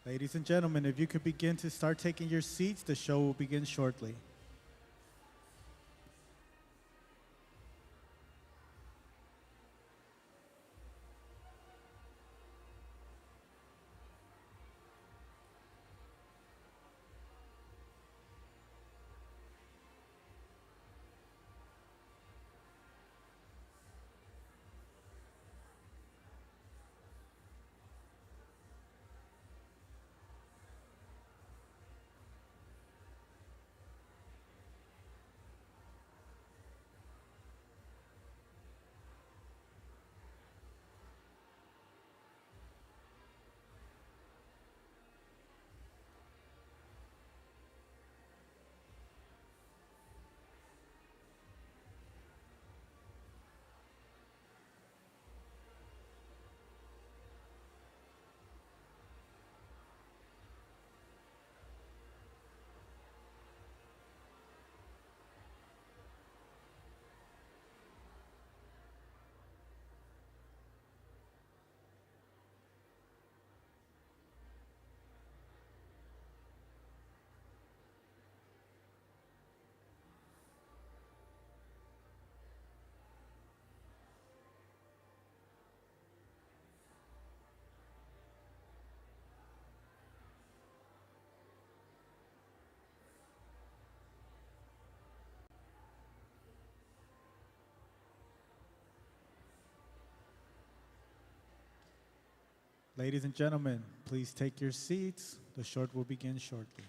Ladies and gentlemen, if you could begin to start taking your seats, the show will begin shortly. Ladies and gentlemen, please take your seats. The show will begin shortly.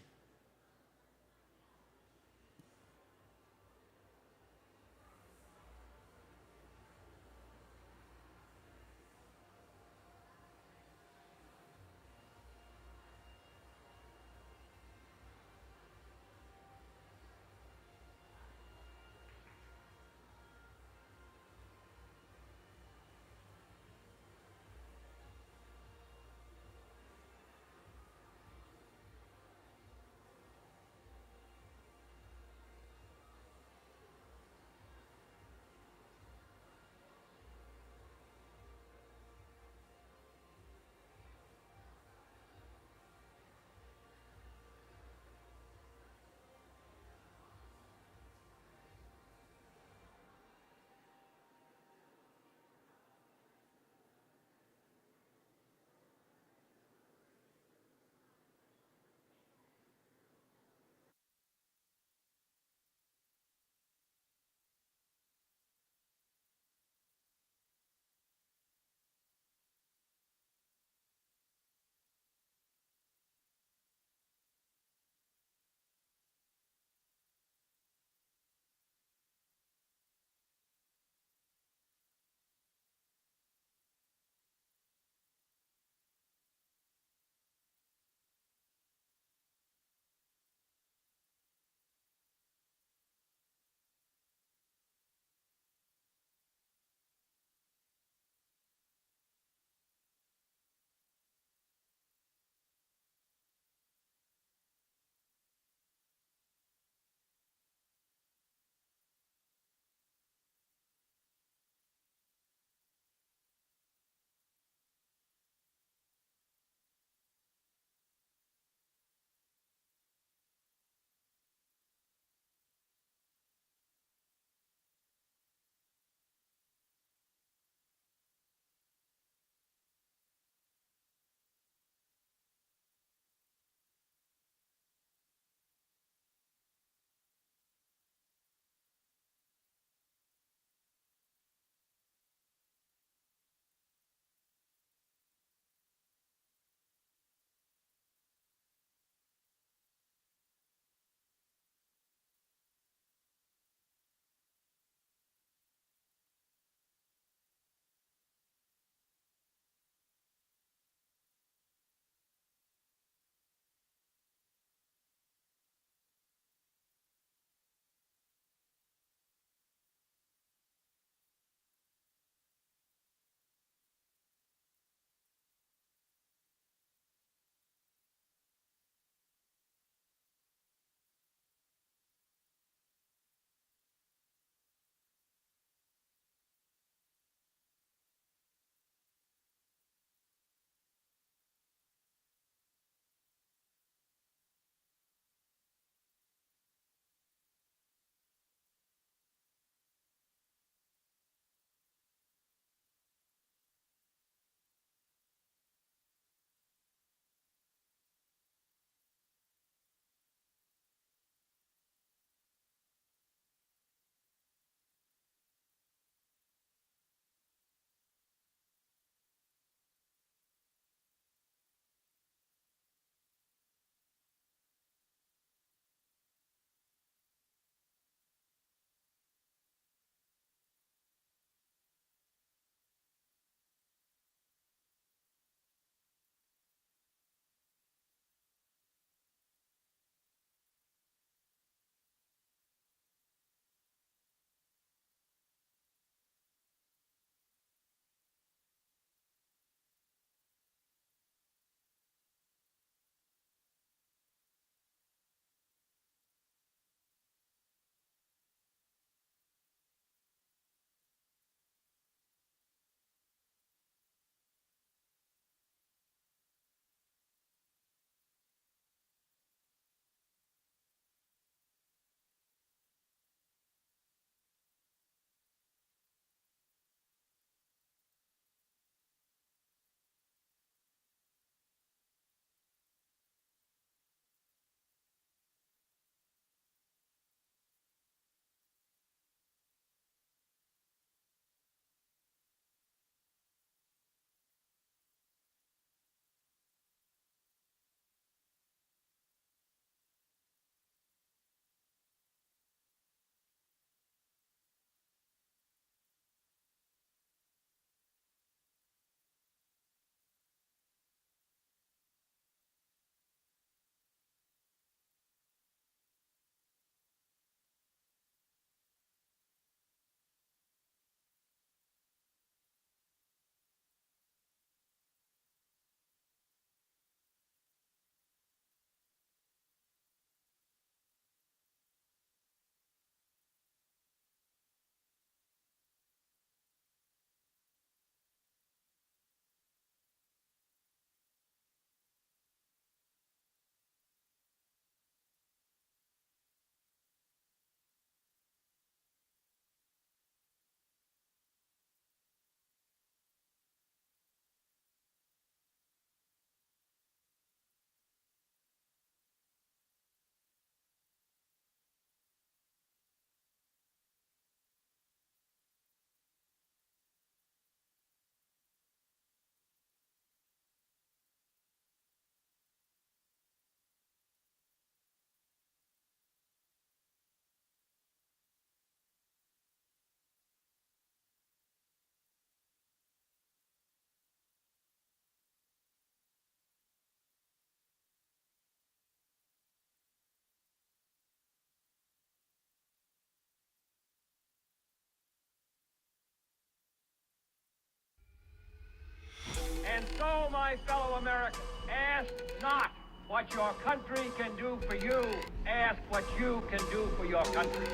my fellow Americans, ask not what your country can do for you. Ask what you can do for your country.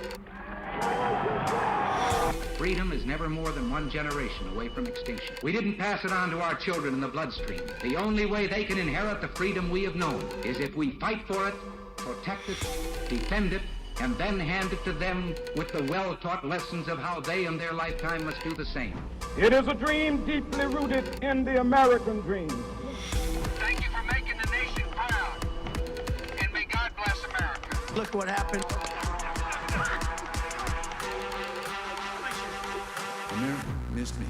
Freedom is never more than one generation away from extinction. We didn't pass it on to our children in the bloodstream. The only way they can inherit the freedom we have known is if we fight for it, protect it, defend it, and then hand it to them with the well-taught lessons of how they in their lifetime must do the same. It is a dream deeply rooted in the American dream. Thank you for making the nation proud. And may God bless America. Look what happened. America missed me.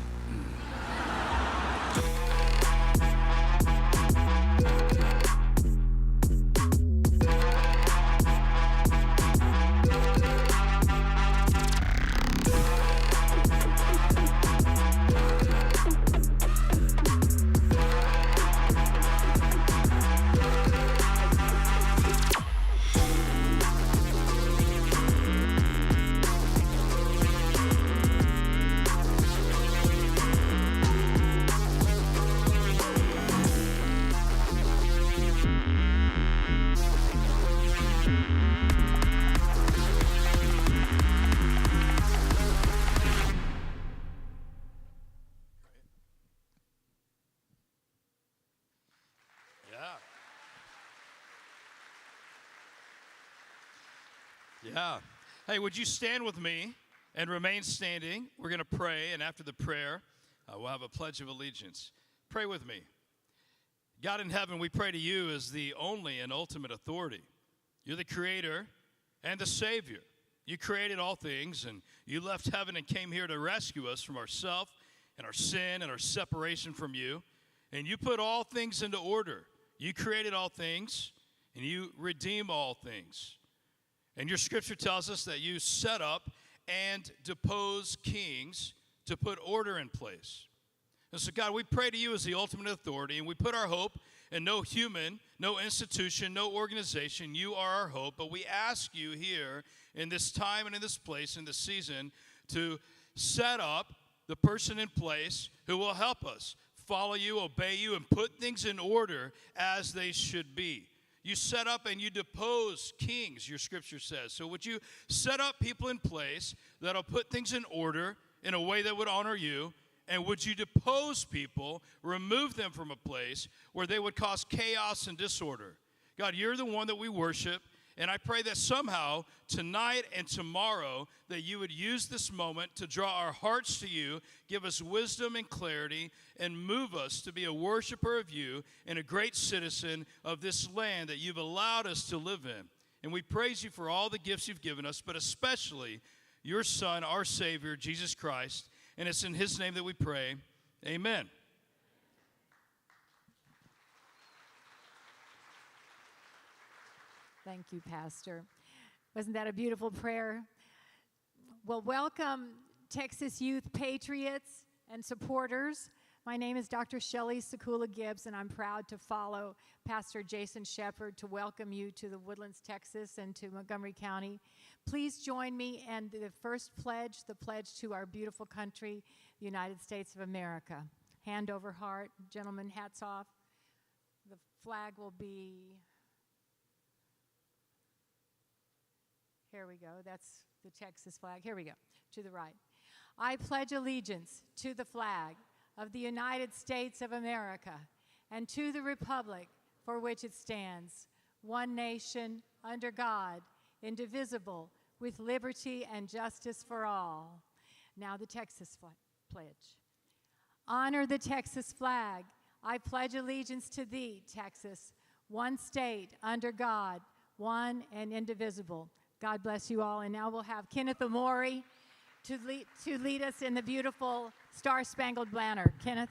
Yeah. Hey, would you stand with me and remain standing? We're going to pray, and after the prayer, we'll have a pledge of allegiance. Pray with me. God in heaven, we pray to you as the only and ultimate authority. You're the creator and the savior. You created all things, and you left heaven and came here to rescue us from ourself and our sin and our separation from you. And you put all things into order. You created all things, and you redeem all things. And your scripture tells us that you set up and depose kings to put order in place. And so, God, we pray to you as the ultimate authority, and we put our hope in no human, no institution, no organization. You are our hope. But we ask you here in this time and in this place, in this season, to set up the person in place who will help us follow you, obey you, and put things in order as they should be. You set up and you depose kings, your scripture says. So would you set up people in place that'll put things in order in a way that would honor you? And would you depose people, remove them from a place where they would cause chaos and disorder? God, you're the one that we worship. And I pray that somehow tonight and tomorrow that you would use this moment to draw our hearts to you, give us wisdom and clarity, and move us to be a worshiper of you and a great citizen of this land that you've allowed us to live in. And we praise you for all the gifts you've given us, but especially your Son, our Savior, Jesus Christ. And it's in his name that we pray. Amen. Thank you, Pastor. Wasn't that a beautiful prayer? Well, welcome, Texas Youth Patriots and supporters. My name is Dr. Shelley Sekula Gibbs, and I'm proud to follow Pastor Jason Shepard to welcome you to the Woodlands, Texas, and to Montgomery County. Please join me in the first pledge, the pledge to our beautiful country, the United States of America. Hand over heart. Gentlemen, hats off. The flag will be... Here we go. That's the Texas flag. Here we go. To the right. I pledge allegiance to the flag of the United States of America and to the republic for which it stands, one nation, under God, indivisible, with liberty and justice for all. Now the Texas pledge. Honor the Texas flag. I pledge allegiance to thee, Texas, one state, under God, one and indivisible. God bless you all. And now we'll have Kenneth Amori to lead us in the beautiful Star-Spangled Banner. Kenneth.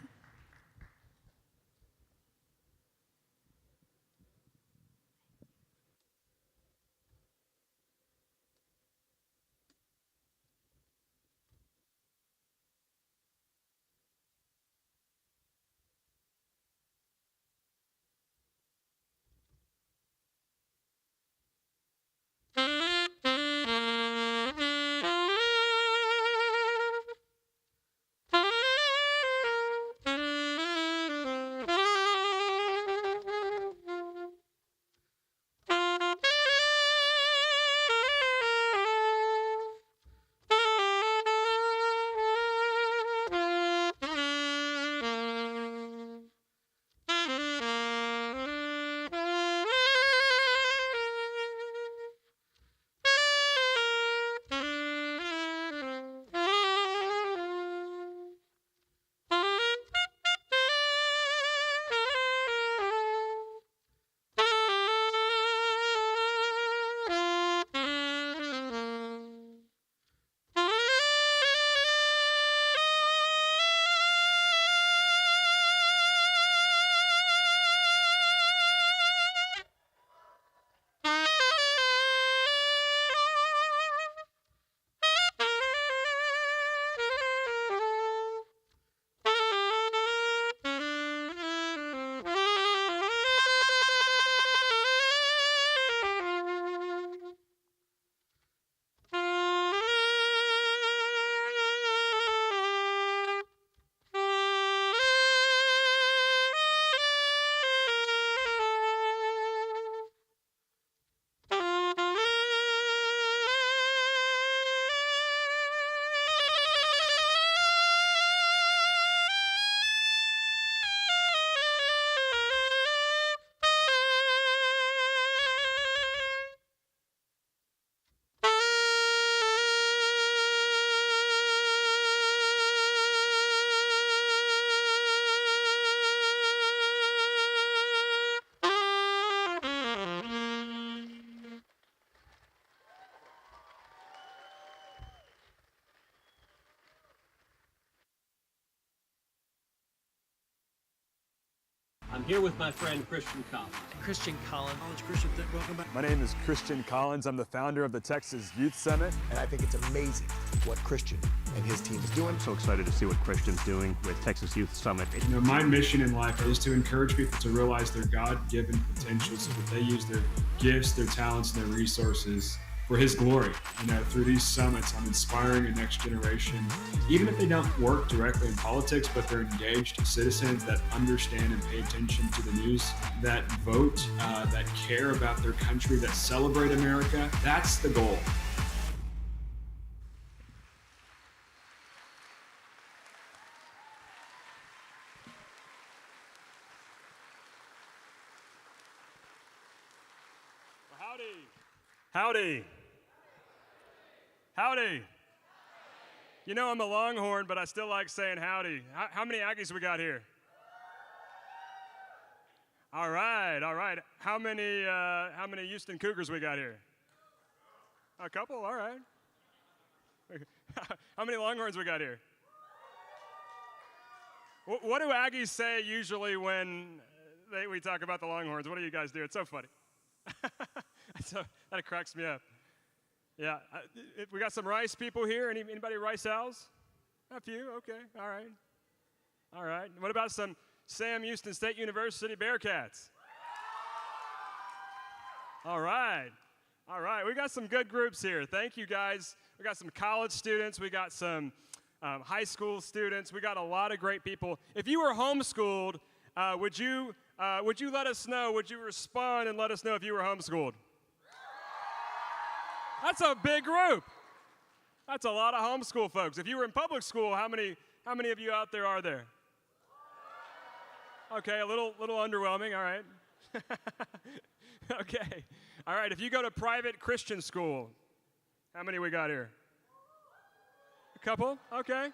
Here with my friend Christian Collins. Christian Collins. Welcome back. My name is Christian Collins. I'm the founder of the Texas Youth Summit. And I think it's amazing what Christian and his team is doing. I'm so excited to see what Christian's doing with Texas Youth Summit. You know, my mission in life is to encourage people to realize their God-given potential so that they use their gifts, their talents, and their resources for His glory. You know, through these summits, I'm inspiring a next generation, even if they don't work directly in politics, but they're engaged citizens that understand and pay attention to the news, that vote, that care about their country, that celebrate America. That's the goal. Howdy. Howdy. You know I'm a Longhorn, but I still like saying howdy. How many Aggies we got here? All right. How many Houston Cougars we got here? A couple, all right. How many Longhorns we got here? What do Aggies say usually when we talk about the Longhorns? What do you guys do? It's so funny. That cracks me up. Yeah, we got some Rice people here. Anybody Rice Owls? A few, okay, all right. What about some Sam Houston State University Bearcats? All right. We got some good groups here. Thank you, guys. We got some college students. We got some high school students. We got a lot of great people. If you were homeschooled, would you let us know? Would you respond and let us know if you were homeschooled? That's a big group. That's a lot of homeschool folks. If you were in public school, how many of you out there are there? Okay, a little underwhelming, all right. Okay, all right, if you go to private Christian school, how many we got here? A couple? Okay.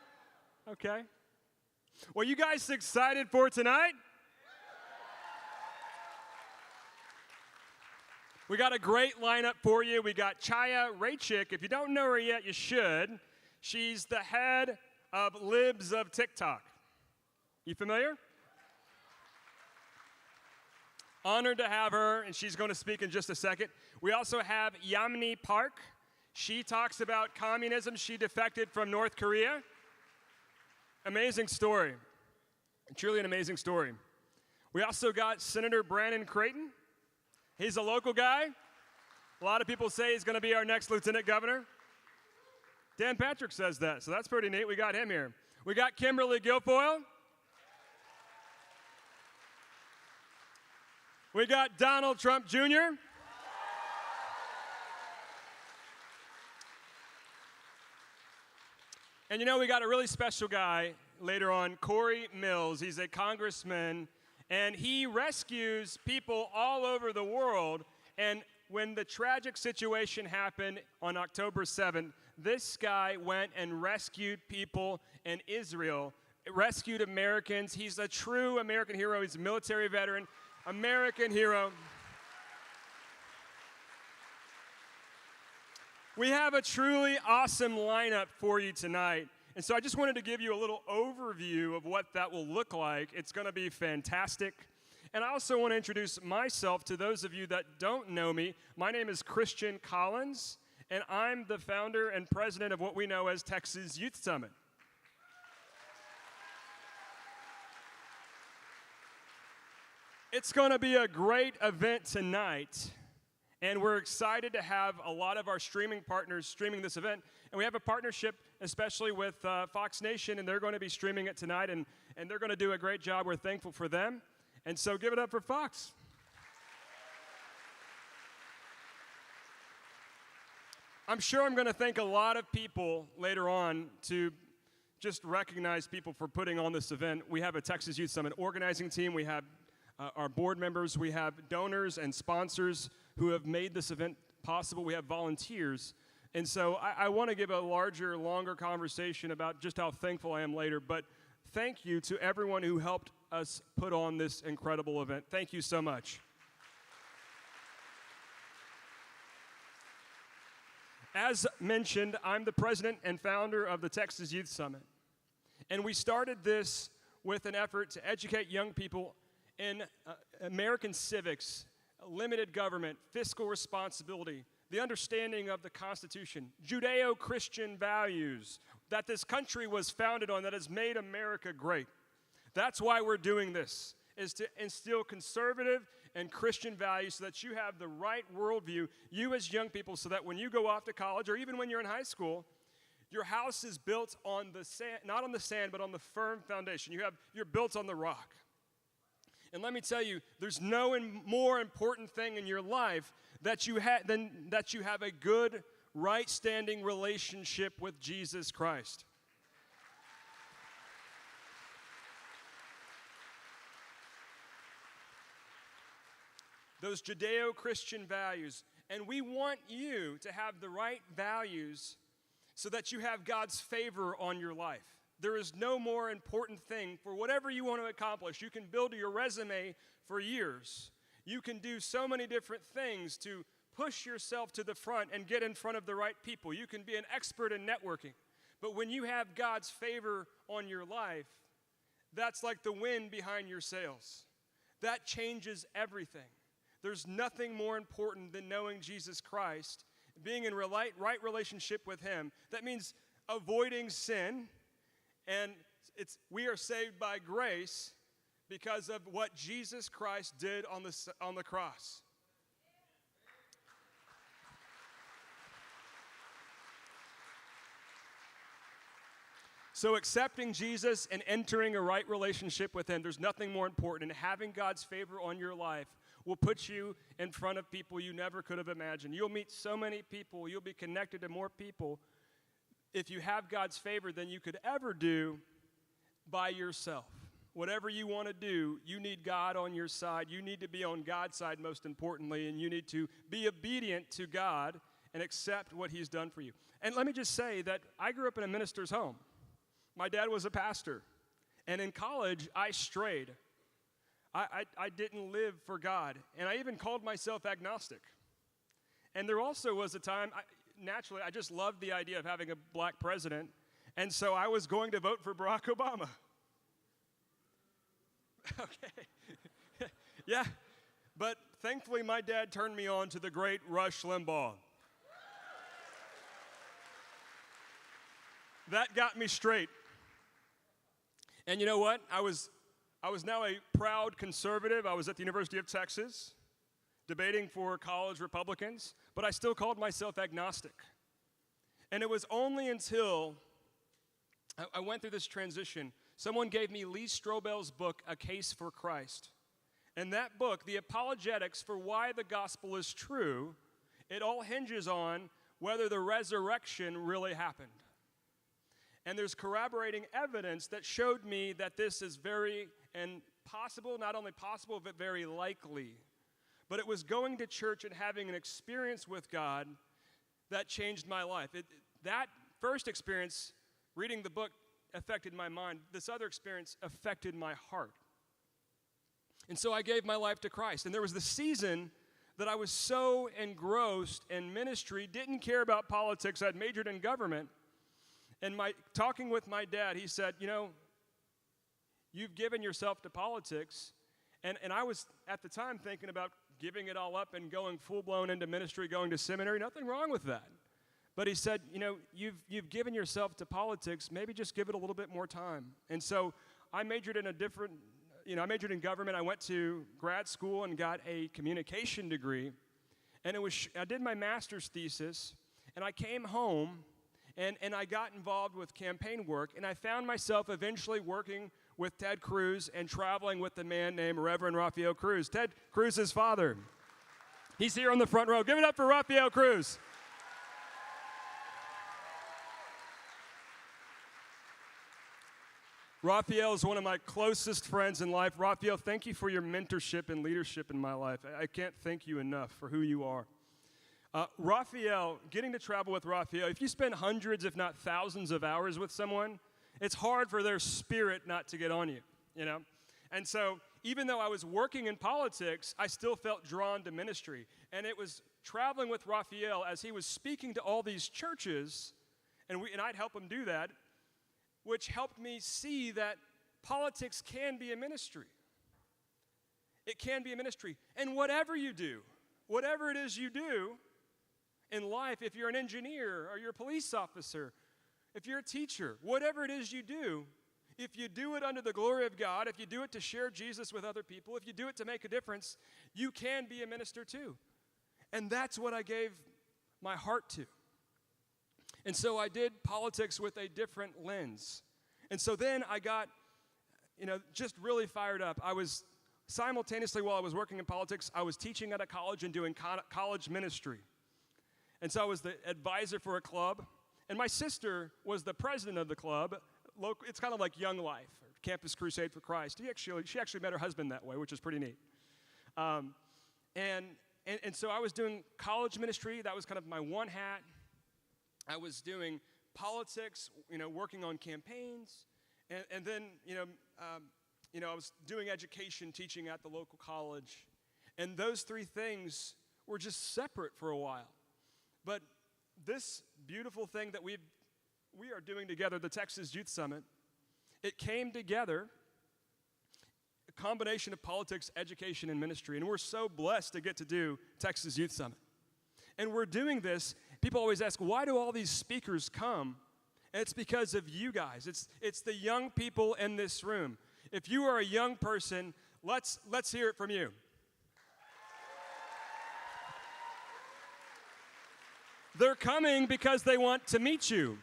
Well, you guys excited for tonight? We got a great lineup for you. We got Chaya Raychick. If you don't know her yet, you should. She's the head of Libs of TikTok. You familiar? Honored to have her, and she's going to speak in just a second. We also have Yamini Park. She talks about communism. She defected from North Korea. Amazing story. Truly an amazing story. We also got Senator Brandon Creighton. He's a local guy. A lot of people say he's going to be our next lieutenant governor. Dan Patrick says that, so that's pretty neat. We got him here. We got Kimberly Guilfoyle. We got Donald Trump Jr. And you know, we got a really special guy later on, Corey Mills. He's a congressman, and he rescues people all over the world. And when the tragic situation happened on October 7th, this guy went and rescued people in Israel, rescued Americans. He's a true American hero. He's a military veteran, American hero. We have a truly awesome lineup for you tonight. And so I just wanted to give you a little overview of what that will look like. It's going to be fantastic. And I also want to introduce myself to those of you that don't know me. My name is Christian Collins, and I'm the founder and president of what we know as Texas Youth Summit. It's going to be a great event tonight, and we're excited to have a lot of our streaming partners streaming this event. And we have a partnership, especially with Fox Nation, and they're going to be streaming it tonight, and they're going to do a great job. We're thankful for them. And so give it up for Fox. I'm sure I'm going to thank a lot of people later on to just recognize people for putting on this event. We have a Texas Youth Summit organizing team. We have our board members. We have donors and sponsors who have made this event possible. We have volunteers. And so I want to give a larger, longer conversation about just how thankful I am later. But thank you to everyone who helped us put on this incredible event. Thank you so much. As mentioned, I'm the president and founder of the Texas Youth Summit. And we started this with an effort to educate young people in American civics, limited government, fiscal responsibility, the understanding of the Constitution, Judeo-Christian values that this country was founded on that has made America great. That's why we're doing this, is to instill conservative and Christian values so that you have the right worldview, you as young people, so that when you go off to college or even when you're in high school, your house is built on the sand, not on the sand, but on the firm foundation. You're built on the rock. And let me tell you, there's no more important thing in your life than that you have a good, right-standing relationship with Jesus Christ. Those Judeo-Christian values. And we want you to have the right values so that you have God's favor on your life. There is no more important thing for whatever you want to accomplish. You can build your resume for years. You can do so many different things to push yourself to the front and get in front of the right people. You can be an expert in networking. But when you have God's favor on your life, that's like the wind behind your sails. That changes everything. There's nothing more important than knowing Jesus Christ, being in right relationship with Him. That means avoiding sin, and we are saved by grace because of what Jesus Christ did on the cross. So accepting Jesus and entering a right relationship with Him, there's nothing more important. And having God's favor on your life will put you in front of people you never could have imagined. You'll meet so many people. You'll be connected to more people if you have God's favor than you could ever do by yourself. Whatever you want to do, you need God on your side. You need to be on God's side most importantly, and you need to be obedient to God and accept what He's done for you. And let me just say that I grew up in a minister's home. My dad was a pastor. And in college, I strayed. I didn't live for God. And I even called myself agnostic. And there also was a time, naturally, I just loved the idea of having a black president. And so I was going to vote for Barack Obama. Okay. Yeah. But thankfully, my dad turned me on to the great Rush Limbaugh. That got me straight. And you know what? I was now a proud conservative. I was at the University of Texas debating for college Republicans, but I still called myself agnostic. And it was only until I went through this transition, someone gave me Lee Strobel's book, A Case for Christ. And that book, the apologetics for why the gospel is true, it all hinges on whether the resurrection really happened. And there's corroborating evidence that showed me that this is very and possible, not only possible, but very likely. But it was going to church and having an experience with God that changed my life. That first experience, reading the book, affected my mind. This other experience affected my heart. And so I gave my life to Christ. And there was the season that I was so engrossed in ministry, didn't care about politics. I'd majored in government. And talking with my dad, he said, you know, you've given yourself to politics. And I was, at the time, thinking about giving it all up and going full-blown into ministry, going to seminary. Nothing wrong with that. But he said, you know, you've given yourself to politics. Maybe just give it a little bit more time. And so I majored in I majored in government. I went to grad school and got a communication degree. And I did my master's thesis, and I came home, and I got involved with campaign work, and I found myself eventually working with Ted Cruz and traveling with a man named Reverend Rafael Cruz, Ted Cruz's father. He's here on the front row. Give it up for Rafael Cruz. Rafael is one of my closest friends in life. Rafael, thank you for your mentorship and leadership in my life. I can't thank you enough for who you are. Rafael, getting to travel with Rafael, if you spend hundreds, if not thousands of hours with someone, it's hard for their spirit not to get on you, you know? And so even though I was working in politics, I still felt drawn to ministry. And it was traveling with Rafael as he was speaking to all these churches, and I'd help him do that, which helped me see that politics can be a ministry. It can be a ministry. And whatever you do, whatever it is you do in life, if you're an engineer or you're a police officer, if you're a teacher, whatever it is you do, if you do it under the glory of God, if you do it to share Jesus with other people, if you do it to make a difference, you can be a minister too. And that's what I gave my heart to. And so I did politics with a different lens. And so then I got, just really fired up. I was simultaneously, while I was working in politics, I was teaching at a college and doing college ministry. And so I was the advisor for a club. And my sister was the president of the club. It's kind of like Young Life, or Campus Crusade for Christ. She actually met her husband that way, which is pretty neat. And so I was doing college ministry. That was kind of my one hat. I was doing politics, working on campaigns. And then, I was doing education, teaching at the local college. And those three things were just separate for a while. But this beautiful thing that we are doing together, the Texas Youth Summit, it came together, a combination of politics, education, and ministry. And we're so blessed to get to do Texas Youth Summit. And we're doing this. People always ask, why do all these speakers come? And it's because of you guys. It's the young people in this room. If you are a young person, let's hear it from you. They're coming because they want to meet you.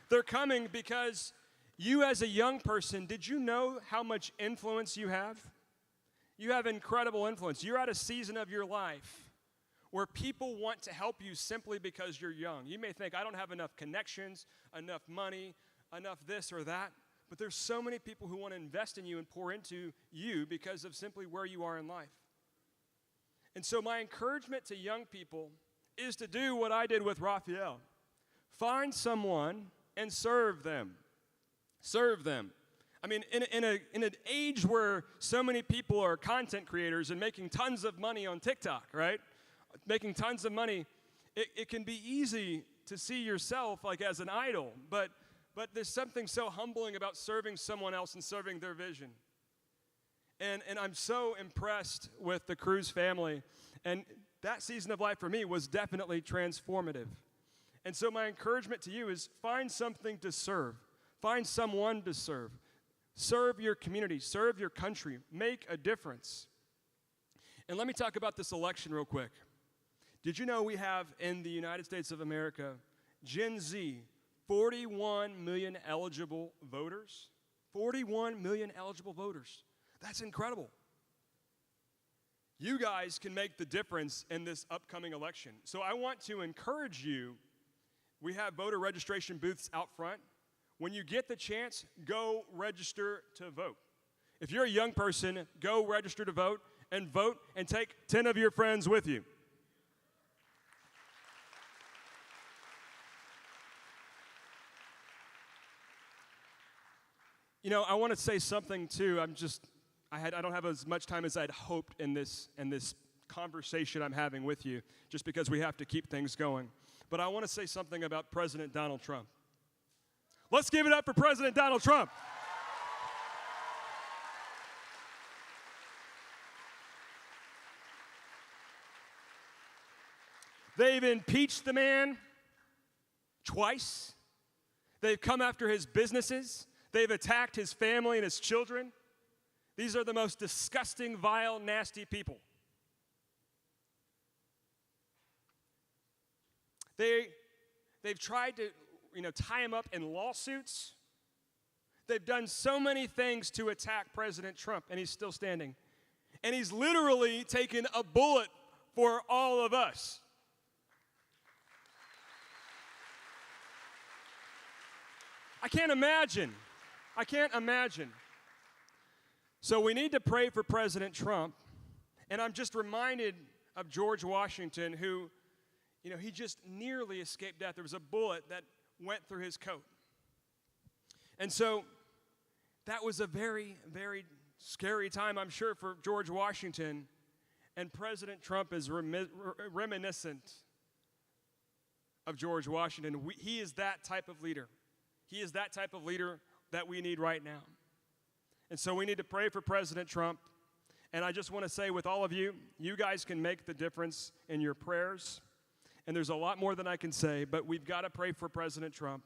They're coming because you as a young person, did you know how much influence you have? You have incredible influence. You're at a season of your life where people want to help you simply because you're young. You may think, I don't have enough connections, enough money, enough this or that, but there's so many people who want to invest in you and pour into you because of simply where you are in life. And so my encouragement to young people is to do what I did with Raphael. Find someone and serve them. Serve them. I mean, in an age where so many people are content creators and making tons of money on TikTok, right? Making tons of money, it can be easy to see yourself like as an idol, but there's something so humbling about serving someone else and serving their vision. And I'm so impressed with the Cruz family, and that season of life for me was definitely transformative. And so my encouragement to you is find something to serve. Find someone to serve. Serve your community. Serve your country. Make a difference. And let me talk about this election real quick. Did you know we have in the United States of America, Gen Z, 41 million eligible voters? 41 million eligible voters. That's incredible. You guys can make the difference in this upcoming election. So I want to encourage you. We have voter registration booths out front. When you get the chance, go register to vote. If you're a young person, go register to vote and take 10 of your friends with you. I want to say something too. I don't have as much time as I'd hoped in this conversation I'm having with you, just because we have to keep things going. But I want to say something about President Donald Trump. Let's give it up for President Donald Trump. They've impeached the man twice. They've come after his businesses. They've attacked his family and his children. These are the most disgusting, vile, nasty people. They've tried to, tie him up in lawsuits. They've done so many things to attack President Trump, and he's still standing. And he's literally taken a bullet for all of us. I can't imagine. So we need to pray for President Trump. And I'm just reminded of George Washington, who, he just nearly escaped death. There was a bullet that went through his coat. And so that was a very, very scary time, I'm sure, for George Washington. And President Trump is reminiscent of George Washington. He is that type of leader. He is that type of leader that we need right now. And so we need to pray for President Trump. And I just want to say with all of you, you guys can make the difference in your prayers. And there's a lot more than I can say, but we've got to pray for President Trump.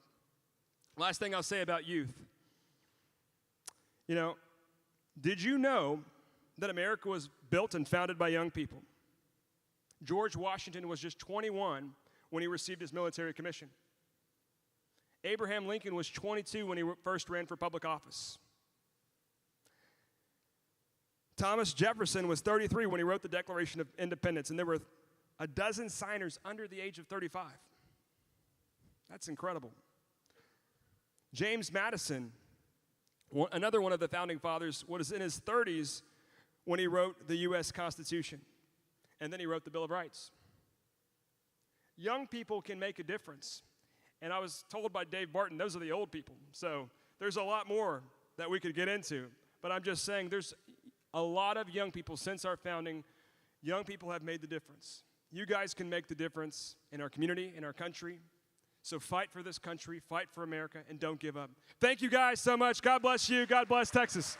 Last thing I'll say about youth. You know, did you know that America was built and founded by young people? George Washington was just 21 when he received his military commission. Abraham Lincoln was 22 when he first ran for public office. Thomas Jefferson was 33 when he wrote the Declaration of Independence, and there were a dozen signers under the age of 35. That's incredible. James Madison, another one of the founding fathers, was in his 30s when he wrote the U.S. Constitution, and then he wrote the Bill of Rights. Young people can make a difference, and I was told by Dave Barton, those are the old people, so there's a lot more that we could get into, but I'm just saying there's a lot of young people since our founding. Young people have made the difference. You guys can make the difference in our community, in our country. So fight for this country, fight for America, and don't give up. Thank you guys so much. God bless you. God bless Texas.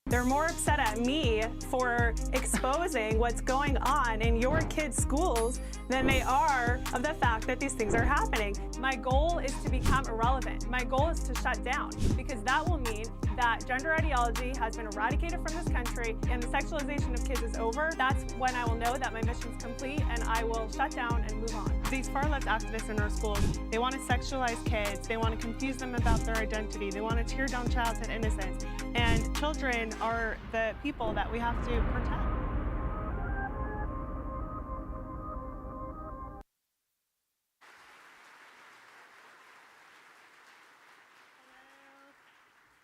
They're more upset at me for exposing what's going on in your kids' schools than they are of the fact that these things are happening. My goal is to become irrelevant. My goal is to shut down, because that will mean that gender ideology has been eradicated from this country and the sexualization of kids is over. That's when I will know that my mission's complete and I will shut down and move on. These far-left activists in our schools, they want to sexualize kids. They want to confuse them about their identity. They want to tear down childhood innocence. And children are the people that we have to protect.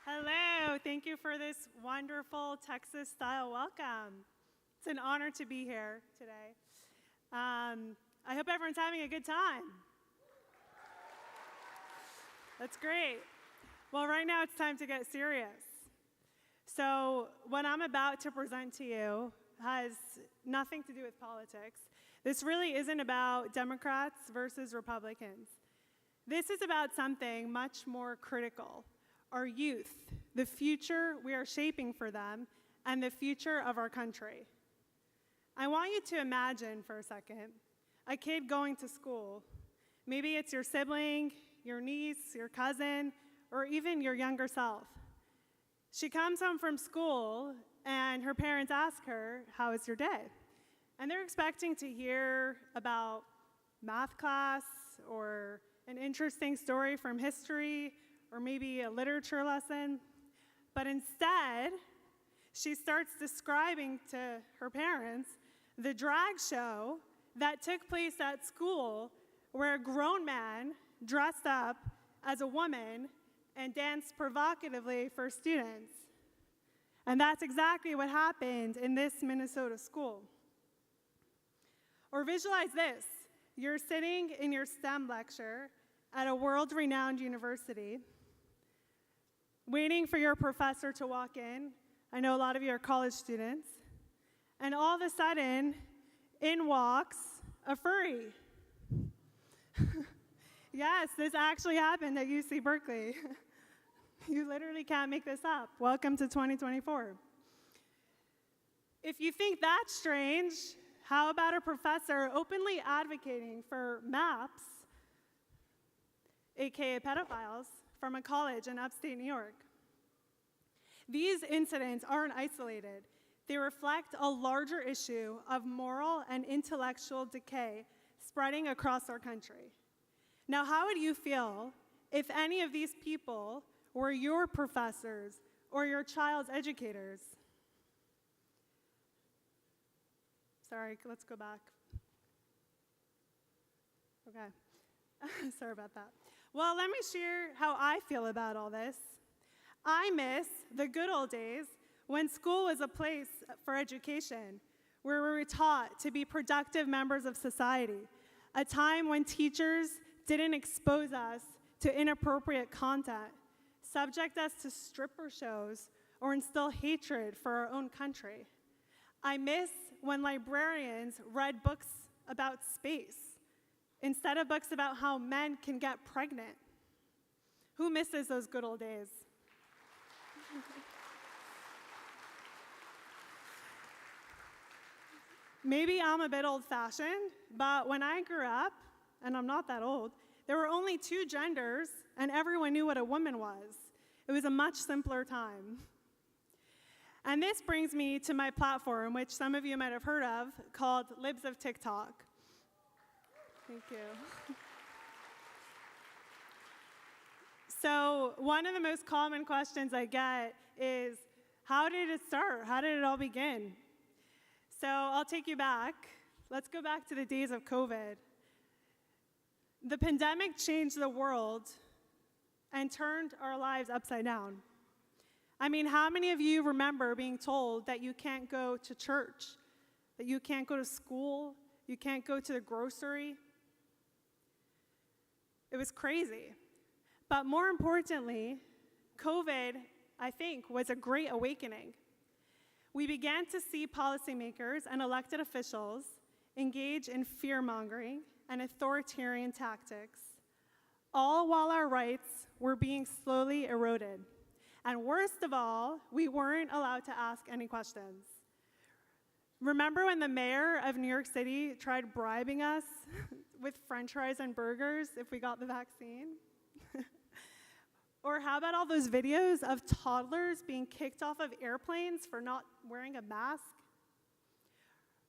Hello, thank you for this wonderful Texas-style welcome. It's an honor to be here today. I hope everyone's having a good time. That's great. Well, right now it's time to get serious. So what I'm about to present to you has nothing to do with politics. This really isn't about Democrats versus Republicans. This is about something much more critical: our youth, the future we are shaping for them, and the future of our country. I want you to imagine for a second a kid going to school. Maybe it's your sibling, your niece, your cousin, or even your younger self. She comes home from school and her parents ask her, "How was your day?" And they're expecting to hear about math class or an interesting story from history or maybe a literature lesson. But instead, she starts describing to her parents the drag show that took place at school where a grown man dressed up as a woman and danced provocatively for students. And that's exactly what happened in this Minnesota school. Or visualize this: you're sitting in your STEM lecture at a world-renowned university, waiting for your professor to walk in. I know a lot of you are college students. And all of a sudden, in walks a furry. Yes, this actually happened at UC Berkeley. You literally can't make this up. Welcome to 2024. If you think that's strange, how about a professor openly advocating for MAPS, aka pedophiles, from a college in upstate New York? These incidents aren't isolated. They reflect a larger issue of moral and intellectual decay spreading across our country. Now, how would you feel if any of these people were your professors or your child's educators? Sorry, let's go back. Okay. Sorry about that. Well, let me share how I feel about all this. I miss the good old days when school was a place for education, where we were taught to be productive members of society, a time when teachers didn't expose us to inappropriate content, subject us to stripper shows, or instill hatred for our own country. I miss when librarians read books about space, instead of books about how men can get pregnant. Who misses those good old days? Maybe I'm a bit old-fashioned, but when I grew up, and I'm not that old, there were only 2 genders, and everyone knew what a woman was. It was a much simpler time. And this brings me to my platform, which some of you might have heard of, called Libs of TikTok. Thank you. So one of the most common questions I get is, how did it start? How did it all begin? So I'll take you back. Let's go back to the days of COVID. The pandemic changed the world and turned our lives upside down. I mean, how many of you remember being told that you can't go to church, that you can't go to school, you can't go to the grocery? It was crazy. But more importantly, COVID, I think, was a great awakening. We began to see policymakers and elected officials engage in fear-mongering and authoritarian tactics, all while our rights were being slowly eroded. And worst of all, we weren't allowed to ask any questions. Remember when the mayor of New York City tried bribing us with french fries and burgers if we got the vaccine? Or how about all those videos of toddlers being kicked off of airplanes for not wearing a mask?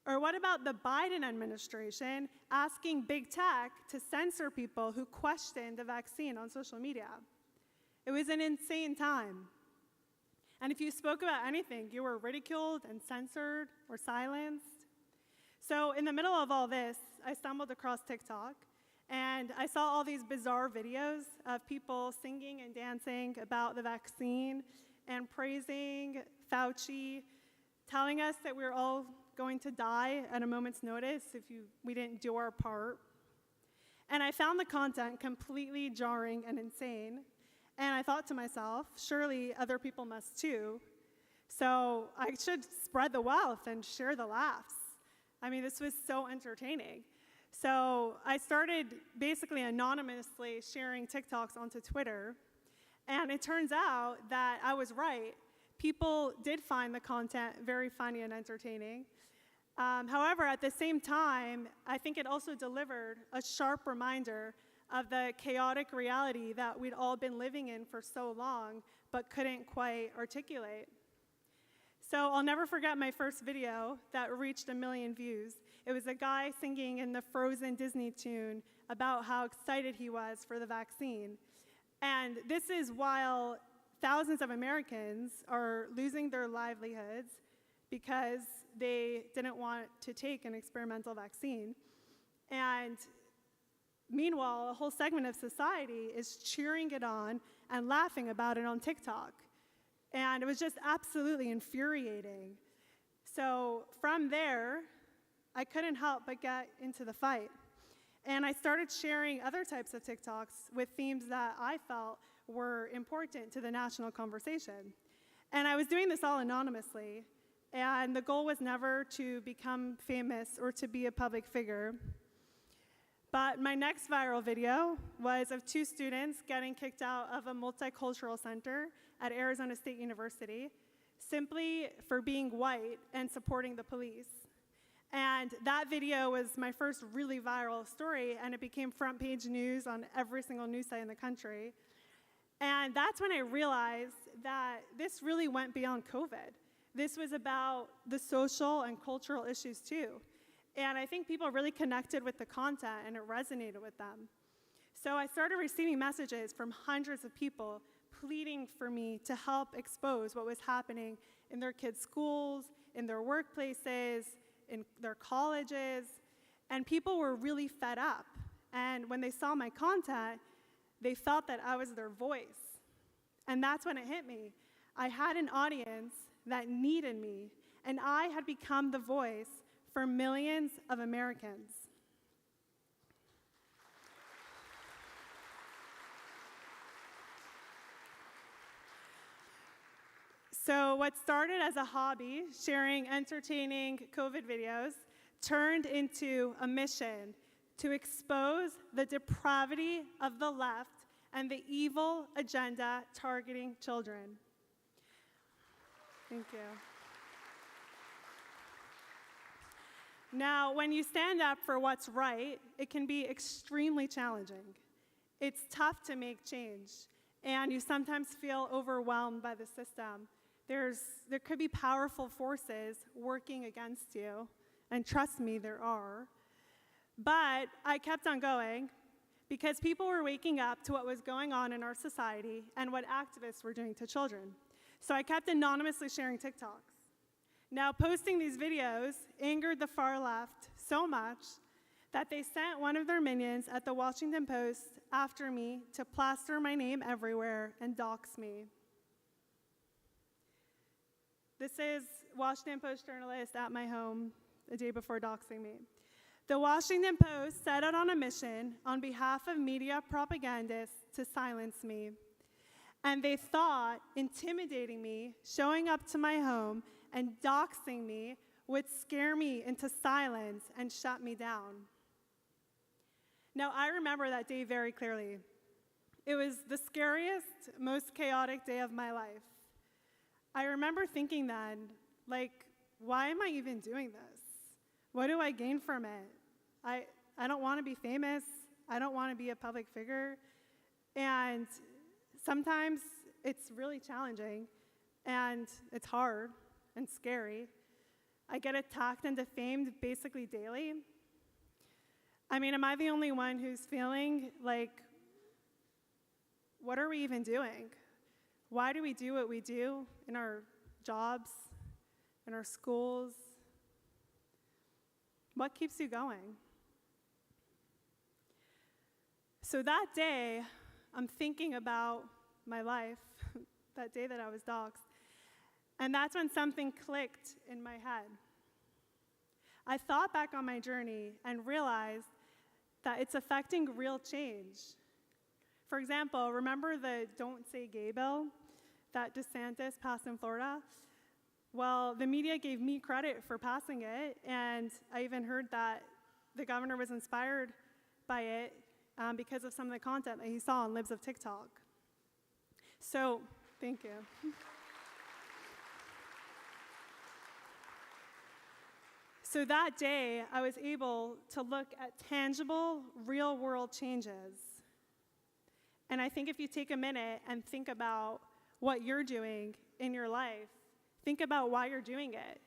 Or what about the Biden administration asking big tech to censor people who questioned the vaccine on social media? It was an insane time. And if you spoke about anything, you were ridiculed and censored or silenced. So in the middle of all this, I stumbled across TikTok, and I saw all these bizarre videos of people singing and dancing about the vaccine and praising Fauci, telling us that we're all going to die at a moment's notice if we didn't do our part. And I found the content completely jarring and insane. And I thought to myself, surely other people must too. So I should spread the wealth and share the laughs. I mean, this was so entertaining. So I started basically anonymously sharing TikToks onto Twitter. And it turns out that I was right. People did find the content very funny and entertaining. However, at the same time, I think it also delivered a sharp reminder of the chaotic reality that we'd all been living in for so long, but couldn't quite articulate. So I'll never forget my first video that reached 1 million views. It was a guy singing in the Frozen Disney tune about how excited he was for the vaccine. And this is while thousands of Americans are losing their livelihoods because they didn't want to take an experimental vaccine. And meanwhile, a whole segment of society is cheering it on and laughing about it on TikTok. And it was just absolutely infuriating. So from there, I couldn't help but get into the fight. And I started sharing other types of TikToks with themes that I felt were important to the national conversation. And I was doing this all anonymously. And the goal was never to become famous or to be a public figure. But my next viral video was of 2 students getting kicked out of a multicultural center at Arizona State University simply for being white and supporting the police. And that video was my first really viral story, and it became front page news on every single news site in the country. And that's when I realized that this really went beyond COVID. This was about the social and cultural issues too. And I think people really connected with the content and it resonated with them. So I started receiving messages from hundreds of people pleading for me to help expose what was happening in their kids' schools, in their workplaces, in their colleges. And people were really fed up. And when they saw my content, they felt that I was their voice. And that's when it hit me. I had an audience that needed me, and I had become the voice for millions of Americans. So what started as a hobby, sharing entertaining COVID videos, turned into a mission to expose the depravity of the left and the evil agenda targeting children. Thank you. Now, when you stand up for what's right, it can be extremely challenging. It's tough to make change, and you sometimes feel overwhelmed by the system. There could be powerful forces working against you, and trust me, there are. But I kept on going because people were waking up to what was going on in our society and what activists were doing to children. So I kept anonymously sharing TikToks. Now, posting these videos angered the far left so much that they sent one of their minions at the Washington Post after me to plaster my name everywhere and dox me. This is Washington Post journalist at my home a day before doxing me. The Washington Post set out on a mission on behalf of media propagandists to silence me. And they thought intimidating me, showing up to my home, and doxing me would scare me into silence and shut me down. Now, I remember that day very clearly. It was the scariest, most chaotic day of my life. I remember thinking then, like, why am I even doing this? What do I gain from it? I don't want to be famous. I don't want to be a public figure. And sometimes it's really challenging, and it's hard and scary. I get attacked and defamed basically daily. I mean, am I the only one who's feeling like, what are we even doing? Why do we do what we do in our jobs, in our schools? What keeps you going? So that day, I'm thinking about my life, that day that I was doxxed, and that's when something clicked in my head. I thought back on my journey and realized that it's affecting real change. For example, remember the Don't Say Gay bill that DeSantis passed in Florida? Well, the media gave me credit for passing it, and I even heard that the governor was inspired by it because of some of the content that he saw on Libs of TikTok. So, thank you. So that day, I was able to look at tangible, real-world changes. And I think if you take a minute and think about what you're doing in your life, think about why you're doing it.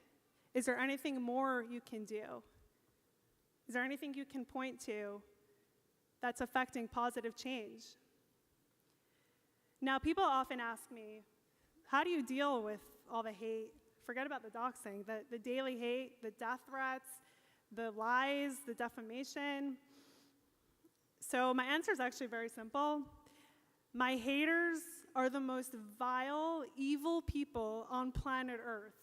Is there anything more you can do? Is there anything you can point to that's affecting positive change? Now, people often ask me, how do you deal with all the hate? Forget about the doxing, the daily hate, the death threats, the lies, the defamation. So my answer is actually very simple. My haters are the most vile, evil people on planet Earth.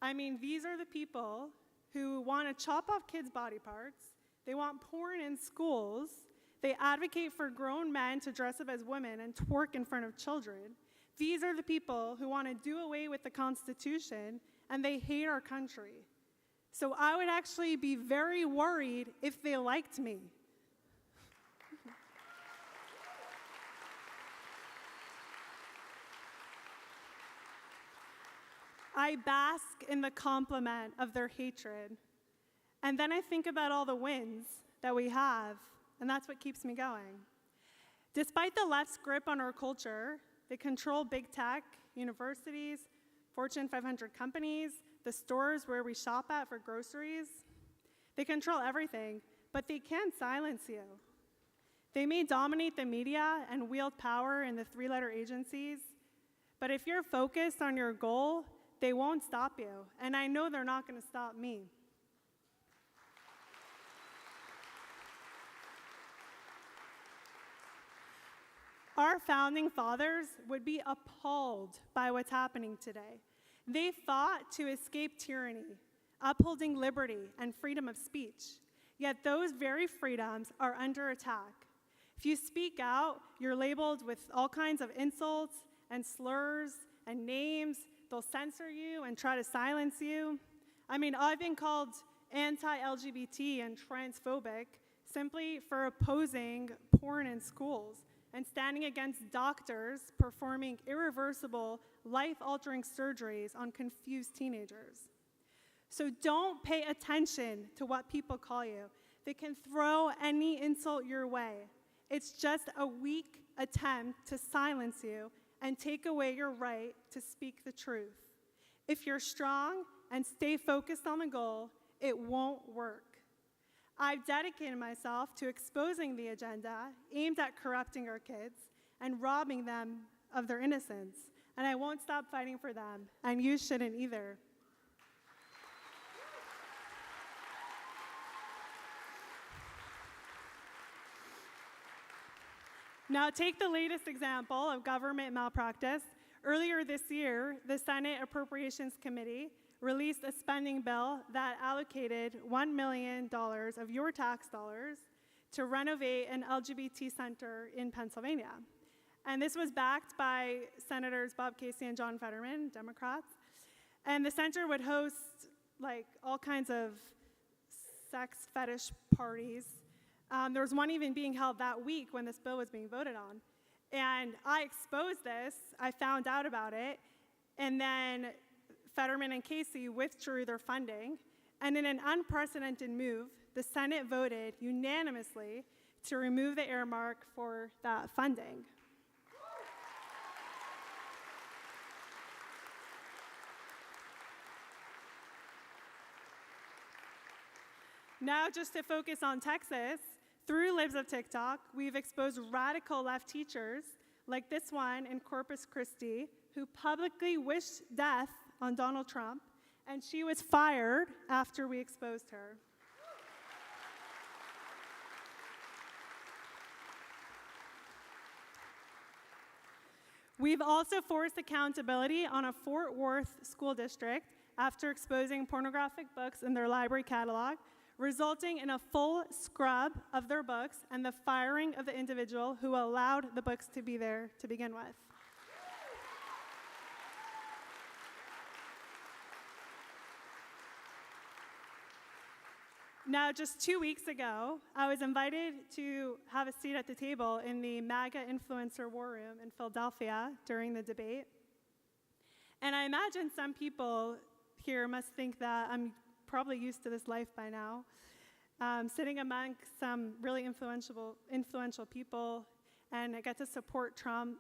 I mean, these are the people who want to chop off kids' body parts. They want porn in schools. They advocate for grown men to dress up as women and twerk in front of children. These are the people who want to do away with the Constitution, and they hate our country. So I would actually be very worried if they liked me. I bask in the compliment of their hatred. And then I think about all the wins that we have, and that's what keeps me going. Despite the left's grip on our culture, they control big tech, universities, Fortune 500 companies, the stores where we shop at for groceries. They control everything, but they can't silence you. They may dominate the media and wield power in the three-letter agencies, but if you're focused on your goal, they won't stop you, and I know they're not going to stop me. Our founding fathers would be appalled by what's happening today. They fought to escape tyranny, upholding liberty and freedom of speech. Yet those very freedoms are under attack. If you speak out, you're labeled with all kinds of insults and slurs and names. They'll censor you and try to silence you. I mean, I've been called anti-LGBT and transphobic simply for opposing porn in schools and standing against doctors performing irreversible, life-altering surgeries on confused teenagers. So don't pay attention to what people call you. They can throw any insult your way. It's just a weak attempt to silence you and take away your right to speak the truth. If you're strong and stay focused on the goal, it won't work. I've dedicated myself to exposing the agenda aimed at corrupting our kids and robbing them of their innocence, and I won't stop fighting for them, and you shouldn't either. Now, take the latest example of government malpractice. Earlier this year, the Senate Appropriations Committee released a spending bill that allocated $1 million of your tax dollars to renovate an LGBT center in Pennsylvania. And this was backed by Senators Bob Casey and John Fetterman, Democrats. And the center would host like all kinds of sex fetish parties. There was one even being held that week when this bill was being voted on. And I exposed this, I found out about it, and then Fetterman and Casey withdrew their funding, and in an unprecedented move, the Senate voted unanimously to remove the earmark for that funding. Now, just to focus on Texas, through Libs of TikTok, we've exposed radical left teachers, like this one in Corpus Christi, who publicly wished death on Donald Trump, and she was fired after we exposed her. We've also forced accountability on a Fort Worth school district after exposing pornographic books in their library catalog, resulting in a full scrub of their books and the firing of the individual who allowed the books to be there to begin with. Now, just 2 weeks ago, I was invited to have a seat at the table in the MAGA influencer war room in Philadelphia during the debate. And I imagine some people here must think that I'm probably used to this life by now, sitting amongst some really influential people, and I get to support Trump.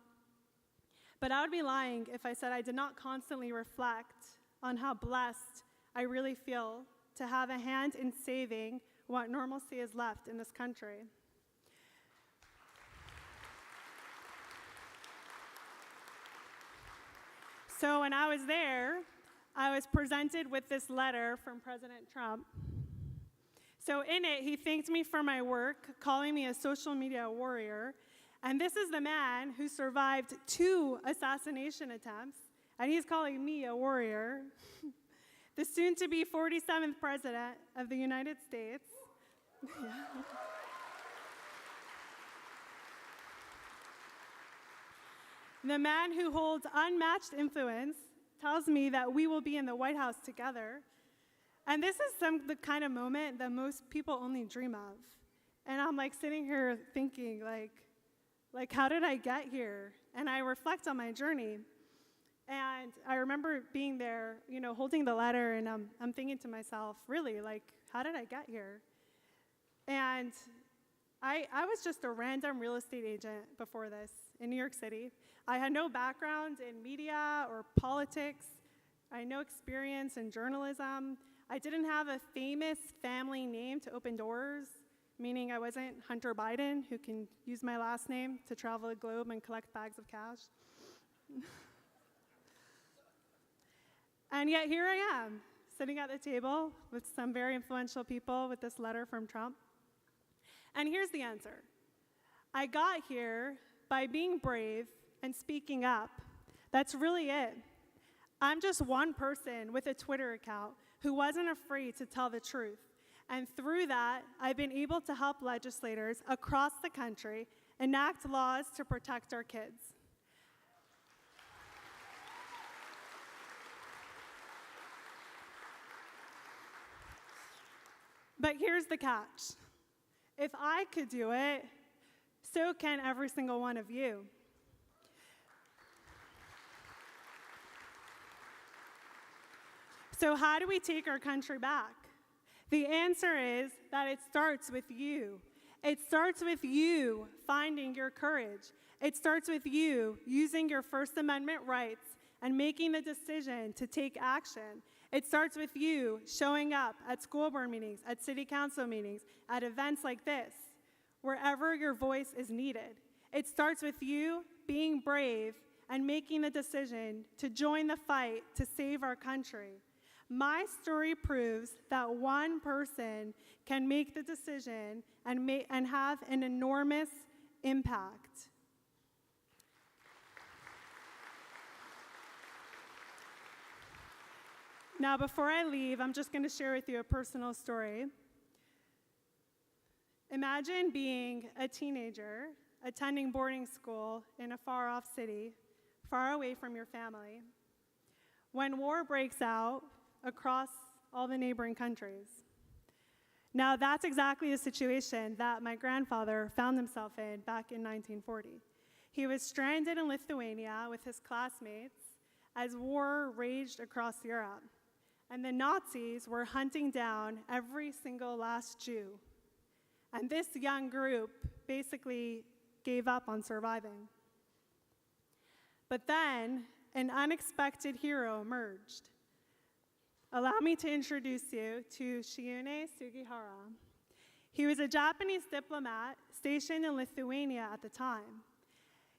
But I would be lying if I said I did not constantly reflect on how blessed I really feel to have a hand in saving what normalcy is left in this country. So when I was there, I was presented with this letter from President Trump. So in it, he thanked me for my work, calling me a social media warrior. And this is the man who survived 2 assassination attempts, and he's calling me a warrior. The soon-to-be 47th President of the United States. The man who holds unmatched influence tells me that we will be in the White House together. And this is the kind of moment that most people only dream of. And I'm like sitting here thinking, like how did I get here? And I reflect on my journey. And I remember being there, holding the letter, and I'm thinking to myself, really, how did I get here? And I was just a random real estate agent before this in New York City. I had no background in media or politics. I had no experience in journalism. I didn't have a famous family name to open doors, meaning I wasn't Hunter Biden, who can use my last name to travel the globe and collect bags of cash. And yet here I am, sitting at the table with some very influential people with this letter from Trump. And here's the answer. I got here by being brave and speaking up. That's really it. I'm just one person with a Twitter account who wasn't afraid to tell the truth. And through that, I've been able to help legislators across the country enact laws to protect our kids. But here's the catch. If I could do it, so can every single one of you. So how do we take our country back? The answer is that it starts with you. It starts with you finding your courage. It starts with you using your First Amendment rights and making the decision to take action. It starts with you showing up at school board meetings, at city council meetings, at events like this, wherever your voice is needed. It starts with you being brave and making the decision to join the fight to save our country. My story proves that one person can make the decision and have an enormous impact. Now, before I leave, I'm just going to share with you a personal story. Imagine being a teenager attending boarding school in a far-off city, far away from your family, when war breaks out across all the neighboring countries. Now, that's exactly the situation that my grandfather found himself in back in 1940. He was stranded in Lithuania with his classmates as war raged across Europe, and the Nazis were hunting down every single last Jew. And this young group basically gave up on surviving. But then, an unexpected hero emerged. Allow me to introduce you to Shiune Sugihara. He was a Japanese diplomat stationed in Lithuania at the time.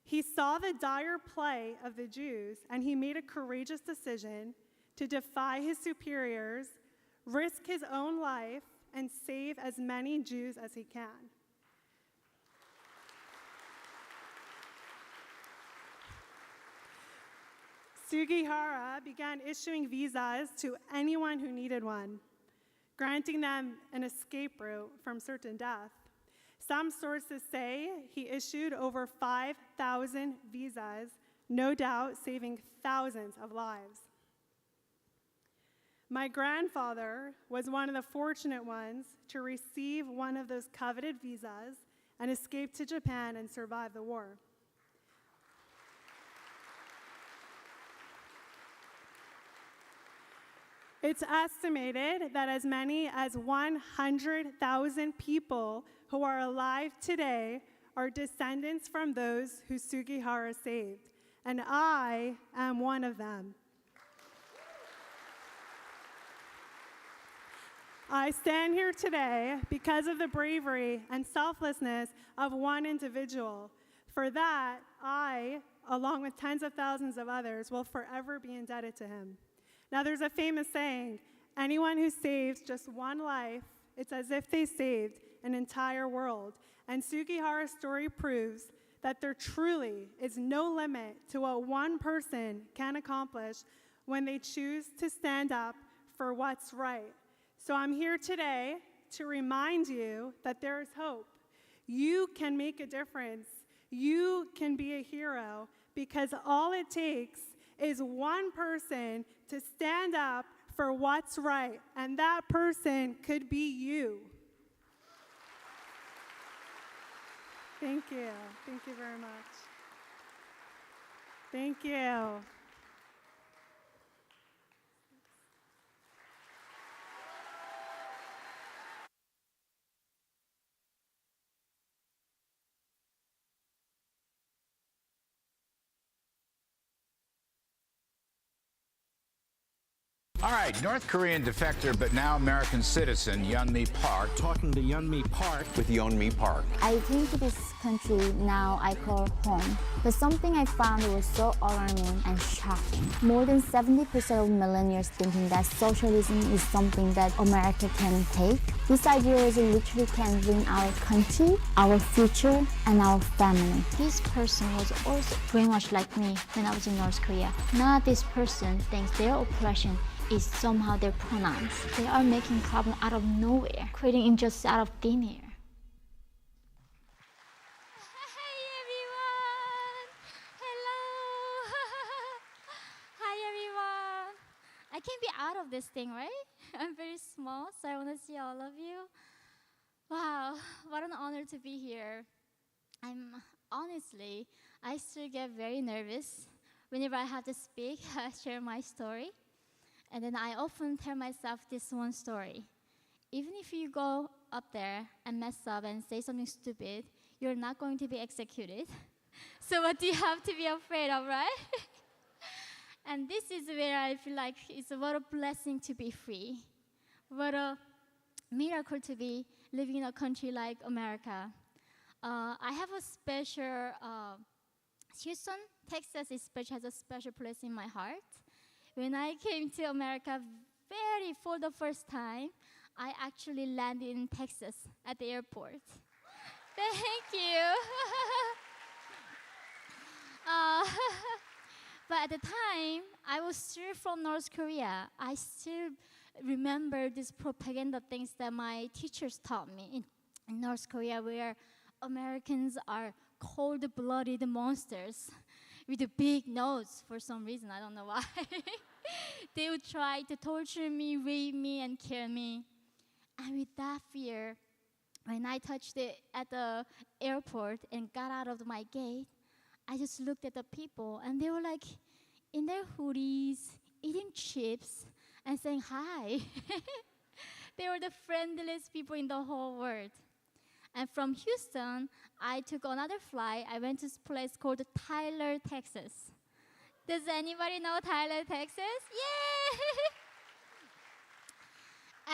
He saw the dire plight of the Jews, and he made a courageous decision to defy his superiors, risk his own life, and save as many Jews as he can. Sugihara began issuing visas to anyone who needed one, granting them an escape route from certain death. Some sources say he issued over 5,000 visas, no doubt saving thousands of lives. My grandfather was one of the fortunate ones to receive one of those coveted visas and escape to Japan and survive the war. It's estimated that as many as 100,000 people who are alive today are descendants from those who Sugihara saved, and I am one of them. I stand here today because of the bravery and selflessness of one individual. For that, I, along with tens of thousands of others, will forever be indebted to him. Now, there's a famous saying, anyone who saves just one life, it's as if they saved an entire world. And Sugihara's story proves that there truly is no limit to what one person can accomplish when they choose to stand up for what's right. So I'm here today to remind you that there is hope. You can make a difference. You can be a hero, because all it takes is one person to stand up for what's right, and that person could be you. Thank you. Thank you very much. Thank you. All right, North Korean defector but now American citizen Yeonmi Park. Talking to Yeonmi Park with Yeonmi Park. I came to this country now I call home, but something I found was so alarming and shocking. More than 70% of millennials thinking that socialism is something that America can take. This ideology literally can ruin our country, our future, and our family. This person was also brainwashed like me when I was in North Korea. Now this person thinks their oppression is somehow their pronouns. They are making problems out of nowhere, creating injustice out of thin air. Hi everyone! Hello! Hi everyone! I can't be out of this thing, right? I'm very small, so I want to see all of you. Wow, what an honor to be here. Honestly, I still get very nervous whenever I have to speak, share my story. And then I often tell myself this one story. Even if you go up there and mess up and say something stupid, you're not going to be executed. So what do you have to be afraid of, right? And this is where I feel like it's what a blessing to be free. What a miracle to be living in a country like America. I have a special, Houston, Texas has a special place in my heart. When I came to America for the first time, I actually landed in Texas at the airport. Thank you. But at the time, I was still from North Korea. I still remember these propaganda things that my teachers taught me in North Korea, where Americans are cold-blooded monsters with a big nose for some reason. I don't know why. They would try to torture me, rape me, and kill me. And with that fear, when I touched it at the airport and got out of my gate, I just looked at the people, and they were like in their hoodies, eating chips, and saying hi. They were the friendliest people in the whole world. And from Houston, I took another flight. I went to this place called Tyler, Texas. Does anybody know Tyler, Texas? Yay!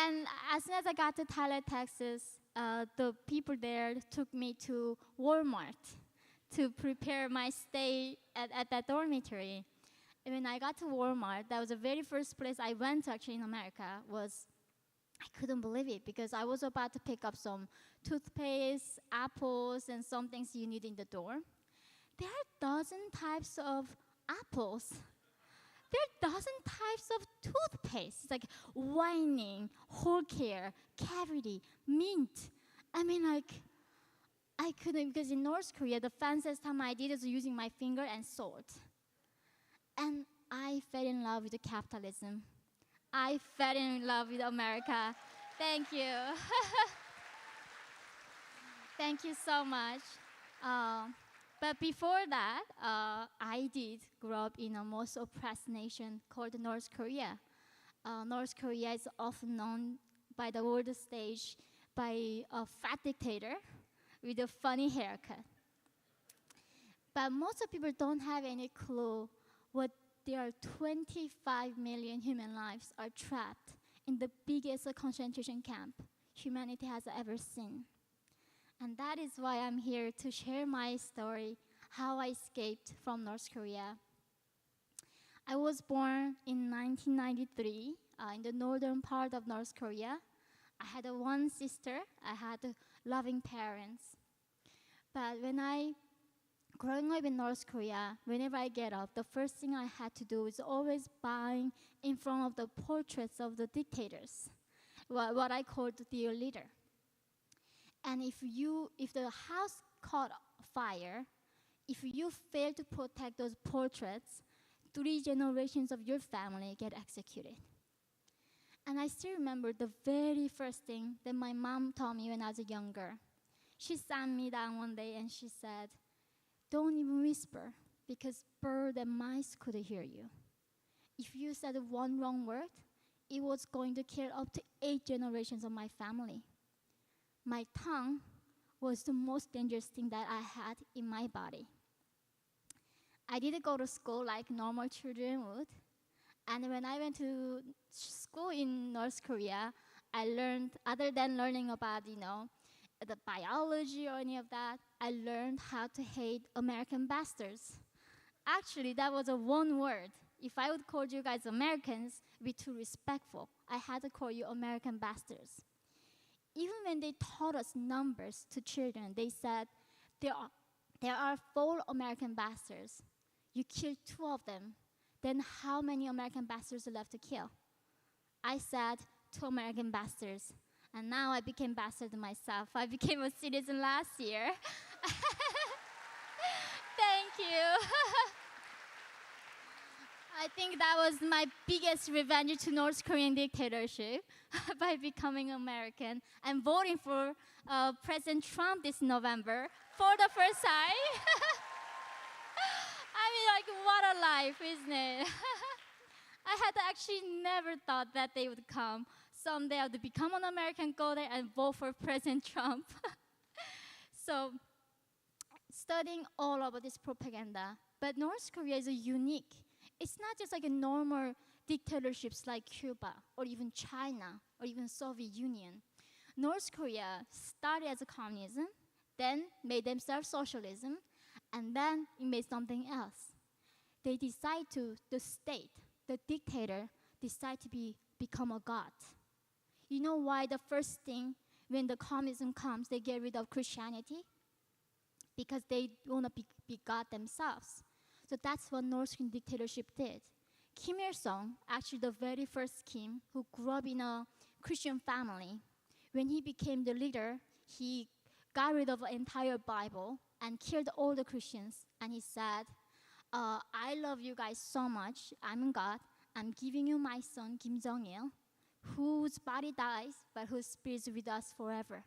And as soon as I got to Tyler, Texas, the people there took me to Walmart to prepare my stay at that dormitory. And when I got to Walmart, that was the very first place I went to actually in America. I couldn't believe it because I was about to pick up some toothpaste, apples, and some things you need in the dorm. There are dozen types of apples. There are dozen types of toothpaste. It's like whitening, whole care, cavity, mint. I mean, like, I couldn't, because in North Korea, the fanciest time I did is using my finger and salt. And I fell in love with capitalism. I fell in love with America. Thank you. Thank you so much. But before that, I did grow up in a most oppressed nation called North Korea. North Korea is often known by the world stage by a fat dictator with a funny haircut. But most of people don't have any clue what there are 25 million human lives are trapped in the biggest concentration camp humanity has ever seen. And that is why I'm here to share my story, how I escaped from North Korea. I was born in 1993 in the northern part of North Korea. I had one sister. I had loving parents. But growing up in North Korea, whenever I get up, the first thing I had to do is always bowing in front of the portraits of the dictators, what I called the leader. And if the house caught fire, if you fail to protect those portraits, 3 generations of your family get executed. And I still remember the very first thing that my mom taught me when I was younger. She sat me down one day and she said, "Don't even whisper, because birds and mice could hear you. If you said one wrong word, it was going to kill up to 8 generations of my family." My tongue was the most dangerous thing that I had in my body. I didn't go to school like normal children would. And when I went to school in North Korea, I learned, other than learning about, the biology or any of that, I learned how to hate American bastards. Actually, that was a one word. If I would call you guys Americans, it'd be too respectful. I had to call you American bastards. Even when they taught us numbers to children, they said, there are 4 American bastards. You killed 2 of them. Then how many American bastards are left to kill? I said 2 American bastards. And now I became bastard myself. I became a citizen last year. Thank you. I think that was my biggest revenge to North Korean dictatorship by becoming American and voting for President Trump this November for the first time. I mean, like, what a life, isn't it? I had actually never thought that they would come. Someday I would become an American, go there and vote for President Trump. So, studying all about this propaganda, but North Korea is unique. It's not just like a normal dictatorships like Cuba or even China or even Soviet Union. North Korea started as a communism, then made themselves socialism, and then it made something else. They decide to, the state, the dictator, decide to become a god. You know why the first thing when the communism comes, they get rid of Christianity? Because they want to be God themselves. So that's what North Korean dictatorship did. Kim Il-sung, actually the very first Kim, who grew up in a Christian family, when he became the leader, he got rid of the entire Bible and killed all the Christians. And he said, I love you guys so much. I'm God. I'm giving you my son, Kim Jong-il, whose body dies, but whose spirit is with us forever.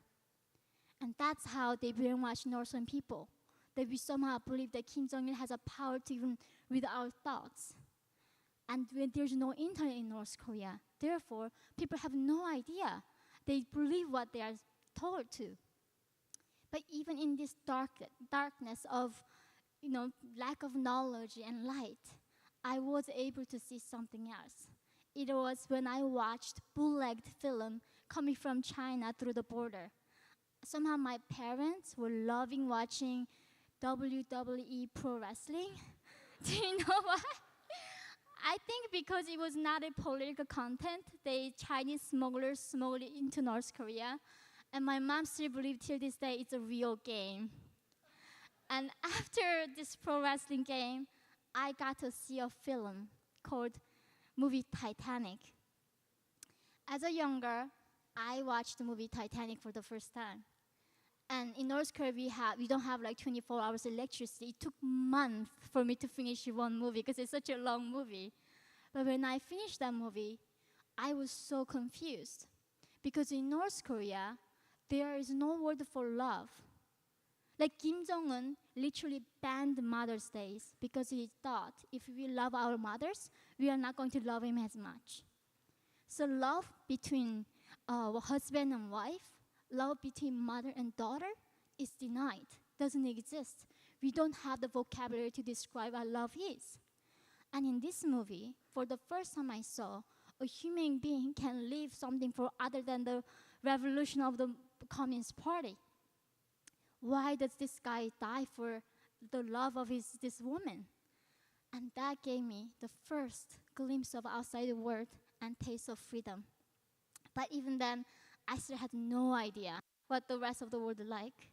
And that's how they brainwash Northern people. That we somehow believe that Kim Jong-il has a power to even read our thoughts. And when there's no internet in North Korea, therefore, people have no idea. They believe what they are told to. But even in this darkness of, lack of knowledge and light, I was able to see something else. It was when I watched bootlegged film coming from China through the border. Somehow my parents were loving watching WWE pro wrestling. Do you know why? I think because it was not a political content, the Chinese smugglers smuggled it into North Korea. And my mom still believes till this day it's a real game. And after this pro wrestling game, I got to see a film called movie Titanic. As a young girl, I watched the movie Titanic for the first time. And in North Korea, we don't have like 24 hours electricity. It took months for me to finish one movie because it's such a long movie. But when I finished that movie, I was so confused. Because in North Korea, there is no word for love. Like Kim Jong-un literally banned Mother's Day because he thought if we love our mothers, we are not going to love him as much. So love between husband and wife, love between mother and daughter is denied, doesn't exist. We don't have the vocabulary to describe what love is. And in this movie, for the first time I saw, a human being can live something for other than the revolution of the Communist Party. Why does this guy die for the love of this woman? And that gave me the first glimpse of outside the world and taste of freedom. But even then, I still had no idea what the rest of the world like.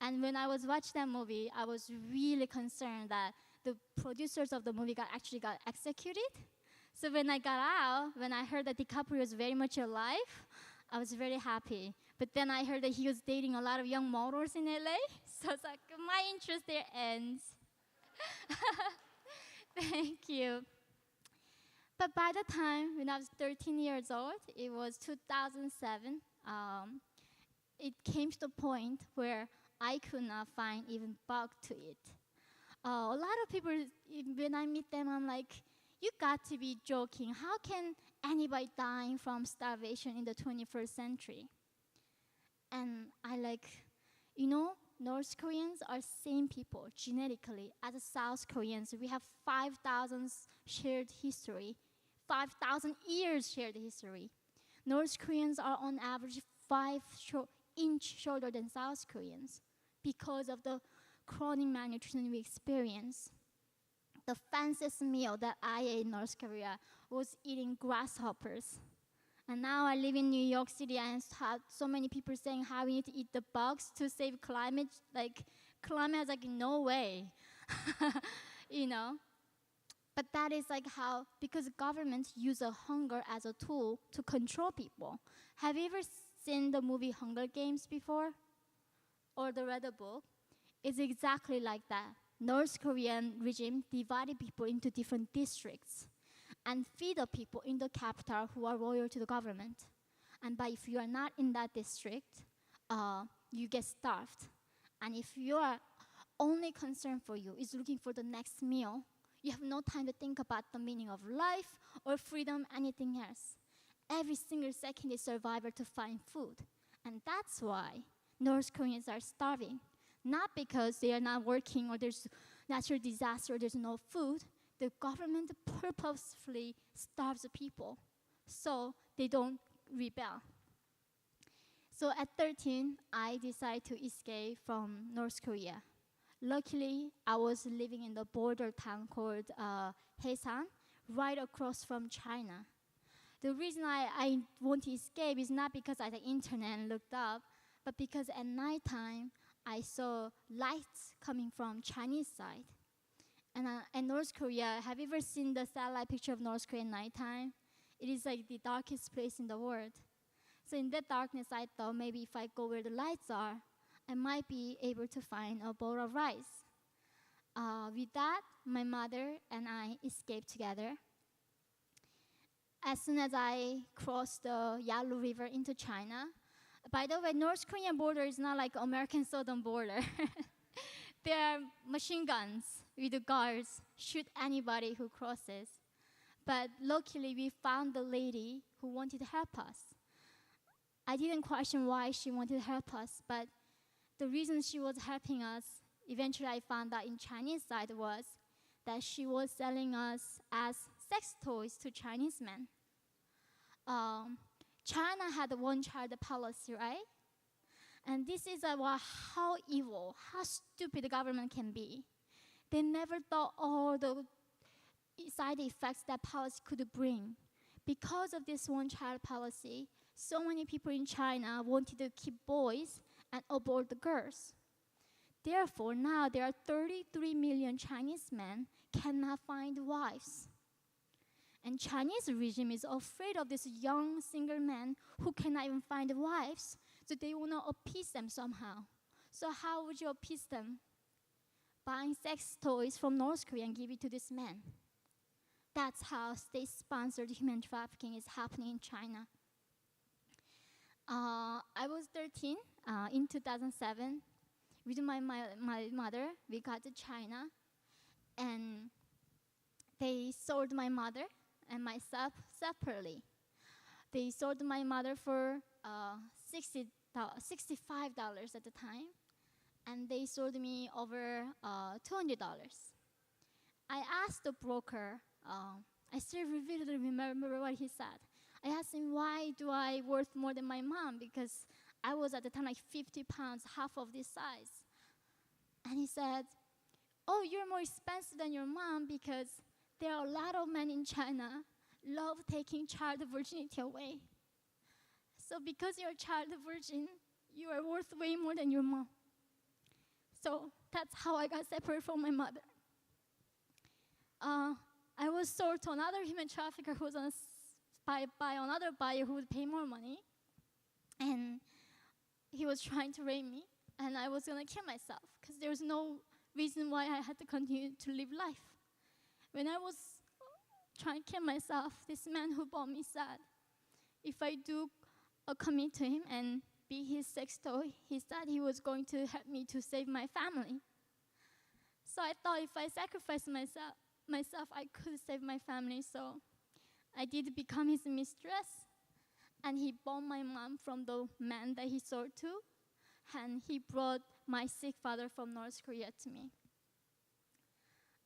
And when I was watching that movie, I was really concerned that the producers of the movie actually got executed. So when I got out, when I heard that DiCaprio was very much alive, I was very happy. But then I heard that he was dating a lot of young models in LA. So it's like, my interest there ends. Thank you. But by the time, when I was 13 years old, it was 2007, it came to the point where I could not find even bug to it. A lot of people, when I meet them, I'm like, you got to be joking. How can anybody dying from starvation in the 21st century? And I like, North Koreans are same people genetically as South Koreans. We have 5,000 shared history, 5,000 years shared history. North Koreans are on average 5 inches shorter than South Koreans because of the chronic malnutrition we experience. The fanciest meal that I ate in North Korea was eating grasshoppers. And now I live in New York City and have so many people saying how we need to eat the bugs to save climate. Like, climate is like, no way, But that is like how, because governments use a hunger as a tool to control people. Have you ever seen the movie Hunger Games before? Or read a book? It's exactly like that. North Korean regime divided people into different districts and feed the people in the capital who are loyal to the government. And but if you are not in that district, you get starved. And if your only concern for you is looking for the next meal, you have no time to think about the meaning of life or freedom, anything else. Every single second is survival to find food. And that's why North Koreans are starving. Not because they are not working or there's natural disaster or there's no food. The government purposefully starves the people so they don't rebel. So at 13, I decided to escape from North Korea. Luckily, I was living in the border town called Haesan, right across from China. The reason I want to escape is not because I had the internet and looked up, but because at nighttime, I saw lights coming from Chinese side. And in North Korea, have you ever seen the satellite picture of North Korea at nighttime? It is like the darkest place in the world. So in that darkness, I thought maybe if I go where the lights are, I might be able to find a bowl of rice. With that, my mother and I escaped together. As soon as I crossed the Yalu River into China, by the way, North Korean border is not like American southern border. There are machine guns with the guards, shoot anybody who crosses. But luckily, we found the lady who wanted to help us. I didn't question why she wanted to help us, but the reason she was helping us, eventually I found out in Chinese side was that she was selling us as sex toys to Chinese men. China had a one-child policy, right? And this is about how evil, how stupid the government can be. They never thought all the side effects that policy could bring. Because of this one-child policy, so many people in China wanted to keep boys and abort the girls. Therefore, now there are 33 million Chinese men cannot find wives. And Chinese regime is afraid of this young single men who cannot even find wives, so they want to appease them somehow. So how would you appease them? Buying sex toys from North Korea and give it to this man. That's how state-sponsored human trafficking is happening in China. I was 13 in 2007. With my mother, we got to China, and they sold my mother and myself separately. They sold my mother for $65 at the time, and they sold me over $200. I asked the broker, I still vividly remember what he said. I asked him, why do I worth more than my mom? Because I was at the time like 50 pounds, half of this size. And he said, oh, you're more expensive than your mom because there are a lot of men in China love taking child virginity away. So because you're a child virgin, you are worth way more than your mom. So that's how I got separated from my mother. I was sold to another human trafficker who was by another buyer who would pay more money. And he was trying to rape me, and I was gonna kill myself because there was no reason why I had to continue to live life. When I was trying to kill myself, this man who bought me said, if I do commit to him and be his sex toy, he said he was going to help me to save my family. So I thought if I sacrificed myself, I could save my family. So I did become his mistress, and he bought my mom from the man that he sold to, and he brought my sick father from North Korea to me.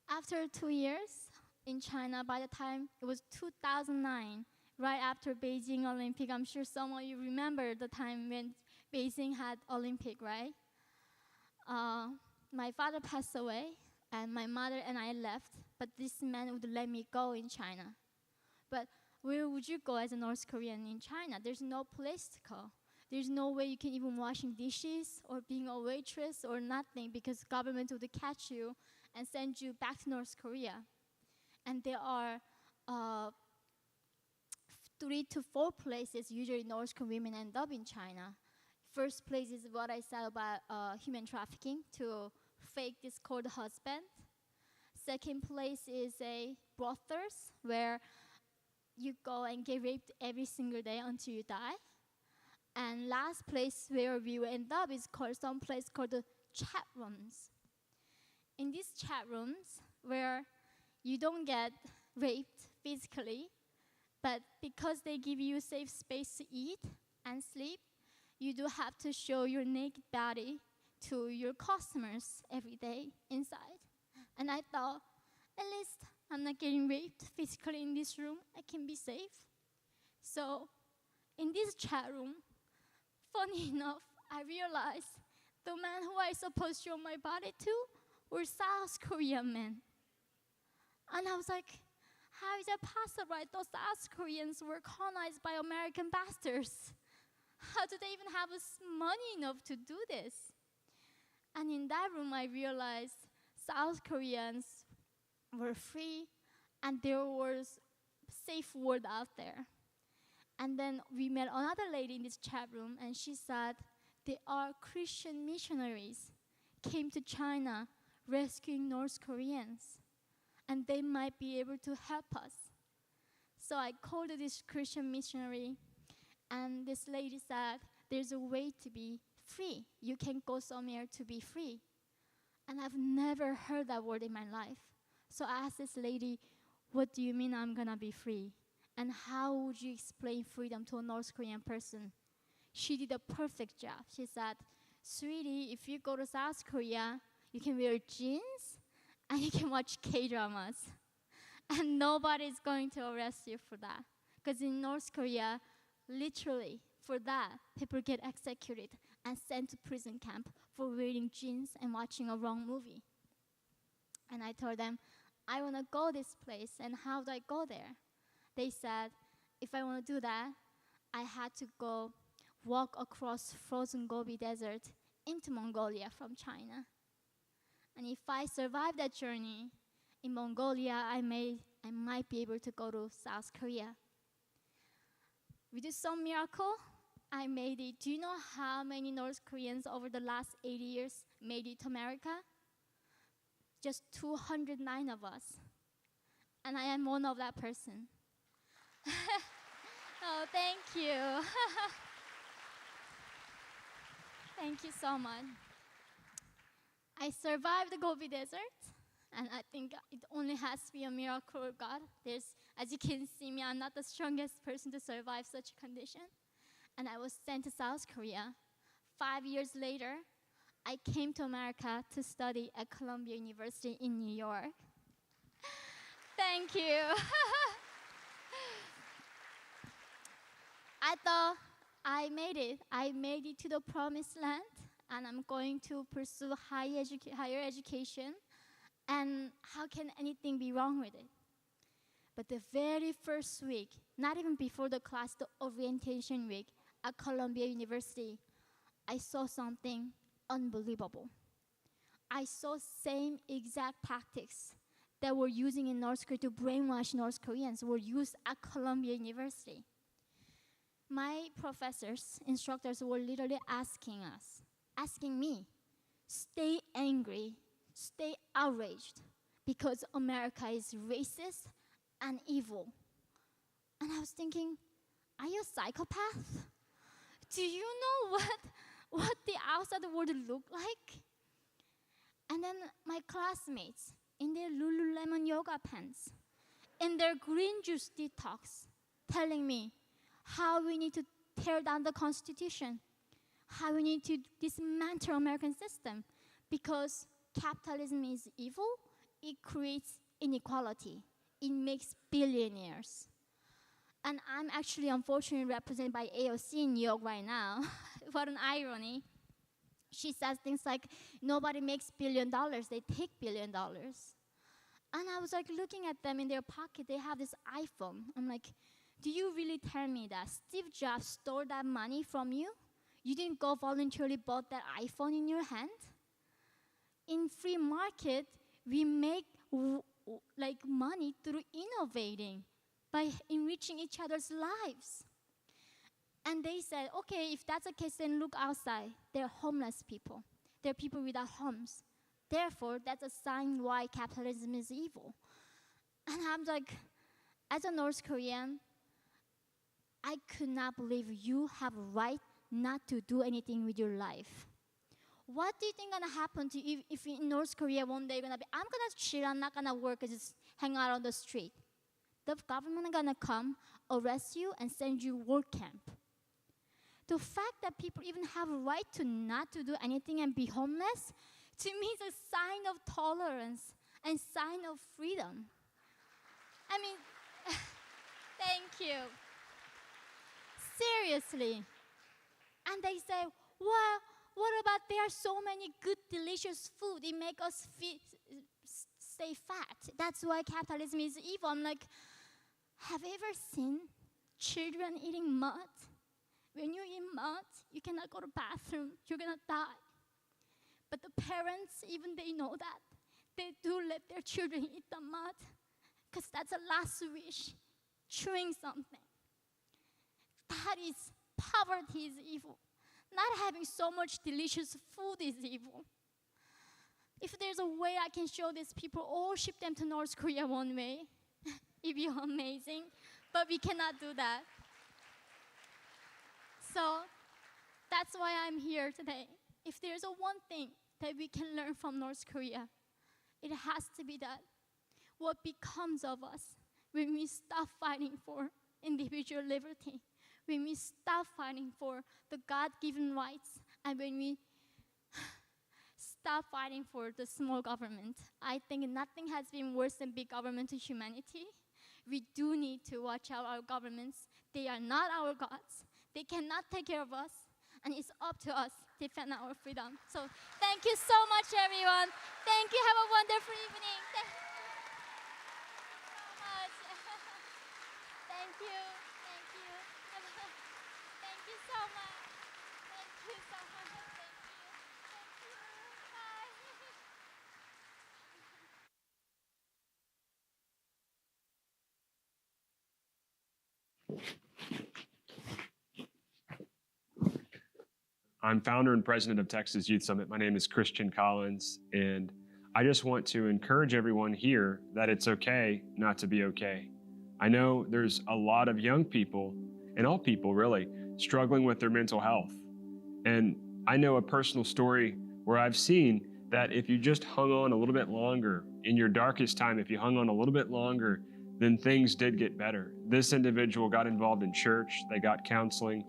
After 2 years in China, by the time it was 2009, right after Beijing Olympic, I'm sure some of you remember the time when Beijing had Olympic, right? My father passed away, and my mother and I left, but this man would let me go in China. But where would you go as a North Korean in China? There's no place to go. There's no way you can even washing dishes or being a waitress or nothing because government would catch you and send you back to North Korea. And there are 3 to 4 places usually North Korean women end up in China. First place is what I said about human trafficking to fake this called husband. Second place is a brothels where you go and get raped every single day until you die. And last place where we will end up is called some place called the chat rooms. In these chat rooms where you don't get raped physically, but because they give you safe space to eat and sleep, you do have to show your naked body to your customers every day inside. And I thought, at least I'm not getting raped physically in this room. I can be safe. So in this chat room, funny enough, I realized the man who I supposed to show my body to were South Korean men. And I was like, how is that possible? I thought South Koreans were colonized by American bastards. How do they even have money enough to do this? And in that room, I realized South Koreans were free and there was safe world out there. And then we met another lady in this chat room, and she said there are Christian missionaries came to China rescuing North Koreans, and they might be able to help us. So I called this Christian missionary, and this lady said, there's a way to be free. You can go somewhere to be free. And I've never heard that word in my life. So I asked this lady, what do you mean I'm gonna be free? And how would you explain freedom to a North Korean person? She did a perfect job. She said, sweetie, if you go to South Korea, you can wear jeans and you can watch K-dramas. And nobody's going to arrest you for that. Because in North Korea, literally, for that, people get executed and sent to prison camp for wearing jeans and watching a wrong movie. And I told them, I want to go this place, and how do I go there? They said, if I want to do that, I had to go walk across frozen Gobi Desert into Mongolia from China. And if I survive that journey in Mongolia, I might be able to go to South Korea. We did some miracle. I made it. Do you know how many North Koreans over the last 80 years made it to America? Just 209 of us. And I am one of that person. Oh, thank you. Thank you so much. I survived the Gobi Desert, and I think it only has to be a miracle of God. As you can see me, I'm not the strongest person to survive such a condition. And I was sent to South Korea. 5 years later, I came to America to study at Columbia University in New York. Thank you. I thought I made it. I made it to the promised land, and I'm going to pursue higher education. And how can anything be wrong with it? But the very first week, not even before the class, the orientation week at Columbia University, I saw something unbelievable. I saw same exact tactics that were using in North Korea to brainwash North Koreans were used at Columbia University. My professors, instructors were literally asking me, stay angry, stay outraged, because America is racist and evil. And I was thinking, are you a psychopath? Do you know what the outside world look like? And then my classmates, in their Lululemon yoga pants, in their green juice detox, telling me how we need to tear down the Constitution, how we need to dismantle American system, because capitalism is evil, it creates inequality, it makes billionaires. And I'm actually unfortunately represented by AOC in New York right now. What an irony. She says things like, nobody makes $1 billion, they take $1 billion. And I was like looking at them in their pocket, they have this iPhone. I'm like, do you really tell me that Steve Jobs stole that money from you? You didn't go voluntarily bought that iPhone in your hand? In free market, we make money through innovating, by enriching each other's lives. And they said, okay, if that's the case, then look outside. There are homeless people. There are people without homes. Therefore, that's a sign why capitalism is evil. And I'm like, as a North Korean, I could not believe you have a right not to do anything with your life. What do you think gonna happen to you if in North Korea one day you're gonna be, I'm gonna chill, I'm not gonna work, and just hang out on the street? The government gonna come, arrest you, and send you work camp. The fact that people even have a right to not to do anything and be homeless, to me is a sign of tolerance and sign of freedom. I mean, thank you. Seriously. And they say, well, what about there are so many good, delicious food? It makes us stay fat. That's why capitalism is evil. I'm like, have you ever seen children eating mud? When you eat mud, you cannot go to the bathroom. You're going to die. But the parents, even they know that, they do let their children eat the mud because that's a last wish, chewing something. That is, poverty is evil. Not having so much delicious food is evil. If there's a way I can show these people, all ship them to North Korea one way, it'd be amazing. But we cannot do that. So that's why I'm here today. If there's a one thing that we can learn from North Korea, it has to be that what becomes of us when we stop fighting for individual liberty, when we stop fighting for the God-given rights, and when we stop fighting for the small government. I think nothing has been worse than big government to humanity. We do need to watch out our governments. They are not our gods. They cannot take care of us, and it's up to us to defend our freedom. So thank you so much, everyone. Thank you. Have a wonderful evening. Thank you so much. Thank you. Thank you. Thank you so much. Thank you so much. Thank you. Thank you. Bye. I'm founder and president of Texas Youth Summit. My name is Christian Collins, and I just want to encourage everyone here that it's okay not to be okay. I know there's a lot of young people, and all people really, struggling with their mental health. And I know a personal story where I've seen that if you just hung on a little bit longer, in your darkest time, if you hung on a little bit longer, then things did get better. This individual got involved in church, they got counseling,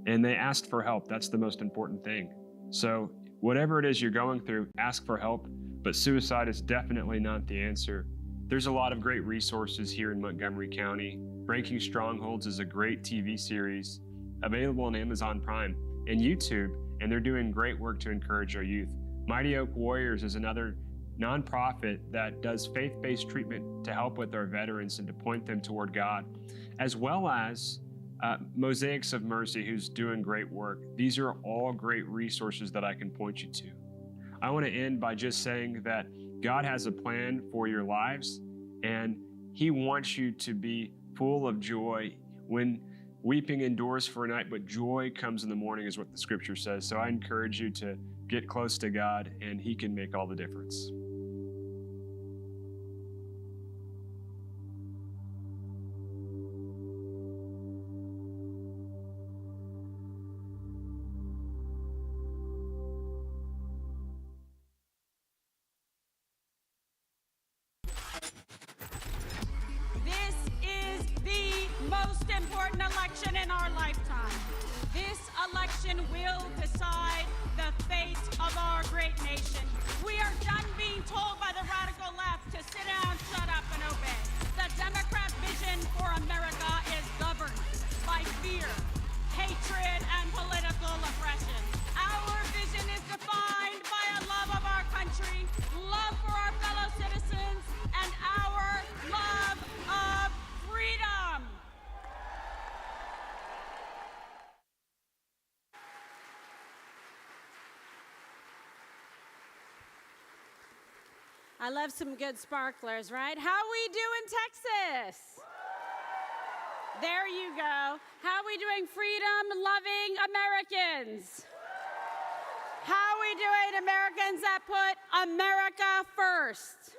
and they asked for help. That's the most important thing. So whatever it is you're going through, ask for help, but suicide is definitely not the answer. There's a lot of great resources here in Montgomery County. Breaking Strongholds is a great TV series available on Amazon Prime and YouTube, and they're doing great work to encourage our youth. Mighty Oak Warriors is another nonprofit that does faith-based treatment to help with our veterans and to point them toward God, as well as Mosaics of Mercy, who's doing great work. These are all great resources that I can point you to. I want to end by just saying that God has a plan for your lives, and He wants you to be full of joy. When weeping endures for a night, but joy comes in the morning, is what the scripture says. So I encourage you to get close to God, and He can make all the difference. This is the most important election in our lifetime. This election will decide the fate of our great nation. We are done being told by the radical left to sit down, shut up, and obey. The Democrat vision for America is governed by fear, hatred, and political oppression. Our vision is defined by a love of our country, love for our fellow citizens, and our love of freedom. I love some good sparklers, right? How we do in Texas? There you go. How we doing, freedom-loving Americans? How are we doing, Americans that put America first?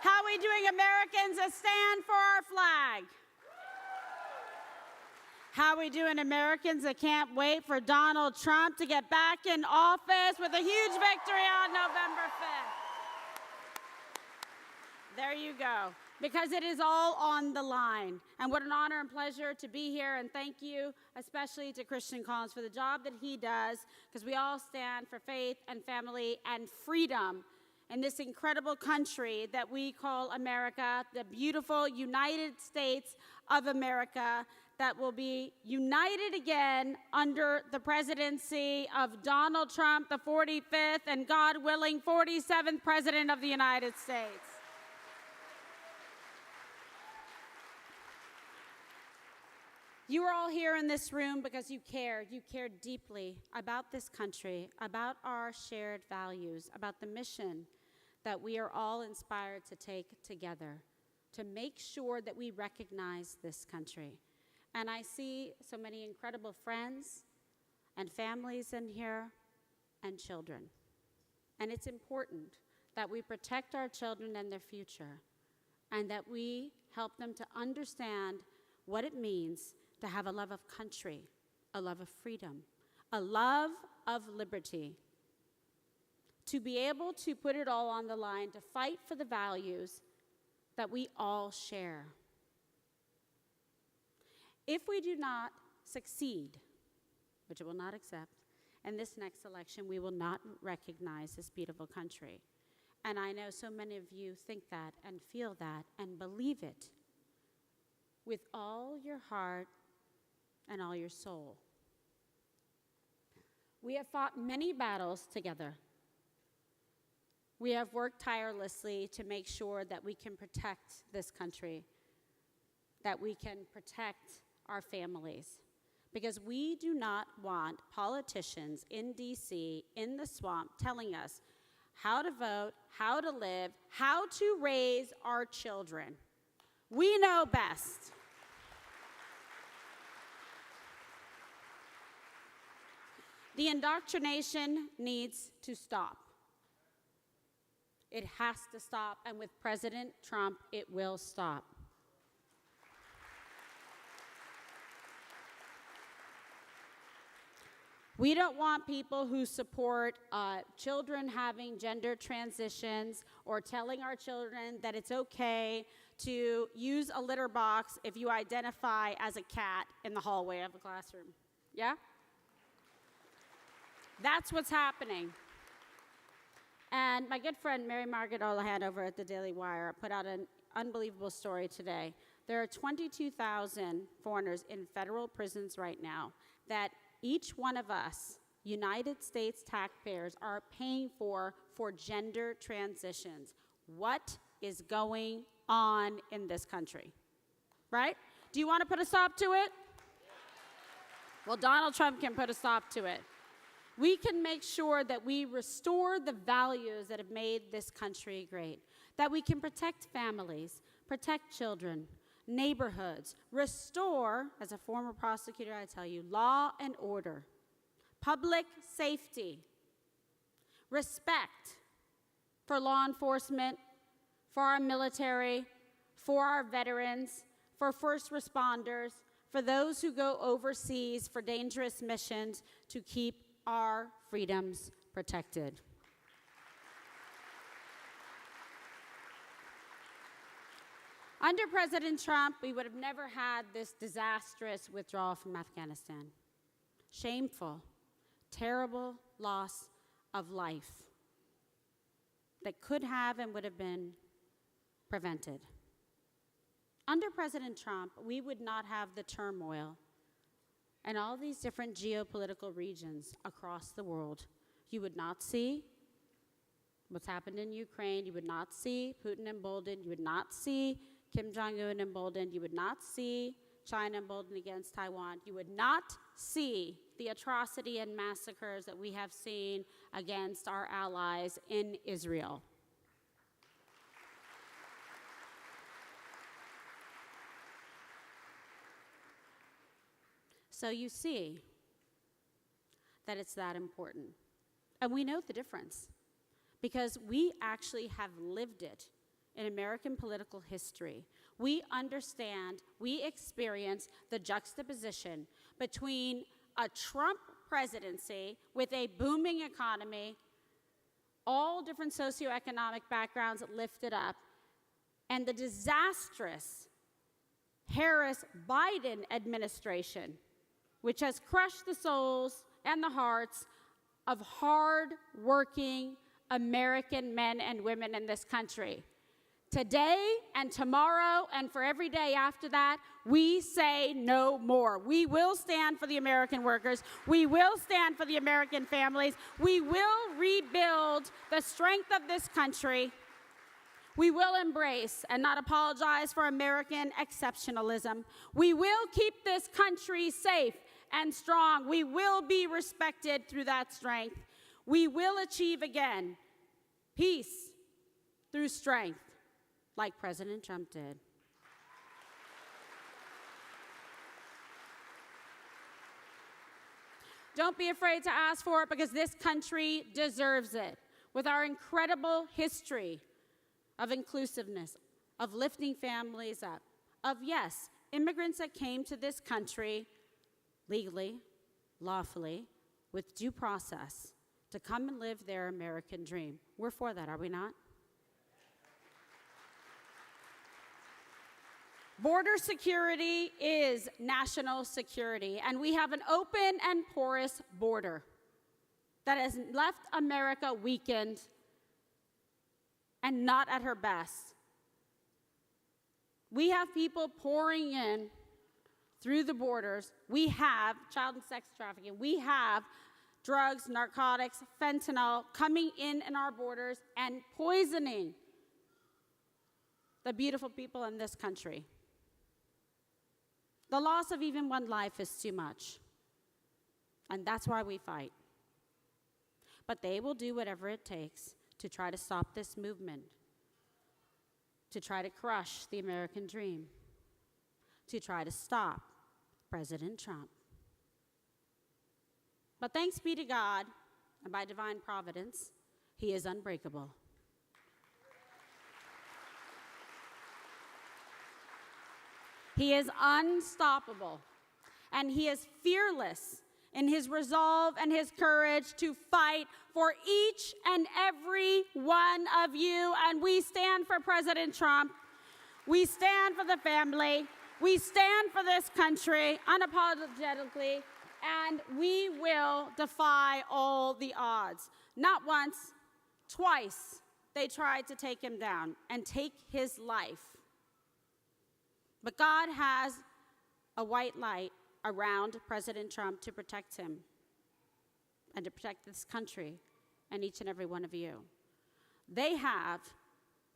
How are we doing, Americans that stand for our flag? How are we doing, Americans that can't wait for Donald Trump to get back in office with a huge victory on November 5th? There you go. Because it is all on the line. And what an honor and pleasure to be here. And thank you, especially to Christian Collins for the job that he does, because we all stand for faith and family and freedom in this incredible country that we call America, the beautiful United States of America that will be united again under the presidency of Donald Trump, the 45th and, God willing, 47th President of the United States. You are all here in this room because you care. You care deeply about this country, about our shared values, about the mission that we are all inspired to take together to make sure that we recognize this country. And I see so many incredible friends and families in here and children. And it's important that we protect our children and their future and that we help them to understand what it means to have a love of country, a love of freedom, a love of liberty, to be able to put it all on the line, to fight for the values that we all share. If we do not succeed, which it will not accept, in this next election, we will not recognize this beautiful country. And I know so many of you think that and feel that and believe it with all your heart and all your soul. We have fought many battles together. We have worked tirelessly to make sure that we can protect this country, that we can protect our families, because we do not want politicians in DC, in the swamp, telling us how to vote, how to live, how to raise our children. We know best. The indoctrination needs to stop. It has to stop, and with President Trump, it will stop. We don't want people who support children having gender transitions or telling our children that it's okay to use a litter box if you identify as a cat in the hallway of the classroom. Yeah? That's what's happening. And my good friend Mary Margaret Olahan over at the Daily Wire put out an unbelievable story today. There are 22,000 foreigners in federal prisons right now that each one of us, United States taxpayers, are paying for gender transitions. What is going on in this country? Right? Do you want to put a stop to it? Well, Donald Trump can put a stop to it. We can make sure that we restore the values that have made this country great, that we can protect families, protect children, neighborhoods, restore, as a former prosecutor, I tell you, law and order, public safety, respect for law enforcement, for our military, for our veterans, for first responders, for those who go overseas for dangerous missions to keep our freedoms protected. Under President Trump, we would have never had this disastrous withdrawal from Afghanistan. Shameful, terrible loss of life that could have and would have been prevented. Under President Trump, we would not have the turmoil and all these different geopolitical regions across the world. You would not see what's happened in Ukraine. You would not see Putin emboldened. You would not see Kim Jong-un emboldened. You would not see China emboldened against Taiwan. You would not see the atrocity and massacres that we have seen against our allies in Israel. So you see that it's that important. And we know the difference because we actually have lived it in American political history. We understand, we experience the juxtaposition between a Trump presidency with a booming economy, all different socioeconomic backgrounds lifted up, and the disastrous Harris-Biden administration, which has crushed the souls and the hearts of hard-working American men and women in this country. Today and tomorrow and for every day after that, we say no more. We will stand for the American workers. We will stand for the American families. We will rebuild the strength of this country. We will embrace and not apologize for American exceptionalism. We will keep this country safe and strong. We will be respected through that strength. We will achieve again peace through strength, like President Trump did. Don't be afraid to ask for it because this country deserves it. With our incredible history of inclusiveness, of lifting families up, of, yes, immigrants that came to this country legally, lawfully, with due process to come and live their American dream. We're for that, are we not? Border security is national security, and we have an open and porous border that has left America weakened and not at her best. We have people pouring in through the borders. We have child and sex trafficking. We have drugs, narcotics, fentanyl coming in our borders and poisoning the beautiful people in this country. The loss of even one life is too much, and that's why we fight. But they will do whatever it takes to try to stop this movement, to try to crush the American dream, to try to stop President Trump. But thanks be to God, and by divine providence, he is unbreakable. He is unstoppable, and he is fearless in his resolve and his courage to fight for each and every one of you. And we stand for President Trump. We stand for the family. We stand for this country unapologetically, and we will defy all the odds. Not once, twice they tried to take him down and take his life. But God has a white light around President Trump to protect him and to protect this country and each and every one of you. They have,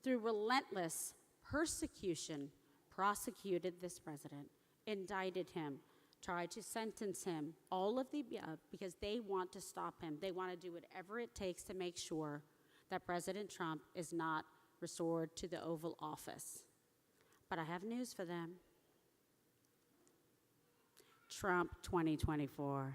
through relentless persecution, prosecuted this president, indicted him, tried to sentence him, all of the above, because they want to stop him. They want to do whatever it takes to make sure that President Trump is not restored to the Oval Office. But I have news for them. Trump 2024.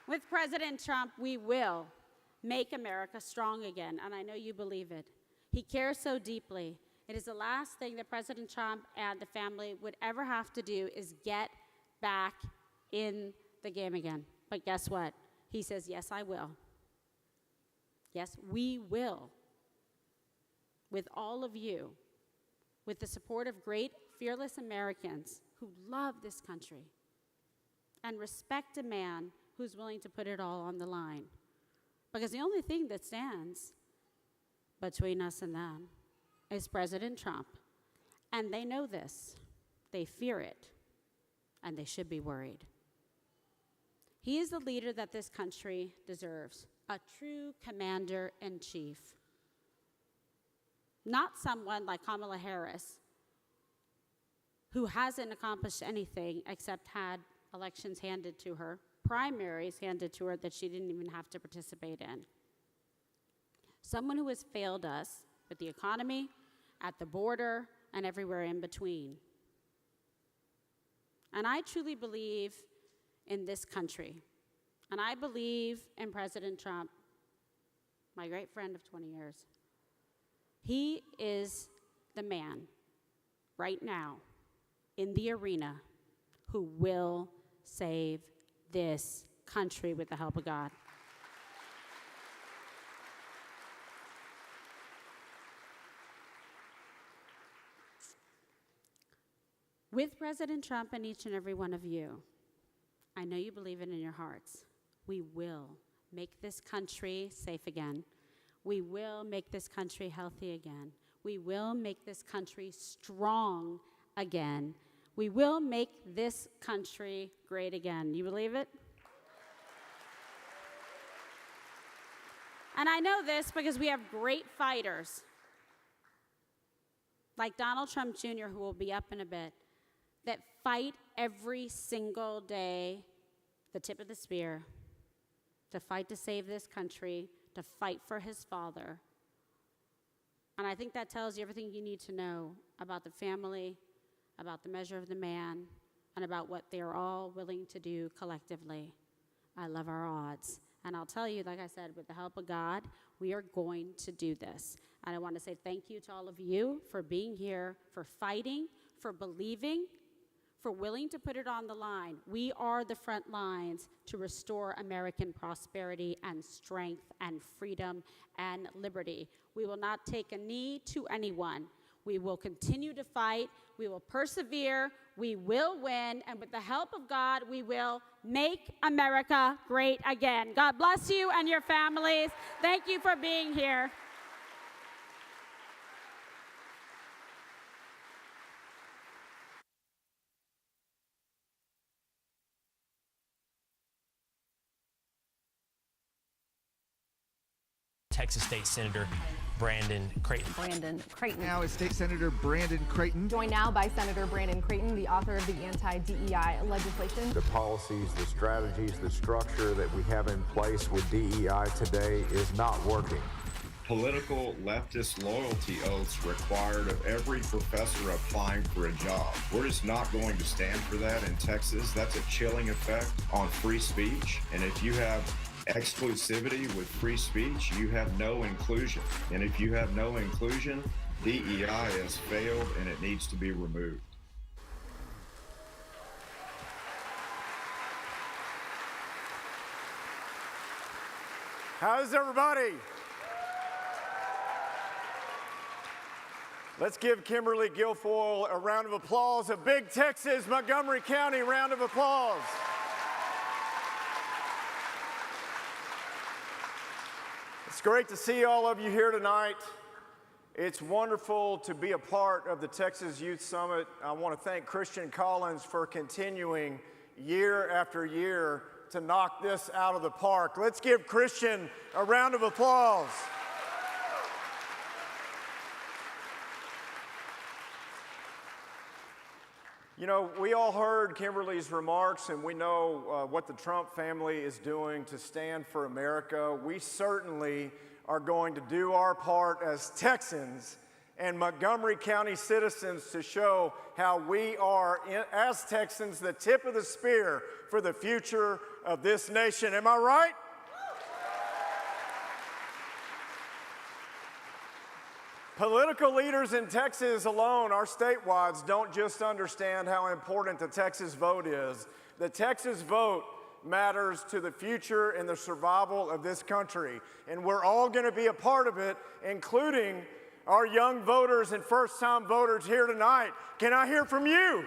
With President Trump, we will make America strong again, and I know you believe it. He cares so deeply. It is the last thing that President Trump and the family would ever have to do is get back in the game again. But guess what? He says, yes, I will. Yes, we will. With all of you, with the support of great, fearless Americans who love this country and respect a man who's willing to put it all on the line. Because the only thing that stands between us and them is President Trump. And they know this. They fear it. And they should be worried. He is the leader that this country deserves, a true commander-in-chief. Not someone like Kamala Harris, who hasn't accomplished anything except had elections handed to her, primaries handed to her that she didn't even have to participate in. Someone who has failed us with the economy, at the border, and everywhere in between. And I truly believe in this country. And I believe in President Trump, my great friend of 20 years. He is the man right now in the arena who will save this country with the help of God. With President Trump and each and every one of you, I know you believe it in your hearts. We will make this country safe again. We will make this country healthy again. We will make this country strong again. We will make this country great again. You believe it? And I know this because we have great fighters like Donald Trump Jr., who will be up in a bit, that fight every single day, the tip of the spear, to fight to save this country, to fight for his father. And I think that tells you everything you need to know about the family, about the measure of the man, and about what they're all willing to do collectively. I love our odds. And I'll tell you, like I said, with the help of God, we are going to do this. And I want to say thank you to all of you for being here, for fighting, for believing, for willing to put it on the line. We are the front lines to restore American prosperity and strength and freedom and liberty. We will not take a knee to anyone. We will continue to fight. We will persevere. We will win. And with the help of God, we will make America great again. God bless you and your families. Thank you for being here. Texas State Senator Brandon Creighton. Now is State Senator Brandon Creighton. Joined now by Senator Brandon Creighton, the author of the anti-DEI legislation. The policies, the strategies, the structure that we have in place with DEI today is not working. Political leftist loyalty oaths required of every professor applying for a job. We're just not going to stand for that in Texas. That's a chilling effect on free speech. And if you have exclusivity with free speech, you have no inclusion. And if you have no inclusion, DEI has failed and it needs to be removed. How's everybody? Let's give Kimberly Guilfoyle a round of applause. A big Texas, Montgomery County round of applause. It's great to see all of you here tonight. It's wonderful to be a part of the Texas Youth Summit. I want to thank Christian Collins for continuing year after year to knock this out of the park. Let's give Christian a round of applause. You know, we all heard Kimberly's remarks, and we know what the Trump family is doing to stand for America. We certainly are going to do our part as Texans and Montgomery County citizens to show how we are, as Texans, the tip of the spear for the future of this nation. Am I right? Political leaders in Texas alone, our statewides, don't just understand how important the Texas vote is. The Texas vote matters to the future and the survival of this country. And we're all going to be a part of it, including our young voters and first-time voters here tonight. Can I hear from you?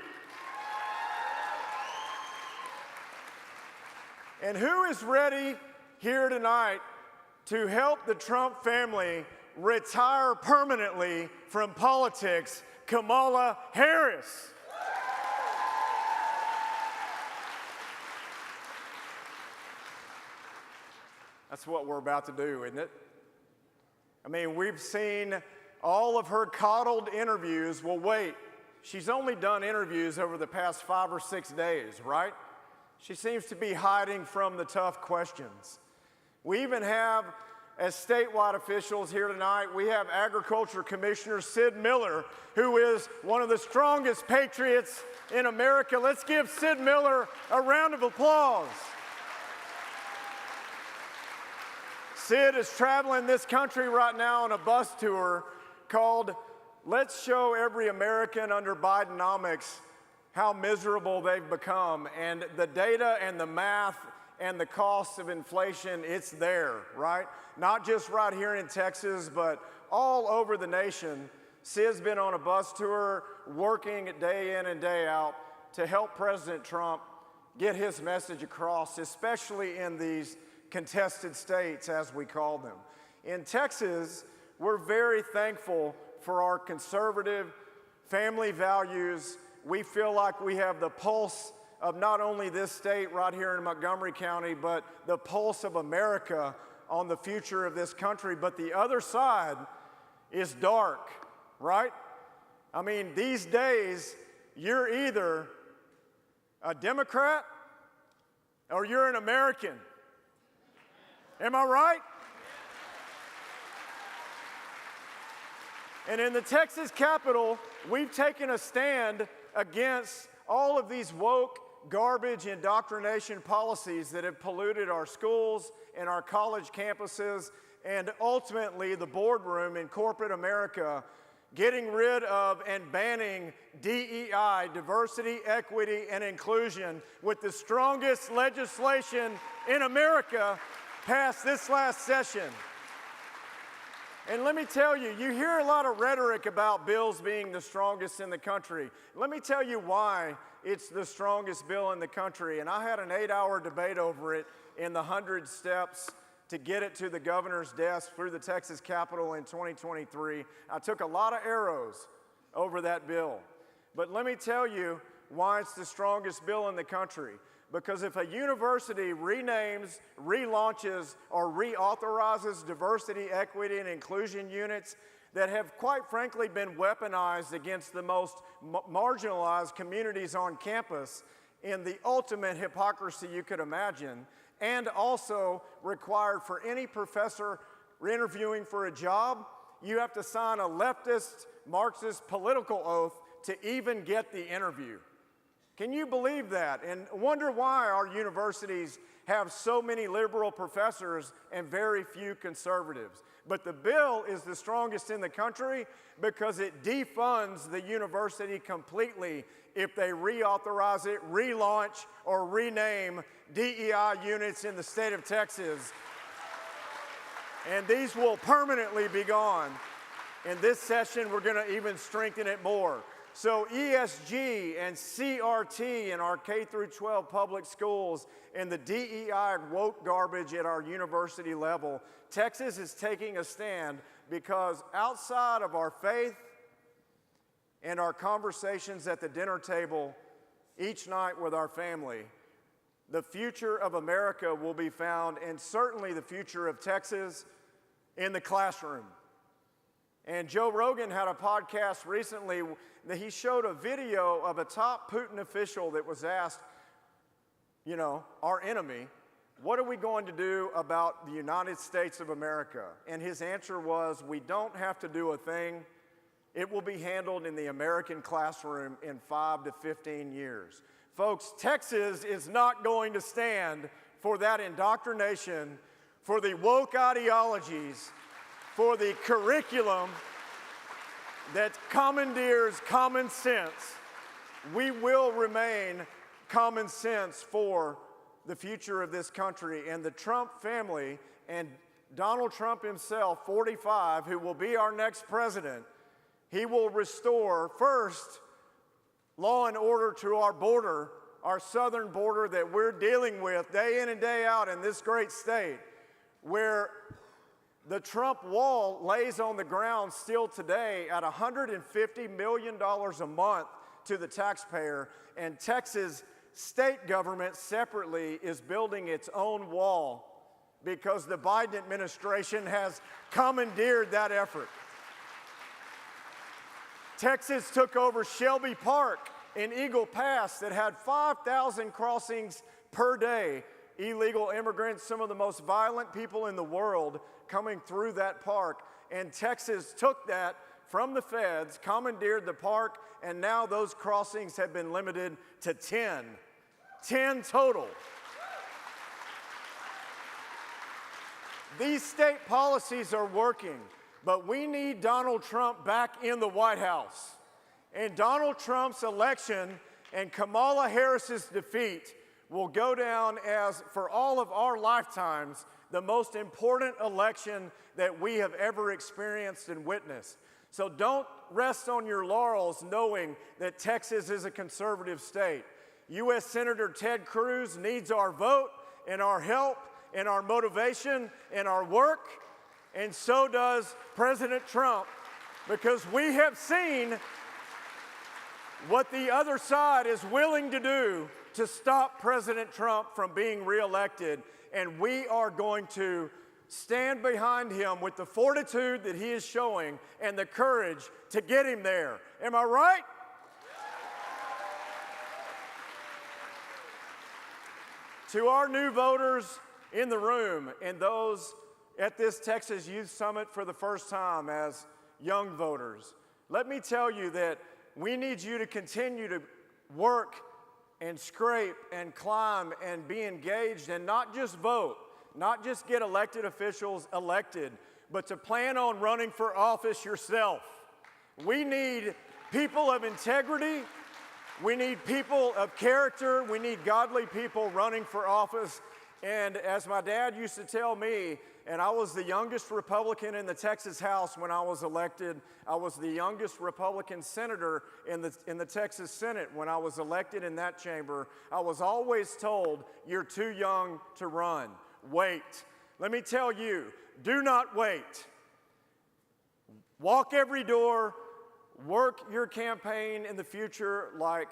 And who is ready here tonight to help the Trump family retire permanently from politics? Kamala Harris. That's what we're about to do, isn't it? I mean, we've seen all of her coddled interviews. Well, wait, she's only done interviews over the past 5 or 6 days, right? She seems to be hiding from the tough questions. We even have as statewide officials here tonight, we have Agriculture Commissioner Sid Miller, who is one of the strongest patriots in America. Let's give Sid Miller a round of applause. Sid is traveling this country right now on a bus tour called Let's Show Every American Under Bidenomics How Miserable They've Become. And the data and the math and the costs of inflation, it's there, right? Not just right here in Texas, but all over the nation. Sid's been on a bus tour working day in and day out to help President Trump get his message across, especially in these contested states, as we call them. In Texas, we're very thankful for our conservative family values. We feel like we have the pulse of not only this state right here in Montgomery County, but the pulse of America on the future of this country. But the other side is dark, right? I mean, these days, you're either a Democrat or you're an American. Am I right? And in the Texas Capitol, we've taken a stand against all of these woke, garbage indoctrination policies that have polluted our schools and our college campuses and ultimately the boardroom in corporate America, getting rid of and banning DEI, diversity, equity, and inclusion, with the strongest legislation in America passed this last session. And let me tell you, you hear a lot of rhetoric about bills being the strongest in the country. Let me tell you why it's the strongest bill in the country. And I had an 8-hour debate over it in the 100 steps to get it to the governor's desk through the Texas Capitol in 2023. I took a lot of arrows over that bill. But let me tell you why it's the strongest bill in the country. Because if a university renames, relaunches, or reauthorizes diversity, equity, and inclusion units that have, quite frankly, been weaponized against the most marginalized communities on campus in the ultimate hypocrisy you could imagine, and also required for any professor interviewing for a job, you have to sign a leftist, Marxist political oath to even get the interview. Can you believe that? And wonder why our universities have so many liberal professors and very few conservatives. But the bill is the strongest in the country because it defunds the university completely if they reauthorize it, relaunch, or rename DEI units in the state of Texas. And these will permanently be gone. In this session, we're going to even strengthen it more. So ESG and CRT in our K-12 public schools and the DEI woke garbage at our university level, Texas is taking a stand because outside of our faith and our conversations at the dinner table each night with our family, the future of America will be found, and certainly the future of Texas, in the classroom. And Joe Rogan had a podcast recently that he showed a video of a top Putin official that was asked, you know, our enemy, what are we going to do about the United States of America? And his answer was, we don't have to do a thing. It will be handled in the American classroom in 5 to 15 years. Folks, Texas is not going to stand for that indoctrination, for the woke ideologies, for the curriculum that commandeers common sense. We will remain common sense for the future of this country. And the Trump family and Donald Trump himself, 45, who will be our next president, he will restore, first, law and order to our border, our southern border that we're dealing with day in and day out in this great state, where the Trump wall lays on the ground still today at $150 million a month to the taxpayer, and Texas state government separately is building its own wall because the Biden administration has commandeered that effort. Texas took over Shelby Park in Eagle Pass that had 5,000 crossings per day. Illegal immigrants, some of the most violent people in the world, coming through that park, and Texas took that from the feds, commandeered the park, and now those crossings have been limited to 10. 10 total. These state policies are working, but we need Donald Trump back in the White House. And Donald Trump's election and Kamala Harris's defeat will go down as, for all of our lifetimes, the most important election that we have ever experienced and witnessed. So don't rest on your laurels knowing that Texas is a conservative state. U.S. Senator Ted Cruz needs our vote and our help and our motivation and our work, and so does President Trump, because we have seen what the other side is willing to do to stop President Trump from being reelected, and we are going to stand behind him with the fortitude that he is showing and the courage to get him there. Am I right? To our new voters in the room and those at this Texas Youth Summit for the first time as young voters, let me tell you that we need you to continue to work and scrape and climb and be engaged and not just vote, not just get elected officials elected, but to plan on running for office yourself. We need people of integrity. We need people of character. We need godly people running for office. And as my dad used to tell me, and I was the youngest Republican in the Texas House when I was elected. I was the youngest Republican senator in the Texas Senate when I was elected in that chamber. I was always told, you're too young to run. Wait. Let me tell you, do not wait. Walk every door. Work your campaign in the future like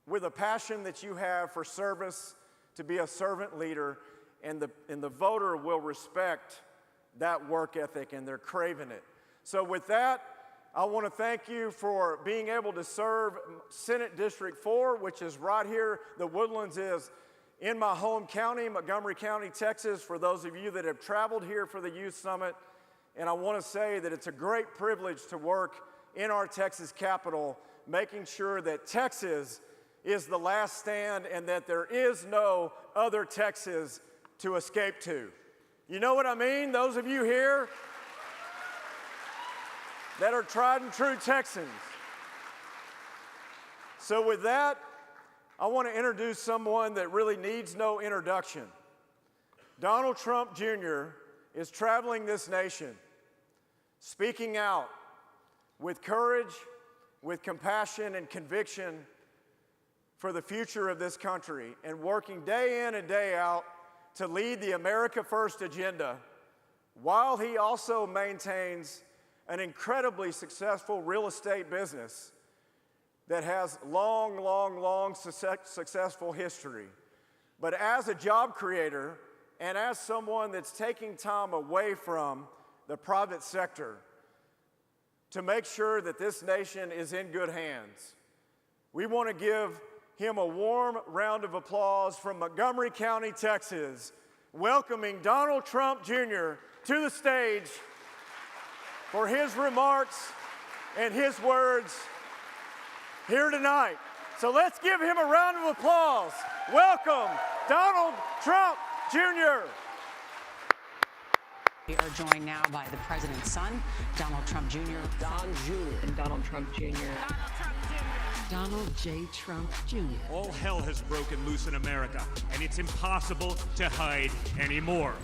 with a passion that you have for service, to be a servant leader, and the voter will respect that work ethic, and they're craving it. So with that, I want to thank you for being able to serve Senate District 4, which is right here. The Woodlands is in my home county, Montgomery County, Texas, for those of you that have traveled here for the Youth Summit. And I want to say that it's a great privilege to work in our Texas capital, making sure that Texas is the last stand and that there is no other Texas to escape to. You know what I mean? Those of you here that are tried and true Texans. So with that, I want to introduce someone that really needs no introduction. Donald Trump Jr. is traveling this nation, speaking out with courage, with compassion and conviction for the future of this country, and working day in and day out to lead the America First agenda, while he also maintains an incredibly successful real estate business that has long successful history. But as a job creator and as someone that's taking time away from the private sector to make sure that this nation is in good hands, we want to give him a warm round of applause from Montgomery County, Texas, welcoming Donald Trump Jr. to the stage for his remarks and his words here tonight. So let's give him a round of applause. Welcome, Donald Trump Jr. We are joined now by the president's son, Donald Trump Jr. Don Jr. and Donald Trump Jr. Donald J. Trump Jr. All hell has broken loose in America, and it's impossible to hide anymore.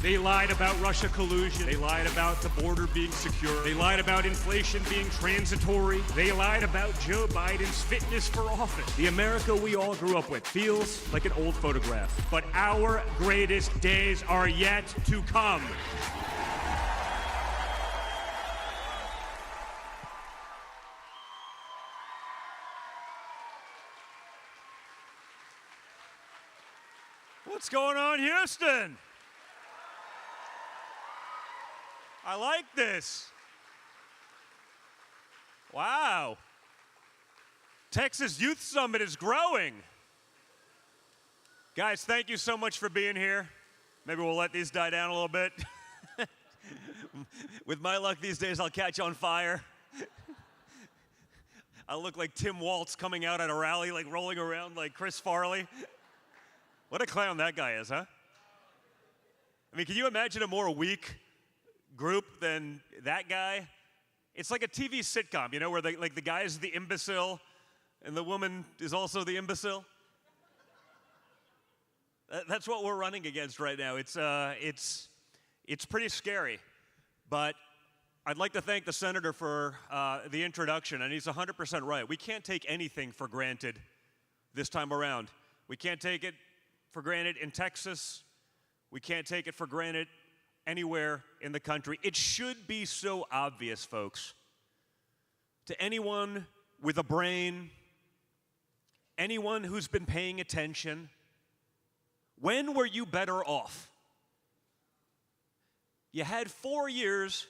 They lied about Russia collusion. They lied about the border being secure. They lied about inflation being transitory. They lied about Joe Biden's fitness for office. The America we all grew up with feels like an old photograph, but our greatest days are yet to come. What's going on, Houston? I like this. Wow. Texas Youth Summit is growing. Guys, thank you so much for being here. Maybe we'll let these die down a little bit. With my luck these days, I'll catch on fire. I'll look like Tim Waltz coming out at a rally, like rolling around like Chris Farley. What a clown that guy is, huh? I mean, can you imagine a more weak group than that guy? It's like a TV sitcom, you know, where the guy is the imbecile and the woman is also the imbecile. That's what we're running against right now. It's pretty scary. But I'd like to thank the senator for the introduction, and he's 100% right. We can't take anything for granted this time around. We can't take it for granted in Texas. We can't take it for granted anywhere in the country. It should be so obvious, folks, to anyone with a brain, anyone who's been paying attention. When were you better off? You had 4 years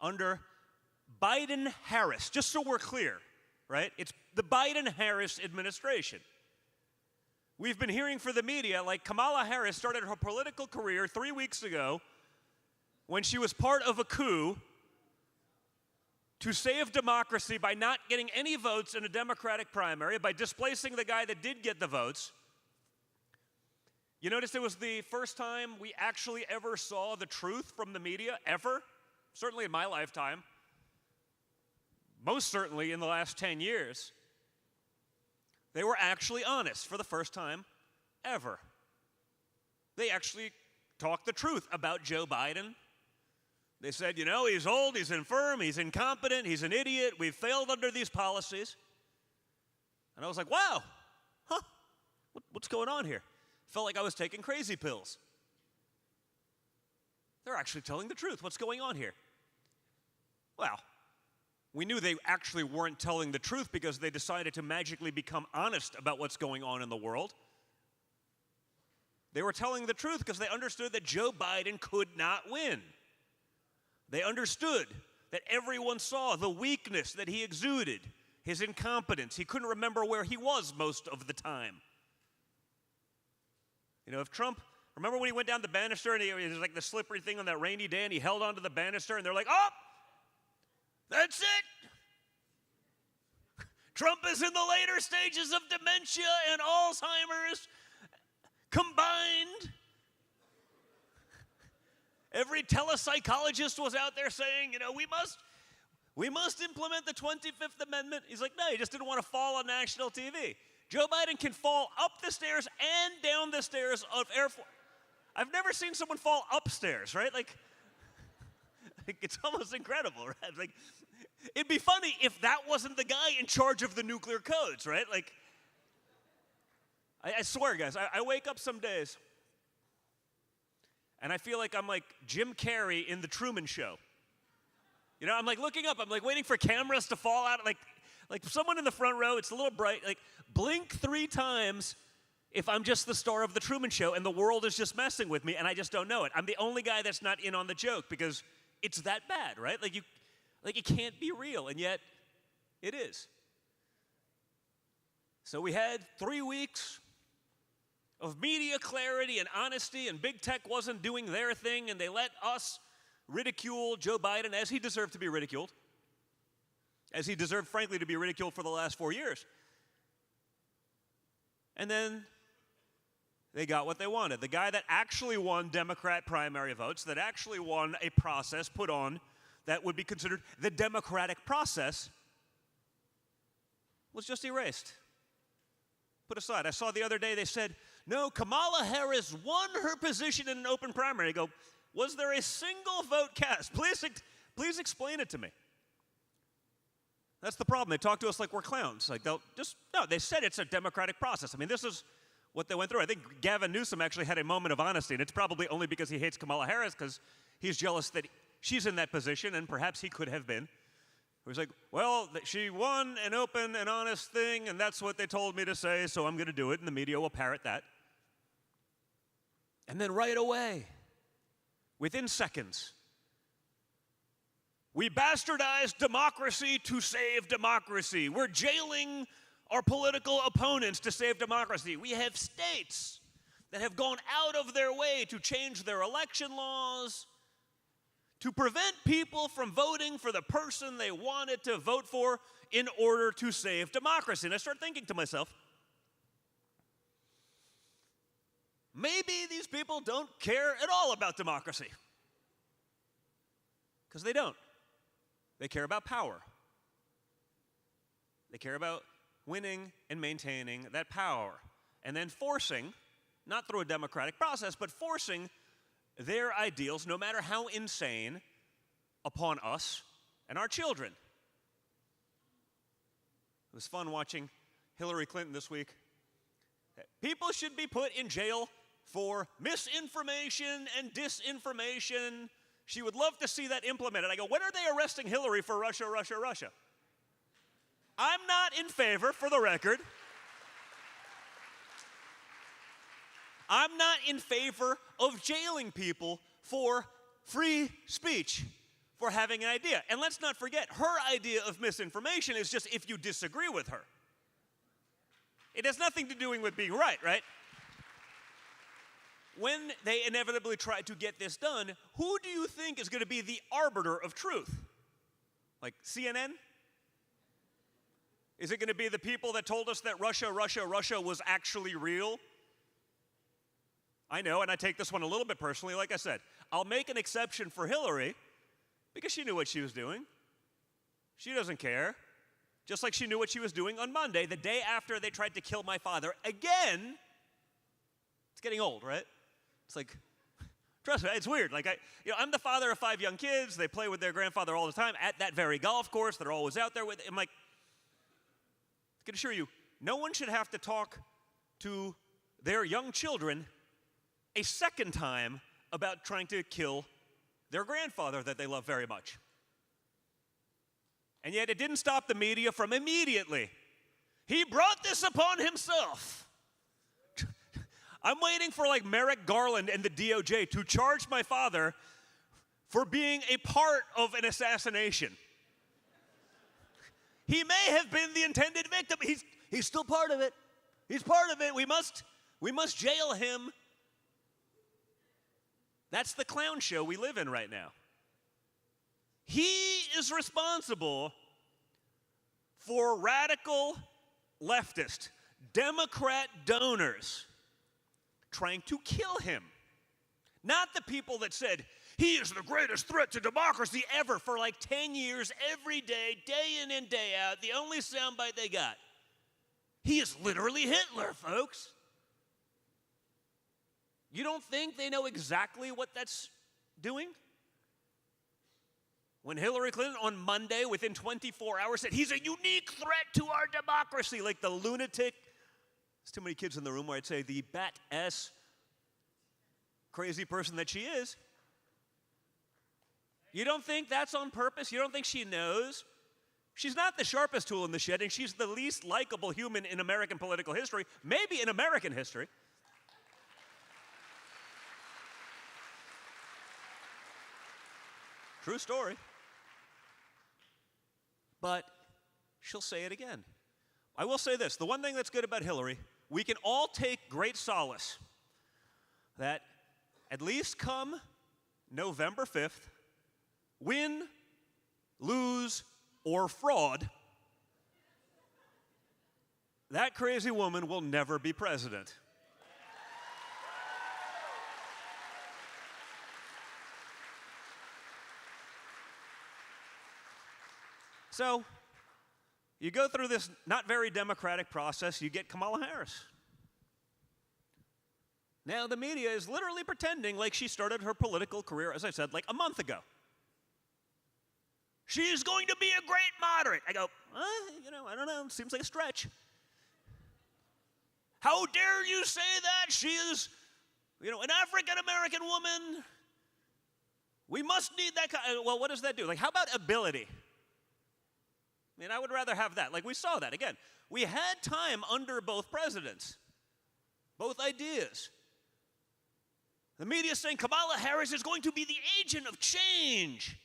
under Biden-Harris, just so we're clear, right? It's the Biden-Harris administration. We've been hearing from the media like Kamala Harris started her political career 3 weeks ago when she was part of a coup to save democracy by not getting any votes in a Democratic primary, by displacing the guy that did get the votes. You notice it was the first time we actually ever saw the truth from the media, ever? Certainly in my lifetime. Most certainly in the last 10 years. They were actually honest for the first time ever. They actually talked the truth about Joe Biden. They said, you know, he's old, he's infirm, he's incompetent, he's an idiot, we've failed under these policies. And I was like, wow, what's going on here? Felt like I was taking crazy pills. They're actually telling the truth. What's going on here? Well, we knew they actually weren't telling the truth because they decided to magically become honest about what's going on in the world. They were telling the truth because they understood that Joe Biden could not win. They understood that everyone saw the weakness that he exuded, his incompetence. He couldn't remember where he was most of the time. You know, if Trump, remember when he went down the banister and it was like the slippery thing on that rainy day and he held onto the banister and they're like, oh, that's it. Trump is in the later stages of dementia and Alzheimer's combined. Every telepsychologist was out there saying, you know, we must implement the 25th Amendment. He's like, no, he just didn't want to fall on national TV. Joe Biden can fall up the stairs and down the stairs of Air Force. I've never seen someone fall upstairs, right? Like it's almost incredible, right? Like, it'd be funny if that wasn't the guy in charge of the nuclear codes, right? Like, I swear, guys, I wake up some days and I feel like I'm like Jim Carrey in The Truman Show. You know, I'm like looking up, I'm like waiting for cameras to fall out, like someone in the front row, it's a little bright, like blink 3 times if I'm just the star of The Truman Show and the world is just messing with me and I just don't know it. I'm the only guy that's not in on the joke because it's that bad, right? Like it can't be real, and yet it is. So we had 3 weeks of media clarity and honesty, and big tech wasn't doing their thing, and they let us ridicule Joe Biden as he deserved to be ridiculed, as he deserved, frankly, to be ridiculed for the last 4 years. And then they got what they wanted. The guy that actually won Democrat primary votes, that actually won a process put on that would be considered the democratic process, was just erased, put aside. I saw the other day they said, no, Kamala Harris won her position in an open primary. I go, was there a single vote cast? Please explain it to me. That's the problem. They talk to us like we're clowns. Like they said it's a democratic process. I mean, this is what they went through. I think Gavin Newsom actually had a moment of honesty, and it's probably only because he hates Kamala Harris because he's jealous that she's in that position, and perhaps he could have been. He was like, well, she won an open and honest thing, and that's what they told me to say, so I'm going to do it, and the media will parrot that. And then right away, within seconds, we bastardized democracy to save democracy. We're jailing our political opponents to save democracy. We have states that have gone out of their way to change their election laws, to prevent people from voting for the person they wanted to vote for in order to save democracy. And I start thinking to myself, maybe these people don't care at all about democracy. Because they don't. They care about power. They care about winning and maintaining that power, and then forcing, not through a democratic process, but forcing their ideals, no matter how insane, upon us and our children. It was fun watching Hillary Clinton this week. People should be put in jail for misinformation and disinformation. She would love to see that implemented. I go, when are they arresting Hillary for Russia, Russia, Russia? I'm not in favor, for the record. I'm not in favor of jailing people for free speech, for having an idea. And let's not forget, her idea of misinformation is just if you disagree with her. It has nothing to do with being right, right? When they inevitably try to get this done, who do you think is going to be the arbiter of truth? Like CNN? Is it going to be the people that told us that Russia, Russia, Russia was actually real? I know, and I take this one a little bit personally. Like I said, I'll make an exception for Hillary because she knew what she was doing. She doesn't care. Just like she knew what she was doing on Monday, the day after they tried to kill my father again. It's getting old, right? It's like, trust me, it's weird. Like, I'm the father of 5 young kids. They play with their grandfather all the time at that very golf course. They're always out there with. I'm like, I can assure you, no one should have to talk to their young children a second time about trying to kill their grandfather that they love very much. And yet it didn't stop the media from immediately. He brought this upon himself. I'm waiting for like Merrick Garland and the DOJ to charge my father for being a part of an assassination. He may have been the intended victim. He's still part of it. He's part of it. We must jail him. That's the clown show we live in right now. He is responsible for radical leftist Democrat donors trying to kill him. Not the people that said, he is the greatest threat to democracy ever for like 10 years, every day, day in and day out, the only soundbite they got. He is literally Hitler, folks. You don't think they know exactly what that's doing? When Hillary Clinton on Monday, within 24 hours, said he's a unique threat to our democracy, like the lunatic, there's too many kids in the room where I'd say the bat-ass crazy person that she is. You don't think that's on purpose? You don't think she knows? She's not the sharpest tool in the shed, and she's the least likable human in American political history, maybe in American history. True story. But she'll say it again. I will say this. The one thing that's good about Hillary, we can all take great solace that at least come November 5th, win, lose, or fraud, that crazy woman will never be president. So, you go through this not very democratic process, you get Kamala Harris. Now, the media is literally pretending like she started her political career, as I said, like a month ago. She's going to be a great moderate. I go, I don't know, seems like a stretch. How dare you say that? She is, an African-American woman. We must need that well, what does that do? Like, how about ability? I would rather have that. Like, we saw that. Again, we had time under both presidents, both ideas. The media is saying Kamala Harris is going to be the agent of change.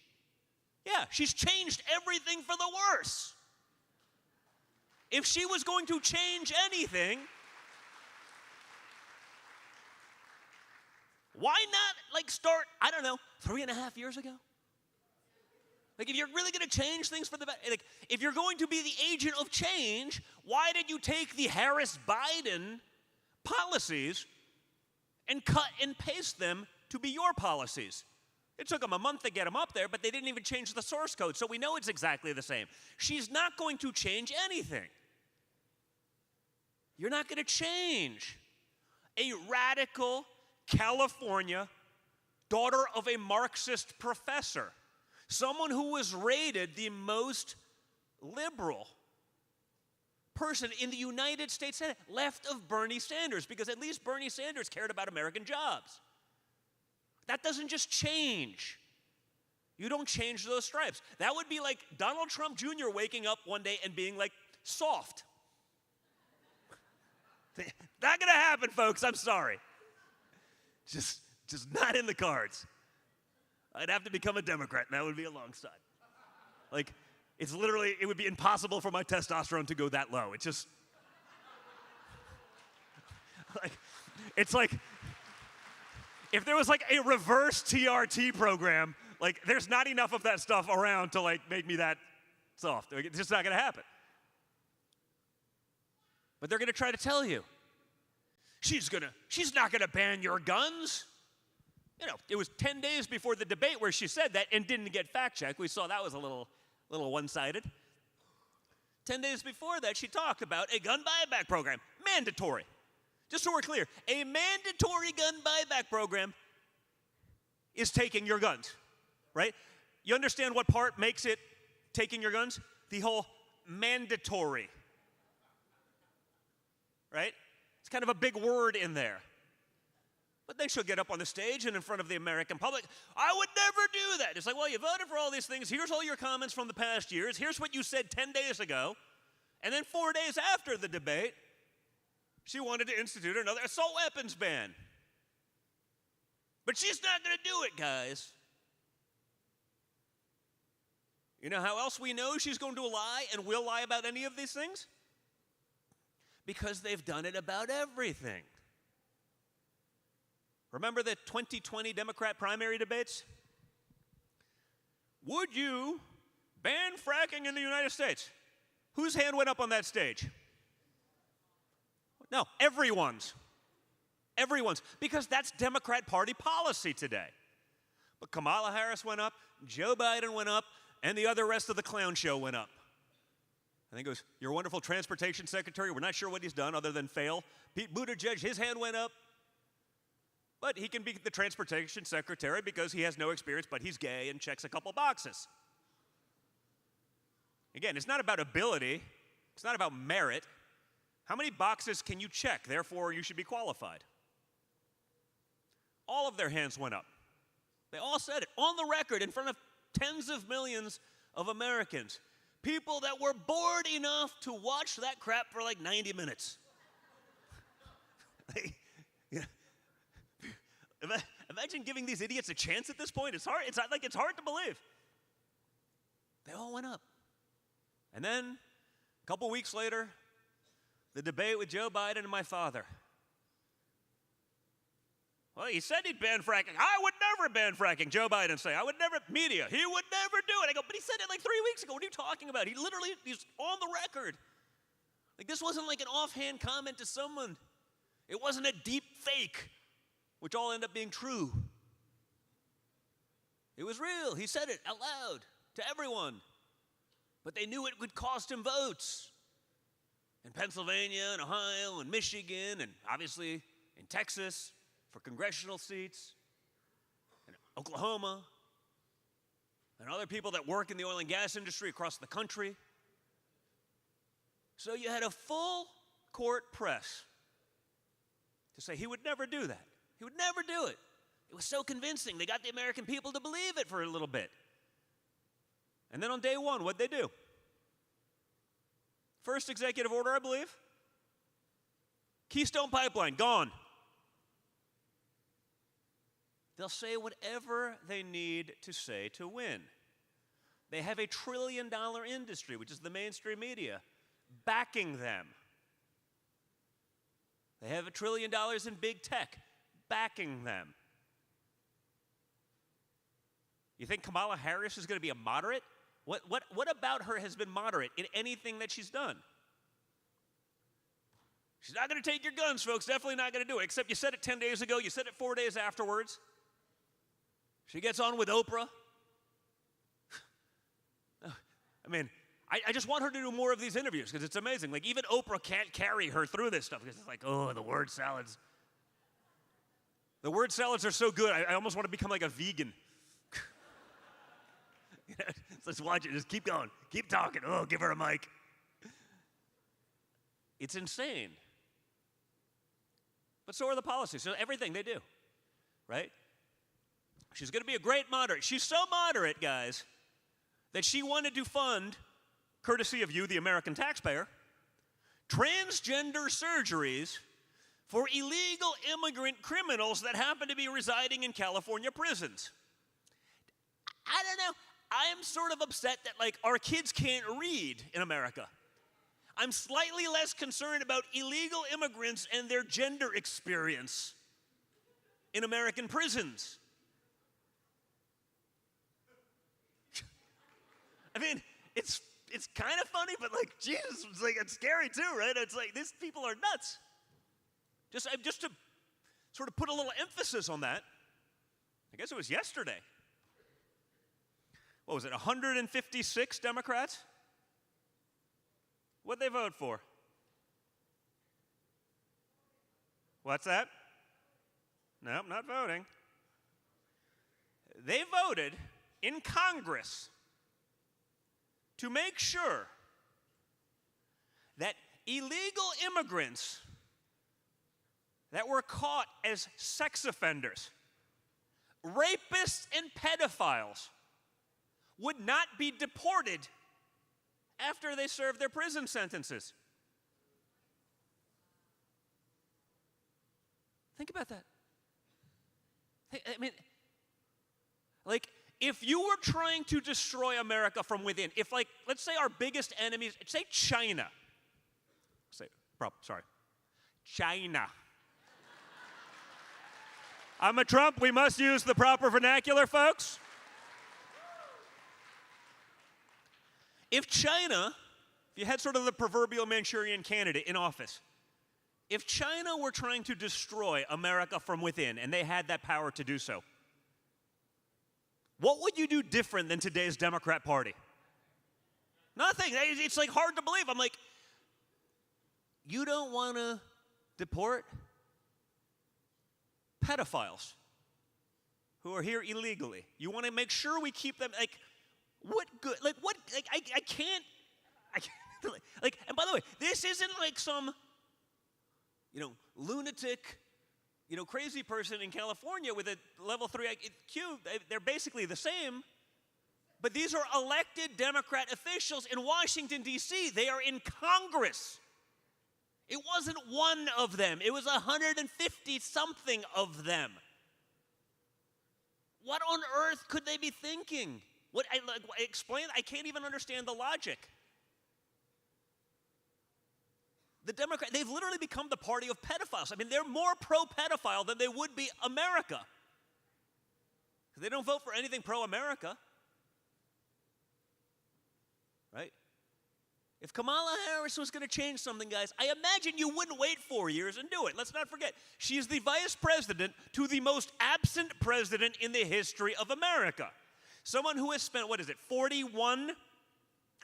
Yeah, she's changed everything for the worse. If she was going to change anything, Why not, like, start, I don't know, 3.5 years ago? Like, if you're really going to change things for the better, like, if you're going to be the agent of change, why did you take the Harris-Biden policies and cut and paste them to be your policies? It took them a month to get them up there, but they didn't even change the source code, so we know it's exactly the same. She's not going to change anything. You're not going to change a radical California daughter of a Marxist professor, someone who was rated the most liberal person in the United States Senate, left of Bernie Sanders, because at least Bernie Sanders cared about American jobs. That doesn't just change. You don't change those stripes. That would be like Donald Trump Jr. waking up one day and being like, soft. Not gonna happen, folks, I'm sorry. Just not in the cards. I'd have to become a Democrat, and that would be a long shot. Like, it's literally, it would be impossible for my testosterone to go that low. It's just, like, it's like, if there was like a reverse TRT program, like, there's not enough of that stuff around to like make me that soft. It's just not gonna happen. But they're gonna try to tell you, she's not gonna ban your guns. You know, it was 10 days before the debate where she said that and didn't get fact-checked. We saw that was a little one-sided. 10 days before that, she talked about a gun buyback program, mandatory. Just so we're clear, a mandatory gun buyback program is taking your guns, right? You understand what part makes it taking your guns? The whole mandatory, right? It's kind of a big word in there. But then she'll get up on the stage and in front of the American public, I would never do that. It's like, well, you voted for all these things. Here's all your comments from the past years. Here's what you said 10 days ago. And then 4 days after the debate, she wanted to institute another assault weapons ban. But she's not going to do it, guys. You know how else we know she's going to lie and will lie about any of these things? Because they've done it about everything. Remember the 2020 Democrat primary debates? Would you ban fracking in the United States? Whose hand went up on that stage? No, everyone's. Everyone's. Because that's Democrat Party policy today. But Kamala Harris went up, Joe Biden went up, and the rest of the clown show went up. I think it was your wonderful transportation secretary. We're not sure what he's done other than fail. Pete Buttigieg, his hand went up. But he can be the transportation secretary because he has no experience, but he's gay and checks a couple boxes. Again, it's not about ability. It's not about merit. How many boxes can you check? Therefore, you should be qualified. All of their hands went up. They all said it on the record in front of tens of millions of Americans. People that were bored enough to watch that crap for like 90 minutes. Imagine giving these idiots a chance at this point. It's hard to believe. They all went up. And then, a couple weeks later, the debate with Joe Biden and my father. Well, he said he'd ban fracking. I would never ban fracking. Joe Biden say, I would never, media, he would never do it. I go, but he said it like 3 weeks ago. What are you talking about? He's on the record. Like, this wasn't like an offhand comment to someone. It wasn't a deep fake, which all end up being true. It was real. He said it out loud to everyone. But they knew it would cost him votes. In Pennsylvania and Ohio and Michigan and obviously in Texas for congressional seats, and Oklahoma, and other people that work in the oil and gas industry across the country. So you had a full court press to say he would never do that. He would never do it. It was so convincing. They got the American people to believe it for a little bit. And then on day one, what'd they do? First executive order, I believe. Keystone Pipeline, gone. They'll say whatever they need to say to win. They have a $1 trillion industry, which is the mainstream media, backing them. They have $1 trillion in big tech, backing them. You think Kamala Harris is going to be a moderate? What about her has been moderate in anything that she's done? She's not going to take your guns, folks. Definitely not going to do it. Except you said it 10 days ago. You said it 4 days afterwards. She gets on with Oprah. I mean, I just want her to do more of these interviews because it's amazing. Like, even Oprah can't carry her through this stuff because it's like, oh, the word salads. The word salads are so good, I almost want to become like a vegan. Let's watch it. Just keep going. Keep talking. Oh, give her a mic. It's insane. But so are the policies. So everything they do, right? She's going to be a great moderate. She's so moderate, guys, that she wanted to fund, courtesy of you, the American taxpayer, transgender surgeries for illegal immigrant criminals that happen to be residing in California prisons. I don't know. I am sort of upset that, like, our kids can't read in America. I'm slightly less concerned about illegal immigrants and their gender experience in American prisons. I mean, it's kind of funny, but, like, Jesus, it's like, it's scary too, right? It's like, these people are nuts. Just to sort of put a little emphasis on that, I guess it was yesterday. What was it, 156 Democrats? What'd they vote for? What's that? Nope, not voting. They voted in Congress to make sure that illegal immigrants that were caught as sex offenders, rapists, and pedophiles would not be deported after they served their prison sentences. Think about that. I mean, like, if you were trying to destroy America from within, if, like, let's say our biggest enemies, say China. China. I'm a Trump. We must use the proper vernacular, folks. If China, if you had sort of the proverbial Manchurian candidate in office, if China were trying to destroy America from within and they had that power to do so, what would you do different than today's Democrat Party? Nothing. It's like hard to believe. I'm like, you don't want to deport pedophiles who are here illegally. You want to make sure we keep them, like, what good, like, what, like, I can't, like, and by the way, this isn't like some, lunatic, crazy person in California with a level 3 IQ. They're basically the same, but these are elected Democrat officials in Washington, D.C. They are in Congress. It wasn't one of them. It was 150-something of them. What on earth could they be thinking? Explain? I can't even understand the logic. The Democrats, they've literally become the party of pedophiles. I mean, they're more pro-pedophile than they would be America. They don't vote for anything pro-America. Right? If Kamala Harris was going to change something, guys, I imagine you wouldn't wait 4 years and do it. Let's not forget, she's the vice president to the most absent president in the history of America. Someone who has spent, 41?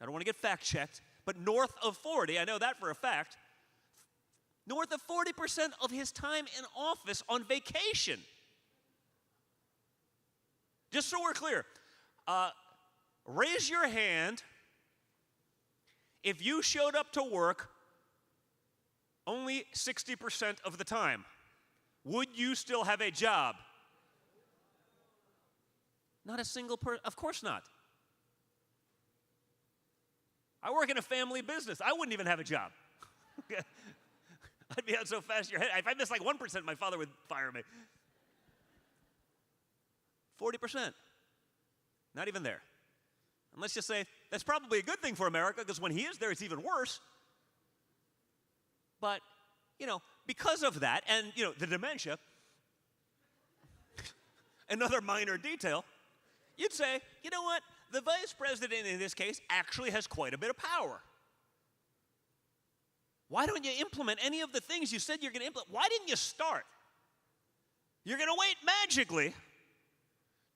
I don't want to get fact-checked, but north of 40, I know that for a fact, north of 40% of his time in office on vacation. Just so we're clear, raise your hand if you showed up to work only 60% of the time. Would you still have a job? Not a single person. Of course not. I work in a family business. I wouldn't even have a job. I'd be out so fast your head. If I missed like 1%, my father would fire me. 40%. Not even there. And let's just say that's probably a good thing for America because when he is there, it's even worse. But, because of that and, the dementia, another minor detail, you'd say, you know what? The vice president in this case actually has quite a bit of power. Why don't you implement any of the things you said you're going to implement? Why didn't you start? You're going to wait magically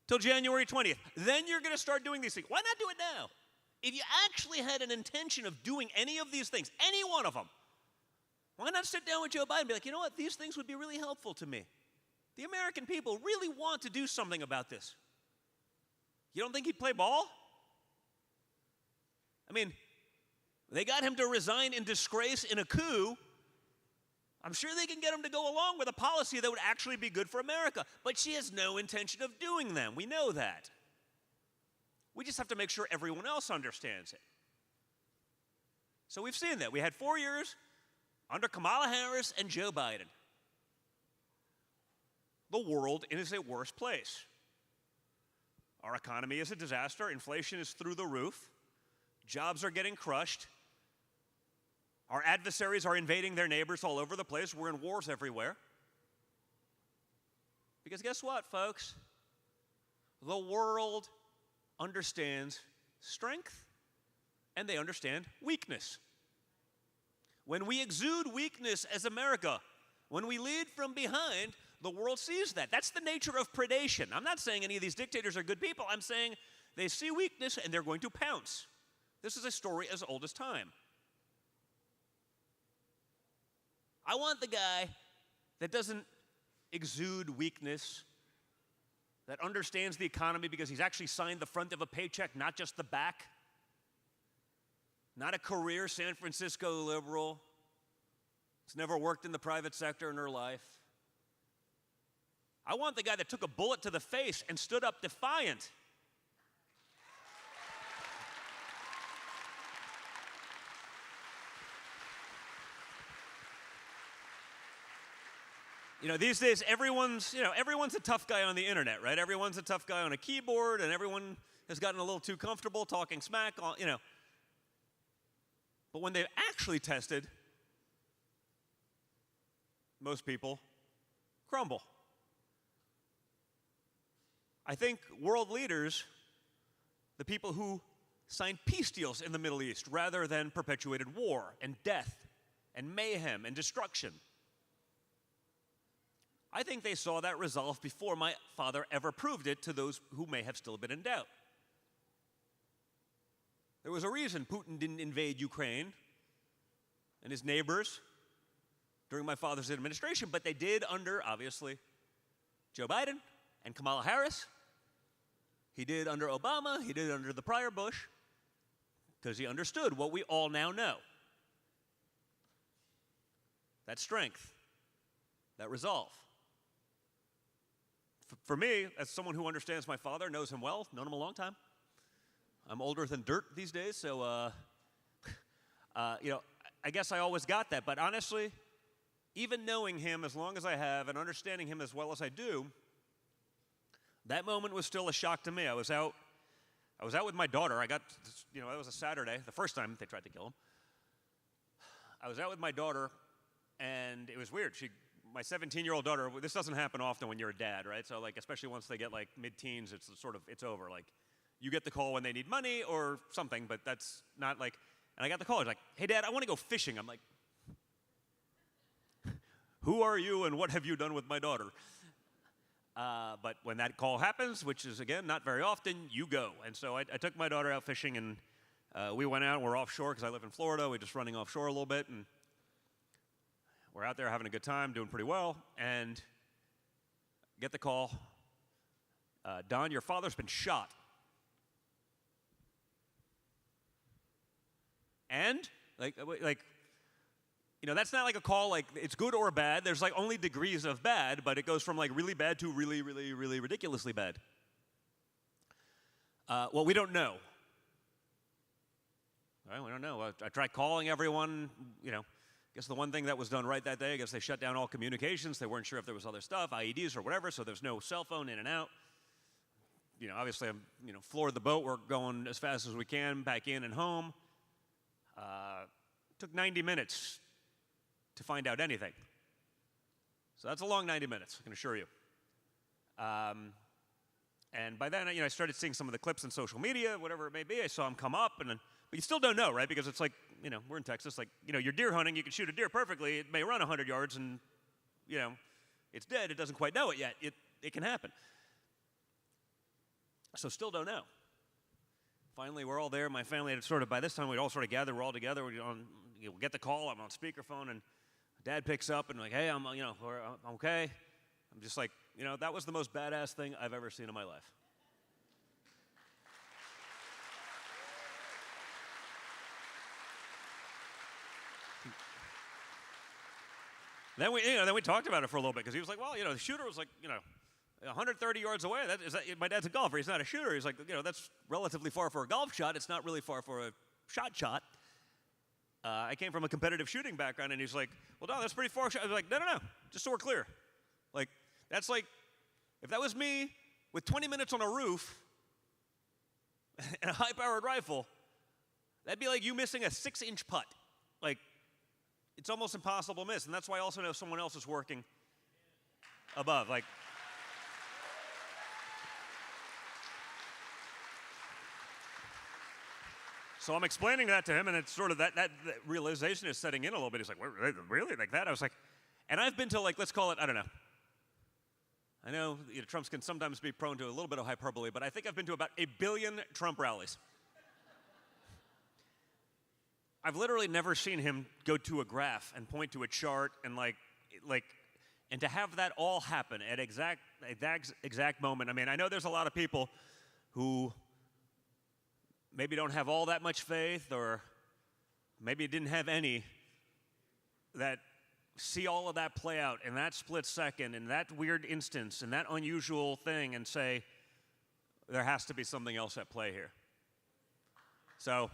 till January 20th. Then you're going to start doing these things. Why not do it now? If you actually had an intention of doing any of these things, any one of them, why not sit down with Joe Biden and be like, you know what, these things would be really helpful to me. The American people really want to do something about this. You don't think he'd play ball? I mean, they got him to resign in disgrace in a coup. I'm sure they can get him to go along with a policy that would actually be good for America. But she has no intention of doing them. We know that. We just have to make sure everyone else understands it. So we've seen that. We had 4 years under Kamala Harris and Joe Biden. The world is a worse place. Our economy is a disaster. Inflation is through the roof. Jobs are getting crushed. Our adversaries are invading their neighbors all over the place. We're in wars everywhere. Because guess what, folks? The world understands strength and they understand weakness. When we exude weakness as America, when we lead from behind, the world sees that. That's the nature of predation. I'm not saying any of these dictators are good people. I'm saying they see weakness and they're going to pounce. This is a story as old as time. I want the guy that doesn't exude weakness, that understands the economy because he's actually signed the front of a paycheck, not just the back. Not a career San Francisco liberal. He's never worked in the private sector in her life. I want the guy that took a bullet to the face and stood up defiant. You know, these days everyone's a tough guy on the internet, right? Everyone's a tough guy on a keyboard, and everyone has gotten a little too comfortable talking smack, But when they've actually tested, most people crumble. I think world leaders, the people who signed peace deals in the Middle East rather than perpetuated war and death and mayhem and destruction, I think they saw that resolve before my father ever proved it to those who may have still been in doubt. There was a reason Putin didn't invade Ukraine and his neighbors during my father's administration, but they did under, obviously, Joe Biden and Kamala Harris. He did under Obama. He did under the prior Bush, because he understood what we all now know. That strength, that resolve. For me, as someone who understands my father, knows him well, known him a long time. I'm older than dirt these days, so, I guess I always got that. But honestly, even knowing him as long as I have and understanding him as well as I do, that moment was still a shock to me. I was out with my daughter. That was a Saturday, the first time they tried to kill him. I was out with my daughter, and it was weird. My 17-year-old daughter, this doesn't happen often when you're a dad, right? So, especially once they get, mid-teens, it's over. You get the call when they need money or something, but that's not and I got the call. It's like, hey, Dad, I want to go fishing. I'm like, who are you and what have you done with my daughter? But when that call happens, which is, again, not very often, you go. And so I took my daughter out fishing, and we went out. We're offshore because I live in Florida. We're just running offshore a little bit, and we're out there having a good time, doing pretty well, and get the call, Don, your father's been shot. And, that's not like a call it's good or bad. There's only degrees of bad, but it goes from really bad to really, really, really ridiculously bad. Well, we don't know. All right, we don't know. I tried calling everyone, I guess the one thing that was done right that day, I guess they shut down all communications. They weren't sure if there was other stuff, IEDs or whatever, so there's no cell phone in and out. Obviously I'm, floored the boat. We're going as fast as we can back in and home. Took 90 minutes to find out anything. So that's a long 90 minutes, I can assure you. And by then, I started seeing some of the clips on social media, whatever it may be. I saw him come up, but you still don't know, right? Because it's like, we're in Texas. Like, you're deer hunting. You can shoot a deer perfectly. It may run 100 yards, and it's dead. It doesn't quite know it yet. It can happen. So still don't know. Finally, we're all there. My family had by this time, we'd all sort of gathered. We're all together. We get the call. I'm on speakerphone, and Dad picks up and like, hey, I'm okay. I'm just like, that was the most badass thing I've ever seen in my life. Then we talked about it for a little bit because he was like, well, the shooter was like, 130 yards away. My dad's a golfer. He's not a shooter. He's like, that's relatively far for a golf shot. It's not really far for a shot. I came from a competitive shooting background, and he's like, well, no, that's pretty far. I was like, no. Just so we're clear. Like, that's like, if that was me with 20 minutes on a roof and a high-powered rifle, that'd be like you missing a 6-inch putt. Like, it's almost impossible to miss, and that's why I also know someone else is working above. Like, so I'm explaining that to him, and it's sort of that realization is setting in a little bit. He's like, really? Like that? I was like, and I've been to, like, let's call it, I don't know. I know Trump can sometimes be prone to a little bit of hyperbole, but I think I've been to about 1 billion Trump rallies. I've literally never seen him go to a graph and point to a chart and and to have that all happen at exact moment. I mean, I know there's a lot of people who maybe don't have all that much faith, or maybe didn't have any, that see all of that play out in that split second, in that weird instance, in that unusual thing, and say, there has to be something else at play here. So,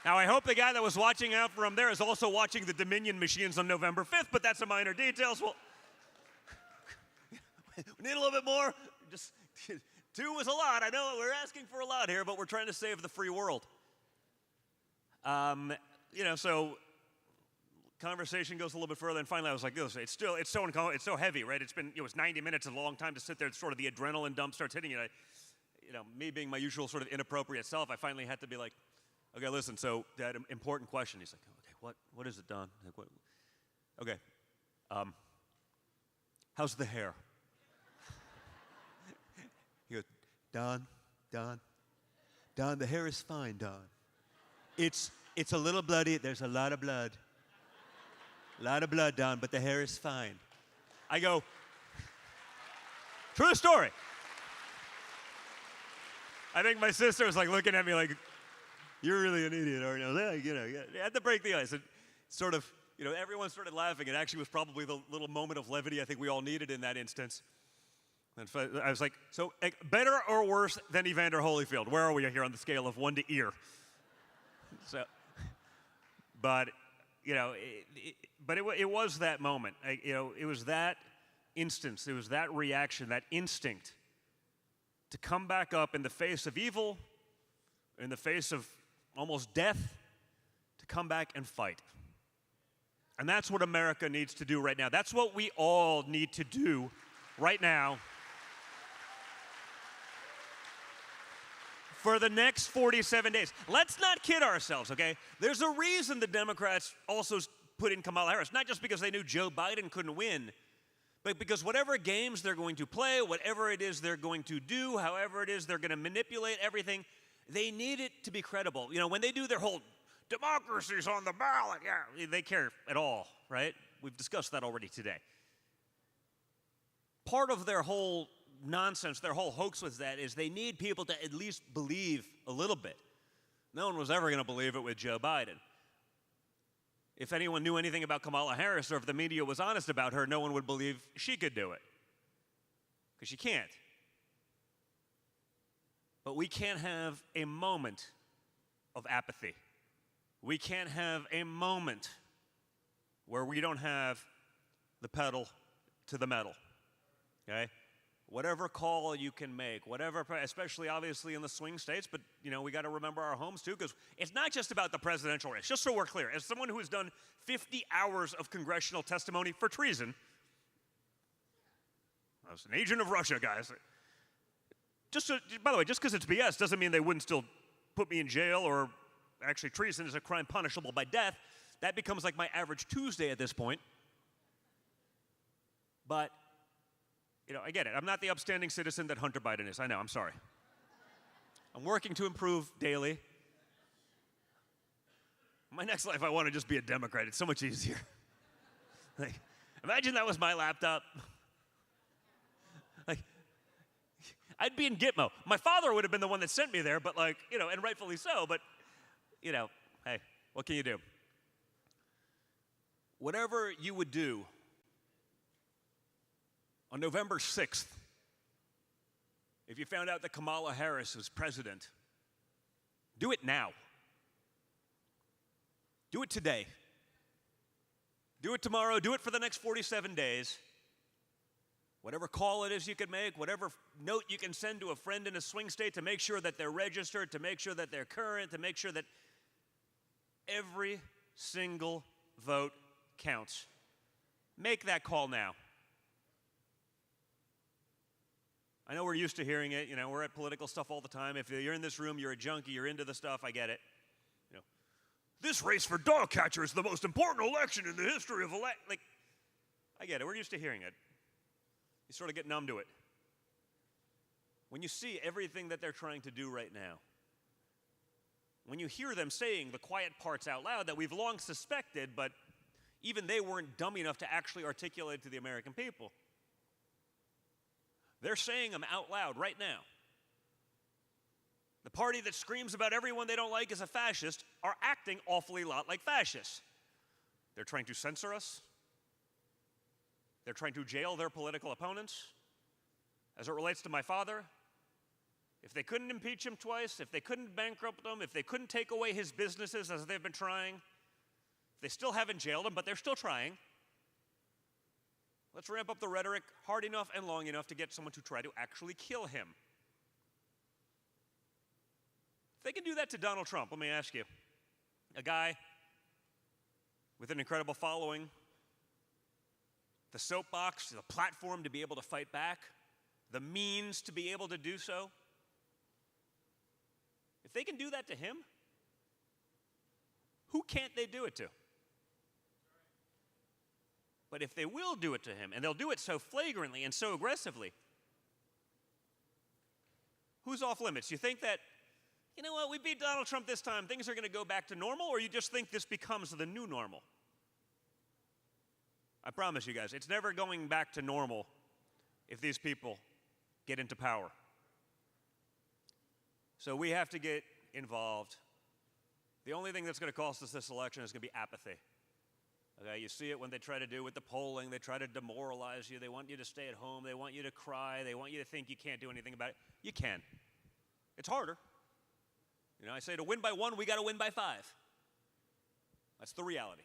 now I hope the guy that was watching out from there is also watching the Dominion machines on November 5th, but that's a minor detail. So we need a little bit more. Just 2 was a lot. I know we're asking for a lot here, but we're trying to save the free world. So conversation goes a little bit further, and finally I was like, it's so heavy, right? It was 90 minutes, a long time to sit there. It's sort of the adrenaline dump starts hitting you. Me being my usual sort of inappropriate self, I finally had to be like, okay, listen, so Dad, important question. He's like, okay, what is it, Don? Like, what? Okay, how's the hair? He goes, Don, the hair is fine, Don. It's a little bloody. There's a lot of blood. Don, but the hair is fine. I go, true story. I think my sister was like looking at me like, you're really an idiot, aren't you? You had to break the ice. And sort of, everyone started laughing. It actually was probably the little moment of levity I think we all needed in that instance. And I was like, so better or worse than Evander Holyfield? Where are we here on the scale of 1 to ear? So, but it was that moment. It was that instance. It was that reaction, that instinct to come back up in the face of evil, in the face of almost death, to come back and fight. And that's what America needs to do right now. That's what we all need to do right now. For the next 47 days. Let's not kid ourselves, okay? There's a reason the Democrats also put in Kamala Harris, not just because they knew Joe Biden couldn't win, but because whatever games they're going to play, whatever it is they're going to do, however it is they're going to manipulate everything, they need it to be credible. When they do their whole democracy's on the ballot, yeah, they care at all, right? We've discussed that already today. Part of their whole nonsense, their whole hoax with that is they need people to at least believe a little bit. No one was ever going to believe it with Joe Biden. If anyone knew anything about Kamala Harris, or if the media was honest about her, no one would believe she could do it. Because she can't. But we can't have a moment of apathy. We can't have a moment where we don't have the pedal to the metal. Okay? Whatever call you can make, whatever, especially obviously in the swing states, but we got to remember our homes too, because it's not just about the presidential race. Just so we're clear, as someone who has done 50 hours of congressional testimony for treason, I was an agent of Russia, guys. By the way, just because it's BS doesn't mean they wouldn't still put me in jail, or actually treason is a crime punishable by death. That becomes like my average Tuesday at this point. But, I get it. I'm not the upstanding citizen that Hunter Biden is. I know, I'm sorry. I'm working to improve daily. My next life, I want to just be a Democrat. It's so much easier. Like, imagine that was my laptop. Like, I'd be in Gitmo. My father would have been the one that sent me there, but and rightfully so, but, hey, what can you do? Whatever you would do on November 6th, if you found out that Kamala Harris was president, do it now. Do it today. Do it tomorrow. Do it for the next 47 days. Whatever call it is you can make, whatever note you can send to a friend in a swing state to make sure that they're registered, to make sure that they're current, to make sure that every single vote counts. Make that call now. I know we're used to hearing it. We're at political stuff all the time. If you're in this room, you're a junkie, you're into the stuff, I get it. This race for dog catcher is the most important election in the history of I get it. We're used to hearing it. You sort of get numb to it. When you see everything that they're trying to do right now, when you hear them saying the quiet parts out loud that we've long suspected, but even they weren't dumb enough to actually articulate to the American people, they're saying them out loud right now. The party that screams about everyone they don't like is a fascist are acting awfully a lot like fascists. They're trying to censor us. They're trying to jail their political opponents. As it relates to my father, if they couldn't impeach him twice, if they couldn't bankrupt him, if they couldn't take away his businesses as they've been trying, they still haven't jailed him, but they're still trying. Let's ramp up the rhetoric hard enough and long enough to get someone to try to actually kill him. If they can do that to Donald Trump, let me ask you, a guy with an incredible following, the soapbox, the platform to be able to fight back, the means to be able to do so, if they can do that to him, who can't they do it to? But if they will do it to him, and they'll do it so flagrantly and so aggressively, who's off limits? You think that, you know what, we beat Donald Trump this time, things are going to go back to normal, or you just think this becomes the new normal? I promise you guys, it's never going back to normal if these people get into power. So we have to get involved. The only thing that's going to cost us this election is going to be apathy. Okay, you see it when they try to do with the polling. They try to demoralize you. They want you to stay at home. They want you to cry. They want you to think you can't do anything about it. You can. It's harder. I say to win by 1, we got to win by 5. That's the reality.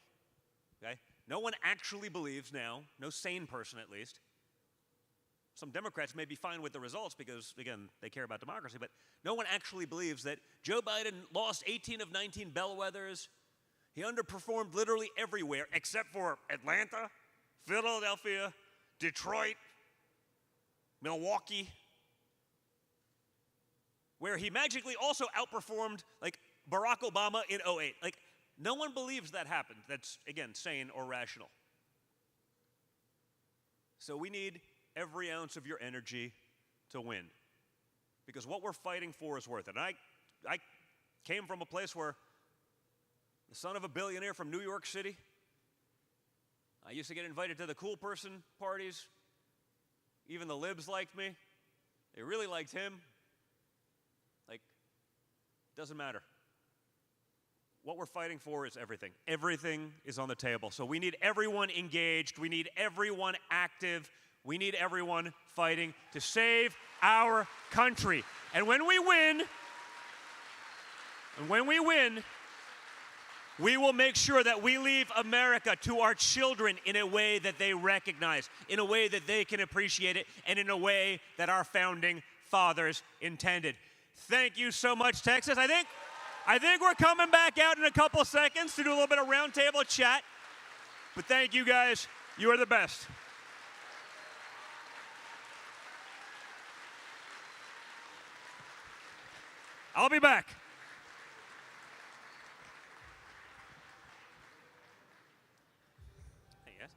Okay? No one actually believes now, no sane person at least. Some Democrats may be fine with the results because, again, they care about democracy, but no one actually believes that Joe Biden lost 18 of 19 bellwethers. He underperformed literally everywhere except for Atlanta, Philadelphia, Detroit, Milwaukee, where he magically also outperformed Barack Obama in 2008. No one believes that happened. That's, again, sane or rational. So we need every ounce of your energy to win, because what we're fighting for is worth it. And I came from a place where the son of a billionaire from New York City, I used to get invited to the cool person parties. Even the libs liked me. They really liked him. Doesn't matter. What we're fighting for is everything. Everything is on the table. So we need everyone engaged. We need everyone active. We need everyone fighting to save our country. And when we win, we will make sure that we leave America to our children in a way that they recognize, in a way that they can appreciate it, and in a way that our founding fathers intended. Thank you so much, Texas. I think we're coming back out in a couple seconds to do a little bit of roundtable chat. But thank you guys. You are the best. I'll be back. Hey, guys.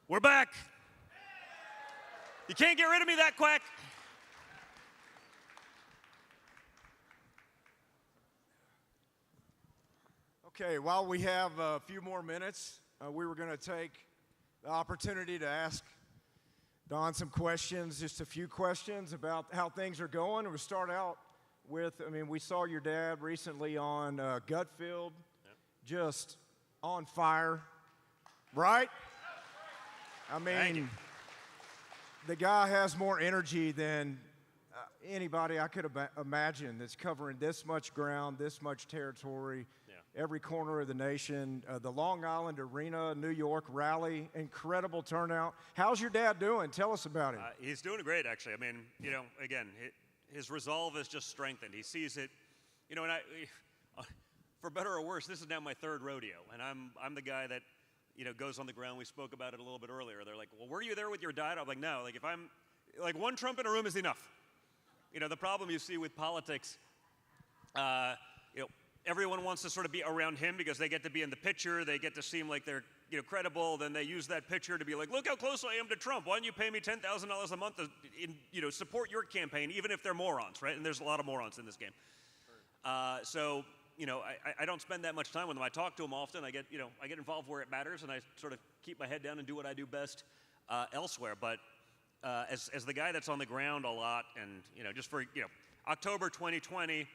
We're back. You can't get rid of me that quick. Okay, while we have a few more minutes, we were going to take the opportunity to ask Don some questions, just a few questions about how things are going. We'll start out with, we saw your dad recently on Gutfield, just on fire, right? The guy has more energy than anybody I could imagine that's covering this much ground, this much territory, every corner of the nation. The Long Island Arena, New York rally, incredible turnout. How's your dad doing? Tell us about him. He's doing great, actually. Again, his resolve is just strengthened. He sees it, and for better or worse, this is now my third rodeo, and I'm the guy that, goes on the ground. We spoke about it a little bit earlier. They're like, well, were you there with your dad? I'm like, no. Like, if I'm, like, one Trump in a room is enough. The problem you see with politics, everyone wants to sort of be around him because they get to be in the picture. They get to seem like they're, credible. Then they use that picture to be like, look how close I am to Trump. Why don't you pay me $10,000 a month to, support your campaign, even if they're morons, right? And there's a lot of morons in this game. So, I don't spend that much time with them. I talk to them often. I get involved where it matters, and I sort of keep my head down and do what I do best elsewhere. But as the guy that's on the ground a lot, and just for October 2020,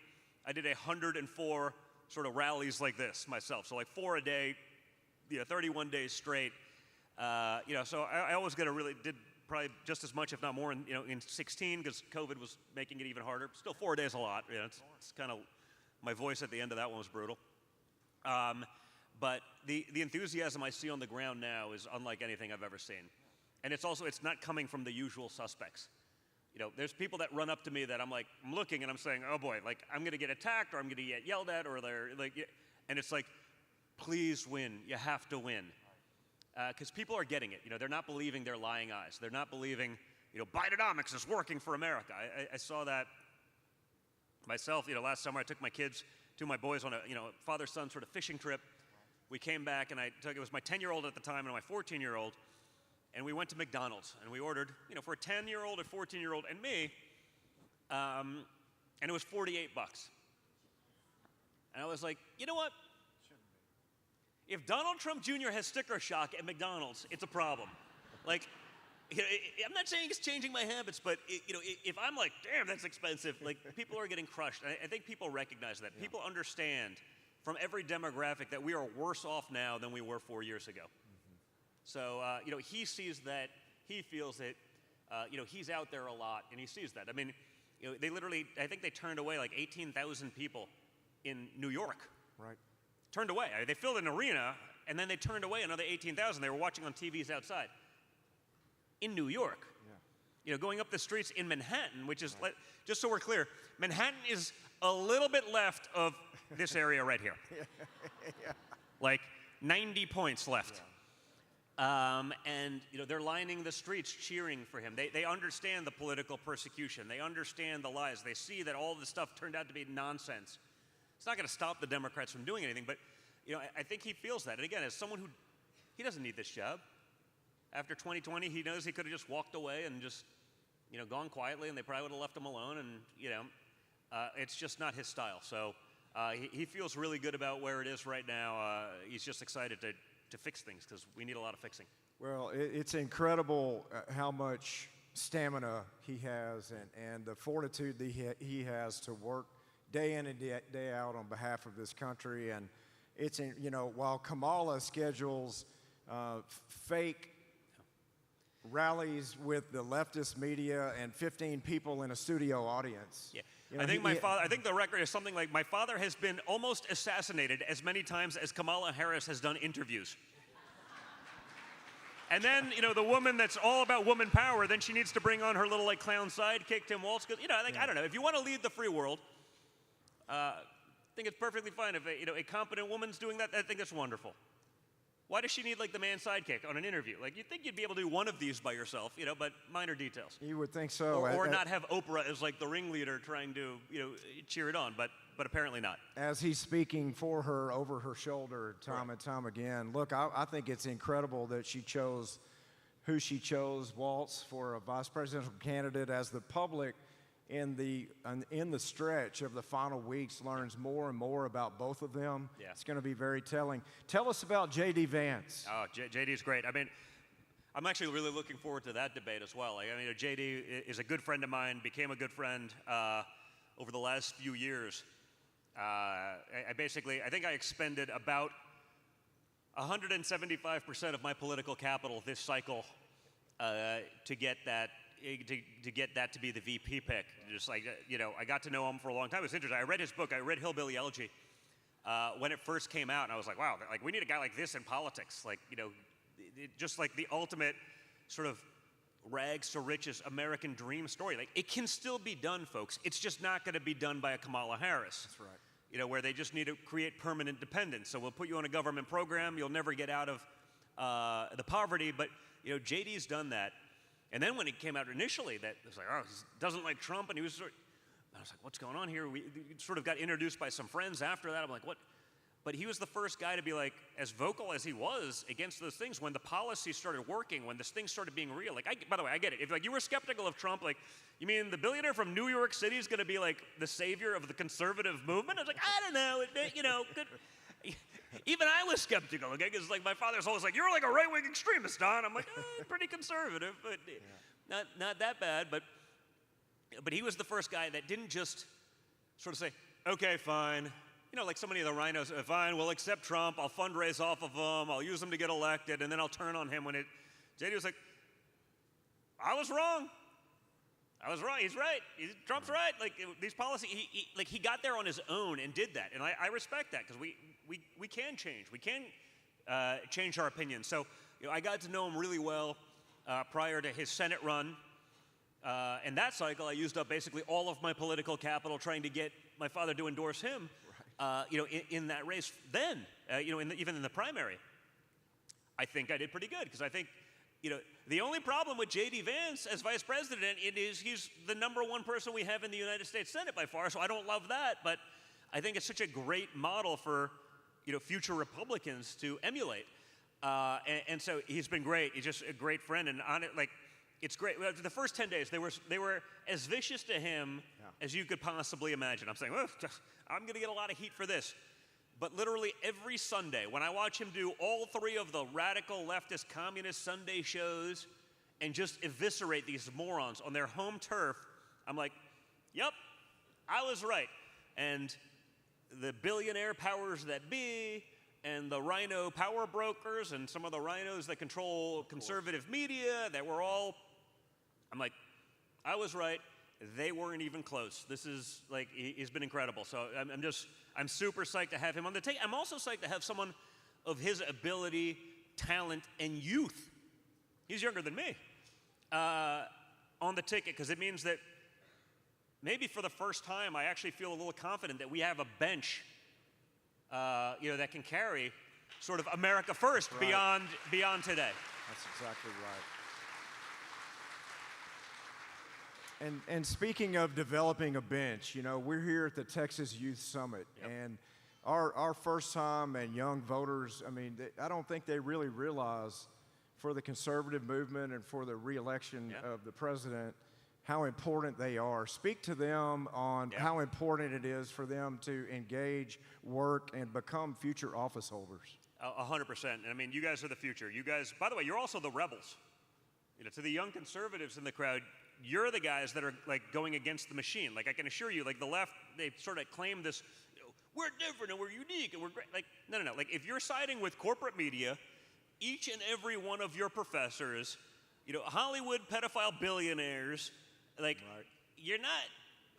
I did 104 sort of rallies like this myself. So like 4 a day, 31 days straight. So I always did probably just as much, if not more, in 16 because COVID was making it even harder. Still 4 days a lot. It's kind of. My voice at the end of that one was brutal. But the enthusiasm I see on the ground now is unlike anything I've ever seen. And it's not coming from the usual suspects. There's people that run up to me that I'm looking and I'm saying, oh boy, like I'm gonna get attacked or I'm gonna get yelled at or they're like, and it's like, please win, you have to win. Because people are getting it, they're not believing their lying eyes. They're not believing, Bidenomics is working for America. I saw that myself, last summer I took my kids, two of my boys on a, father-son sort of fishing trip. We came back and it was my 10-year-old at the time and my 14-year-old, and we went to McDonald's and we ordered, for a 10-year-old, a 14-year-old, and me, and it was $48. And I was like, you know what? If Donald Trump Jr. has sticker shock at McDonald's, it's a problem. Like, I'm not saying it's changing my habits, but if I'm like, damn, that's expensive, like people are getting crushed. I think people recognize that. Yeah. People understand from every demographic that we are worse off now than we were 4 years ago. Mm-hmm. So, he sees that, he feels it, he's out there a lot, and he sees that. They literally, I think they turned away like 18,000 people in New York. Right. Turned away. They filled an arena, and then they turned away another 18,000. They were watching on TVs outside. In New York, going up the streets in Manhattan, which is, just so we're clear, Manhattan is a little bit left of this area right here. Like 90 points left. And they're lining the streets cheering for him. They understand the political persecution. They understand the lies. They see that all this stuff turned out to be nonsense. It's not going to stop the Democrats from doing anything, but I think he feels that. And again, as someone he doesn't need this job. After 2020, he knows he could have just walked away and just gone quietly, and they probably would have left him alone. And it's just not his style. So he feels really good about where it is right now. He's just excited to fix things because we need a lot of fixing. Well, it's incredible how much stamina he has and the fortitude that he has to work day in and day out on behalf of this country. And it's, while Kamala schedules fake rallies with the leftist media and 15 people in a studio audience. Yeah. I think the record is something like my father has been almost assassinated as many times as Kamala Harris has done interviews. And then, the woman that's all about woman power, then she needs to bring on her little clown sidekick, Tim Walz. Because, I don't know, if you want to lead the free world, I think it's perfectly fine if a competent woman's doing that. I think that's wonderful. Why does she need the man sidekick on an interview? You'd think you'd be able to do one of these by yourself, but minor details. You would think so. Or not have Oprah as the ringleader trying to, cheer it on, but apparently not. As he's speaking for her over her shoulder time and time again. Look, I think it's incredible that she chose who she chose, Walz, for a vice presidential candidate, as the public in the stretch of the final weeks learns more and more about both of them. Yeah. It's going to be very telling. Tell us about J.D. Vance. Oh, J.D.'s great. I mean, I'm actually really looking forward to that debate as well. J.D. is a good friend of mine, became a good friend over the last few years. I think I expended about 175% of my political capital this cycle to get that to be the VP pick. Just I got to know him for a long time. It was interesting. I read his book. I read Hillbilly Elegy when it first came out, and I was like, wow, we need a guy like this in politics. Just the ultimate sort of rags to riches American dream story. It can still be done, folks. It's just not going to be done by a Kamala Harris. That's right. Where they just need to create permanent dependence. So we'll put you on a government program. You'll never get out of the poverty. But JD's done that. And then when it came out initially, that it was he doesn't like Trump, and I was like, what's going on here? We sort of got introduced by some friends after that. I'm like, what? But he was the first guy to be as vocal as he was against those things when the policy started working, when this thing started being real. By the way, I get it. If you were skeptical of Trump, you mean the billionaire from New York City is going to be the savior of the conservative movement? I was like, I don't know. Even I was skeptical, okay? Because my father's always like, you're a right-wing extremist, Don. I'm like, pretty conservative, but not that bad. But he was the first guy that didn't just sort of say, okay, fine. Like so many of the rhinos, fine, we'll accept Trump. I'll fundraise off of him. I'll use him to get elected, and then I'll turn on him when it. JD was like, I was wrong. He's right. Trump's right. These policies, he got there on his own and did that, and I respect that because we can change. We can change our opinions. So I got to know him really well prior to his Senate run, and that cycle I used up basically all of my political capital trying to get my father to endorse him. In that race. Then, even in the primary, I think I did pretty good because I think. The only problem with J.D. Vance as vice president is he's the #1 person we have in the United States Senate by far, so I don't love that, but I think it's such a great model for, future Republicans to emulate. And so he's been great. He's just a great friend, and on it, it's great. The first 10 days, they were as vicious to him as you could possibly imagine. I'm saying, I'm going to get a lot of heat for this. But literally every Sunday, when I watch him do all 3 of the radical leftist communist Sunday shows and just eviscerate these morons on their home turf, I'm like, yep, I was right. And the billionaire powers that be and the rhino power brokers and some of the rhinos that control conservative media that were all, I'm like, I was right. They weren't even close. This is he's been incredible. So I'm super psyched to have him on the take. I'm also psyched to have someone of his ability, talent, and youth. He's younger than me on the ticket because it means that maybe for the first time I actually feel a little confident that we have a bench, that can carry sort of America first beyond today. That's exactly right. And speaking of developing a bench, you know, we're here at the Texas Youth Summit, and our first time and young voters, I mean, I don't think they really realize for the conservative movement and for the re-election of the president how important they are. Speak to them on how important it is for them to engage, work, and become future office holders. 100%. I mean, you guys are the future. You guys, by the way, you're also the rebels. You know, to the young conservatives in the crowd, you're the guys that are like going against the machine. Like I can assure you, like the left, they sort of claim this, you know, we're different and we're unique and we're great. Like, no. Like if you're siding with corporate media, each and every one of your professors, you know, Hollywood pedophile billionaires, like you're not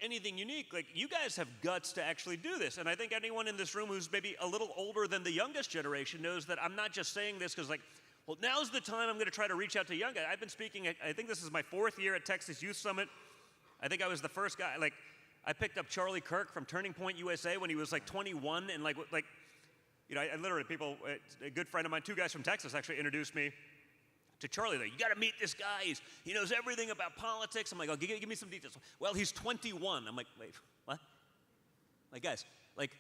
anything unique. Like you guys have guts to actually do this. And I think anyone in this room who's maybe a little older than the youngest generation knows that I'm not just saying this because like, well, now's the time I'm going to try to reach out to young guys. I've been speaking, I think this is my 4th year at Texas Youth Summit. I think I was the first guy, like, I picked up Charlie Kirk from Turning Point USA when he was like 21, and like you know, I literally, people, a good friend of mine, 2 guys from Texas actually introduced me to Charlie. Like, you got to meet this guy. He knows everything about politics. I'm like, oh, give me some details. Well, he's 21. I'm like, wait, what? Like, guys, like,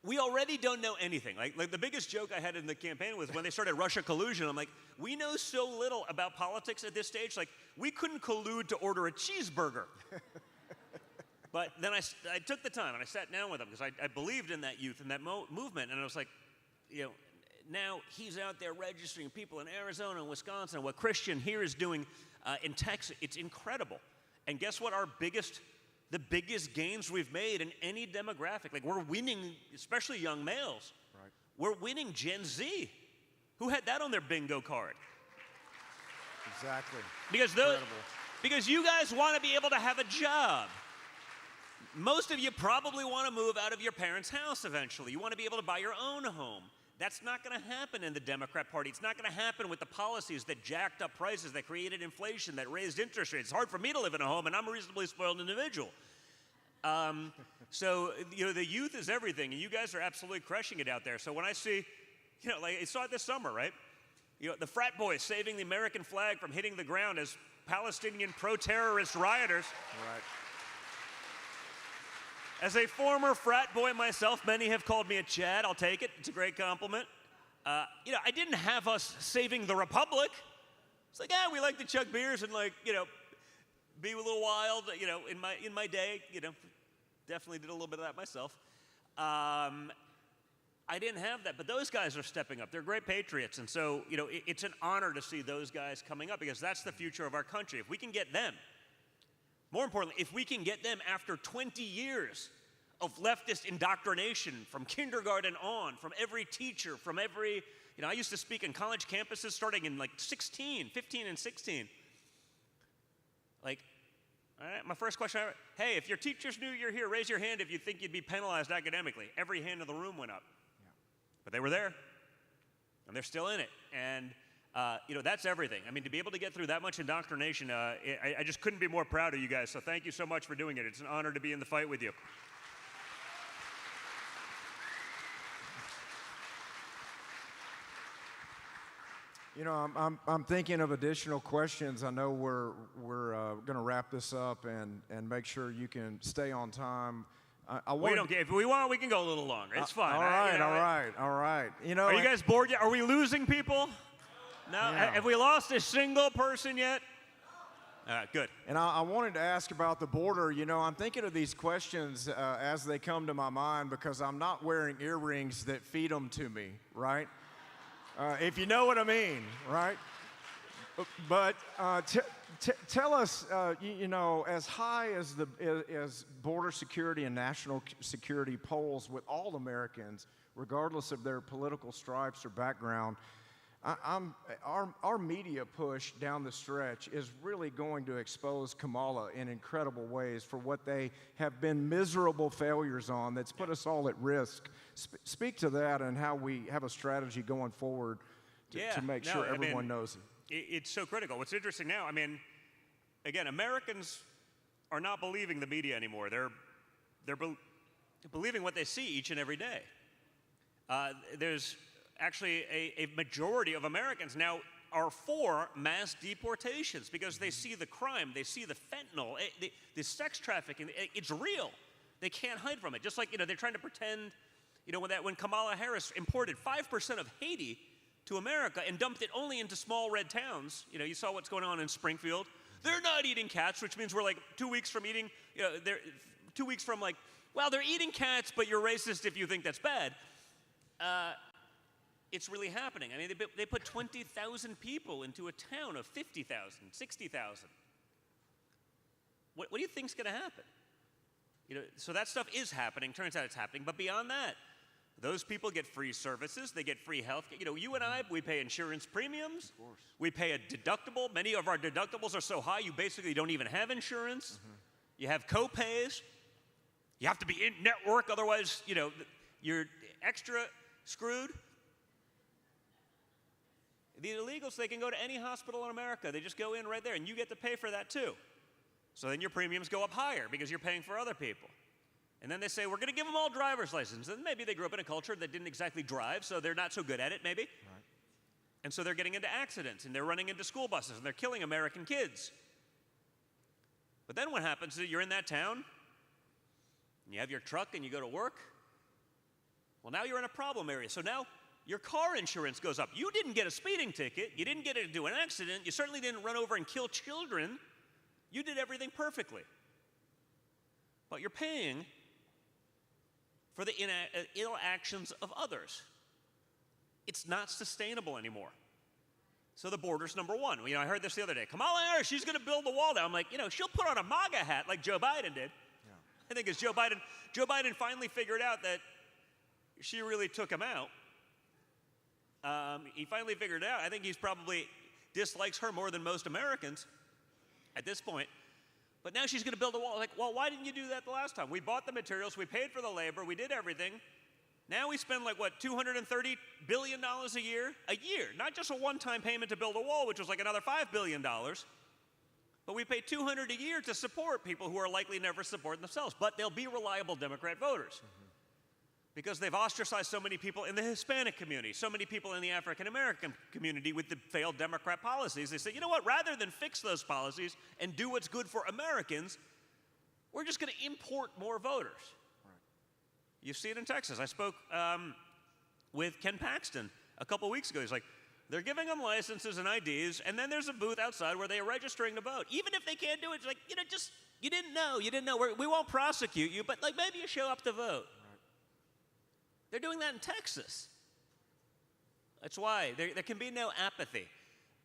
we already don't know anything. Like the biggest joke I had in the campaign was when they started Russia collusion. I'm like, we know so little about politics at this stage. Like, we couldn't collude to order a cheeseburger. But then I took the time and I sat down with him because I believed in that youth and that movement. And I was like, you know, now he's out there registering people in Arizona and Wisconsin. And what Christian here is doing in Texas, it's incredible. And guess what? The biggest gains we've made in any demographic. Like we're winning, especially young males. Right. We're winning Gen Z. Who had that on their bingo card? Exactly. Because you guys want to be able to have a job. Most of you probably want to move out of your parents' house eventually. You want to be able to buy your own home. That's not going to happen in the Democrat Party. It's not going to happen with the policies that jacked up prices, that created inflation, that raised interest rates. It's hard for me to live in a home, and I'm a reasonably spoiled individual. So, you know, the youth is everything, and you guys are absolutely crushing it out there. So when I see, you know, like I saw it this summer, right? You know, the frat boys saving the American flag from hitting the ground as Palestinian pro-terrorist rioters. Right. As a former frat boy myself, many have called me a Chad. I'll take it. It's a great compliment. You know, I didn't have us saving the Republic. It's like, we like to chug beers and like, you know, be a little wild. You know, in my day, you know, definitely did a little bit of that myself. I didn't have that, but those guys are stepping up. They're great patriots, and so you know, it's an honor to see those guys coming up because that's the future of our country. If we can get them. More importantly, if we can get them after 20 years of leftist indoctrination from kindergarten on, from every teacher, from every, you know, I used to speak in college campuses starting in like 15 and 16. Like, all right, my first question, hey, if your teachers knew you're here, raise your hand if you think you'd be penalized academically. Every hand in the room went up. Yeah. But they were there, and they're still in it. And you know, that's everything. I mean, to be able to get through that much indoctrination, I just couldn't be more proud of you guys. So thank you so much for doing it. It's an honor to be in the fight with you. You know, I'm thinking of additional questions. I know we're going to wrap this up and make sure you can stay on time. We don't care. If we want, we can go a little longer. It's fine. All right. You know, are you guys bored yet? Are we losing people? No? Yeah. Have we lost a single person yet? All right, good. And I wanted to ask about the border. You know, I'm thinking of these questions as they come to my mind because I'm not wearing earrings that feed them to me, right? If you know what I mean, right? But tell us, you know, as high as as border security and national security polls with all Americans, regardless of their political stripes or background, our media push down the stretch is really going to expose Kamala in incredible ways for what they have been miserable failures on that's put us all at risk. Speak to that and how we have a strategy going forward to make sure everyone knows it. It's so critical. What's interesting now, I mean, again, Americans are not believing the media anymore. They're believing what they see each and every day. There's actually a majority of Americans now are for mass deportations because they see the crime, they see the fentanyl, the sex trafficking. It's real. They can't hide from it. Just like, they're trying to pretend, when Kamala Harris imported 5% of Haiti to America and dumped it only into small red towns. You saw what's going on in Springfield. They're not eating cats, which means we're like 2 weeks from eating, they're 2 weeks from like, well, they're eating cats, but you're racist if you think that's bad. It's really happening. I mean, they put 20,000 people into a town of 50,000, 60,000. What do you think's going to happen? So that stuff is happening. Turns out it's happening. But beyond that, those people get free services. They get free health. You and I, we pay insurance premiums. Of course. We pay a deductible. Many of our deductibles are so high, you basically don't even have insurance. You have co-pays. You have to be in network, otherwise, you're extra screwed. The illegals, they can go to any hospital in America. They just go in right there, and you get to pay for that too. So then your premiums go up higher because you're paying for other people. And then they say, we're going to give them all driver's licenses. And maybe they grew up in a culture that didn't exactly drive, so they're not so good at it, maybe. Right. And so they're getting into accidents, and they're running into school buses, and they're killing American kids. But then what happens is you're in that town, and you have your truck, and you go to work. Well, now you're in a problem area. So now your car insurance goes up. You didn't get a speeding ticket. You didn't get into an accident. You certainly didn't run over and kill children. You did everything perfectly. But you're paying for the ill actions of others. It's not sustainable anymore. So the border's number one. I heard this the other day. Kamala Harris, she's going to build the wall down. I'm like, she'll put on a MAGA hat like Joe Biden did. Yeah. I think as Joe Biden finally figured out that she really took him out. He finally figured it out. I think he's probably dislikes her more than most Americans at this point. But now she's going to build a wall. Like, well, why didn't you do that the last time? We bought the materials, we paid for the labor, we did everything. Now we spend like, what, $230 billion a year? A year, not just a one-time payment to build a wall, which was like another $5 billion. But we pay $200 a year to support people who are likely never support themselves. But they'll be reliable Democrat voters. Because they've ostracized so many people in the Hispanic community, so many people in the African American community with the failed Democrat policies. They say, you know what, rather than fix those policies and do what's good for Americans, we're just going to import more voters. Right. You see it in Texas. I spoke with Ken Paxton a couple weeks ago. He's like, they're giving them licenses and IDs, and then there's a booth outside where they're registering to vote. Even if they can't do it, it's like, you didn't know. We won't prosecute you, but like maybe you show up to vote. They're doing that in Texas. That's why there can be no apathy.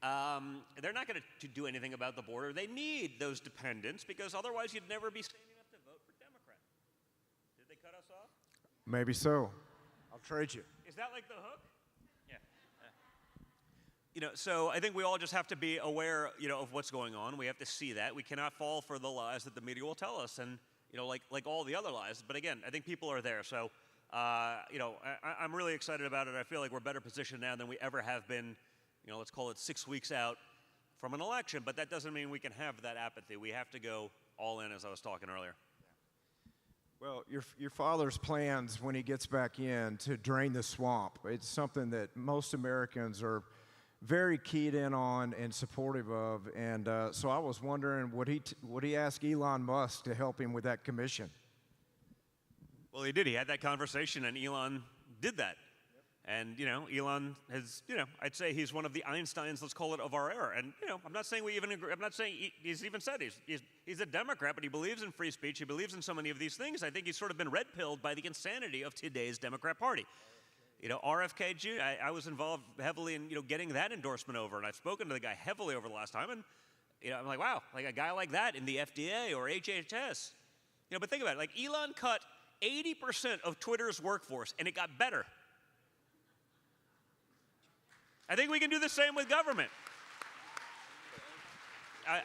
They're not going to do anything about the border. They need those dependents because otherwise you'd never be standing up to vote for Democrat. Did they cut us off? Maybe so. I'll trade you. Is that like the hook? Yeah. So I think we all just have to be aware, of what's going on. We have to see that. We cannot fall for the lies that the media will tell us, and like all the other lies. But again, I think people are there. So. I'm really excited about it. I feel like we're better positioned now than we ever have been, let's call it 6 weeks out from an election, but that doesn't mean we can have that apathy. We have to go all in, as I was talking earlier. Well, your father's plans when he gets back in to drain the swamp, it's something that most Americans are very keyed in on and supportive of, and so I was wondering, would he ask Elon Musk to help him with that commission? Well, he did. He had that conversation, and Elon did that. Yep. And, Elon has, I'd say he's one of the Einsteins, let's call it, of our era. And, I'm not saying we even agree. I'm not saying he's even said he's a Democrat, but he believes in free speech. He believes in so many of these things. I think he's sort of been red-pilled by the insanity of today's Democrat Party. RFK Jr., I was involved heavily in, getting that endorsement over. And I've spoken to the guy heavily over the last time. And, I'm like, wow, like a guy like that in the FDA or HHS. But think about it. Like, Elon cut 80% of Twitter's workforce, and it got better. I think we can do the same with government.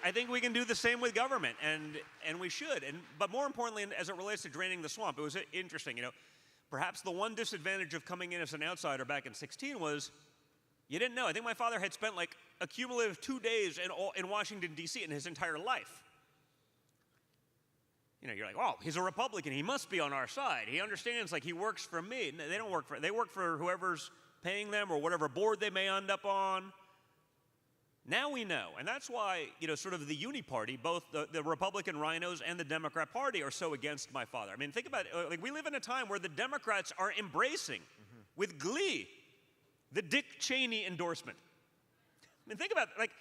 I think we can do the same with government, and we should. But more importantly, as it relates to draining the swamp, it was interesting. Perhaps the one disadvantage of coming in as an outsider back in 2016 was you didn't know. I think my father had spent like a cumulative 2 days in Washington, D.C. in his entire life. You're like, oh, he's a Republican. He must be on our side. He understands, like, he works for me. No, they don't work for, they work for whoever's paying them or whatever board they may end up on. Now we know, and that's why, sort of the uni party, both the Republican rhinos and the Democrat Party are so against my father. I mean, think about it. Like, we live in a time where the Democrats are embracing with glee the Dick Cheney endorsement. I mean, think about it. Like,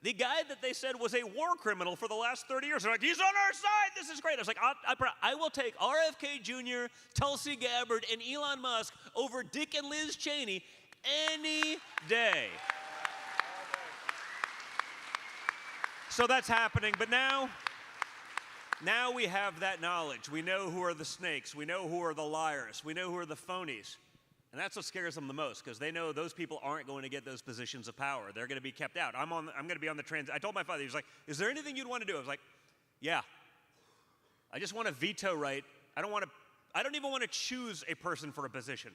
the guy that they said was a war criminal for the last 30 years. They're like, he's on our side. This is great. I was like, I will take RFK Jr., Tulsi Gabbard, and Elon Musk over Dick and Liz Cheney any day. So that's happening, but now we have that knowledge. We know who are the snakes. We know who are the liars. We know who are the phonies. And that's what scares them the most, because they know those people aren't going to get those positions of power. They're going to be kept out. I'm going to be on the I told my father, he was like, is there anything you'd want to do? I was like, yeah. I just want a veto right. I don't even want to choose a person for a position.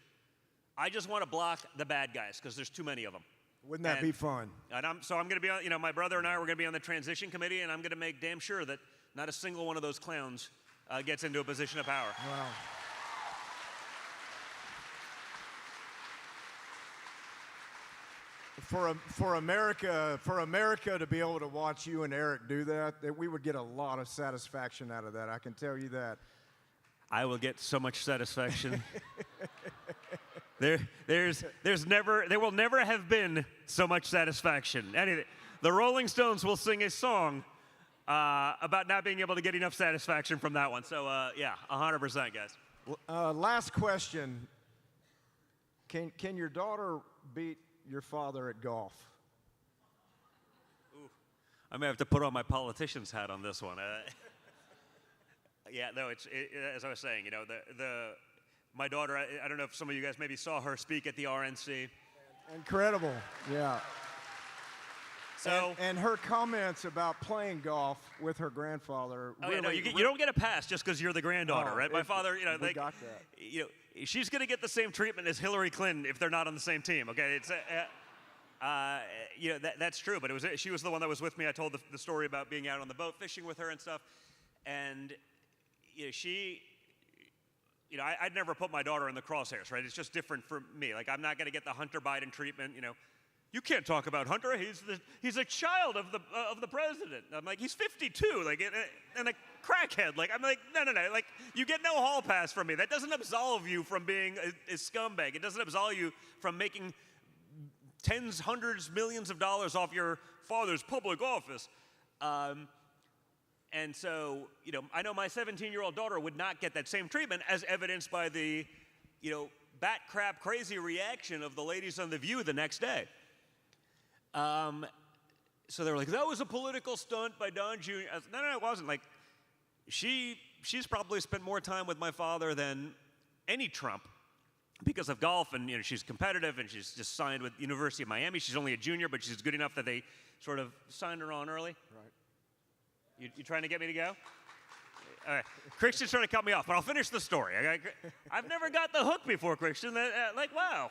I just want to block the bad guys, because there's too many of them. Wouldn't that be fun? And I'm going to be on, my brother and I, we're going to be on the transition committee, and I'm going to make damn sure that not a single one of those clowns gets into a position of power. Wow. For America to be able to watch you and Eric do that, we would get a lot of satisfaction out of that. I can tell you that. I will get so much satisfaction. There will never have been so much satisfaction. Anyway, the Rolling Stones will sing a song about not being able to get enough satisfaction from that one. So yeah, 100%, guys. Last question. Can your daughter beat your father at golf? Ooh, I may have to put on my politician's hat on this one. Yeah, no, as I was saying, my daughter, I don't know if some of you guys maybe saw her speak at the RNC. Incredible, yeah. So, and her comments about playing golf with her grandfather. Oh, really, you don't get a pass just because you're the granddaughter, right? My father, we got that. She's going to get the same treatment as Hillary Clinton if they're not on the same team. Okay, it's that's true. But she was the one that was with me. I told the story about being out on the boat fishing with her and stuff, and I'd never put my daughter in the crosshairs, right? It's just different for me. Like, I'm not going to get the Hunter Biden treatment, You can't talk about Hunter. He's a child of the president. I'm like, he's 52, like, and a crackhead. Like, I'm like, no. Like, you get no hall pass from me. That doesn't absolve you from being a scumbag. It doesn't absolve you from making tens, hundreds, millions of dollars off your father's public office. And so, I know my 17-year-old daughter would not get that same treatment, as evidenced by the, bat crap crazy reaction of the ladies on The View the next day. So they were like, that was a political stunt by Don Jr. I said, no, it wasn't. Like, she's probably spent more time with my father than any Trump because of golf, and she's competitive, and she's just signed with University of Miami. She's only a junior, but she's good enough that they sort of signed her on early. Right. You trying to get me to go? All right. Christian's trying to cut me off, but I'll finish the story. I've never got the hook before, Christian. Wow.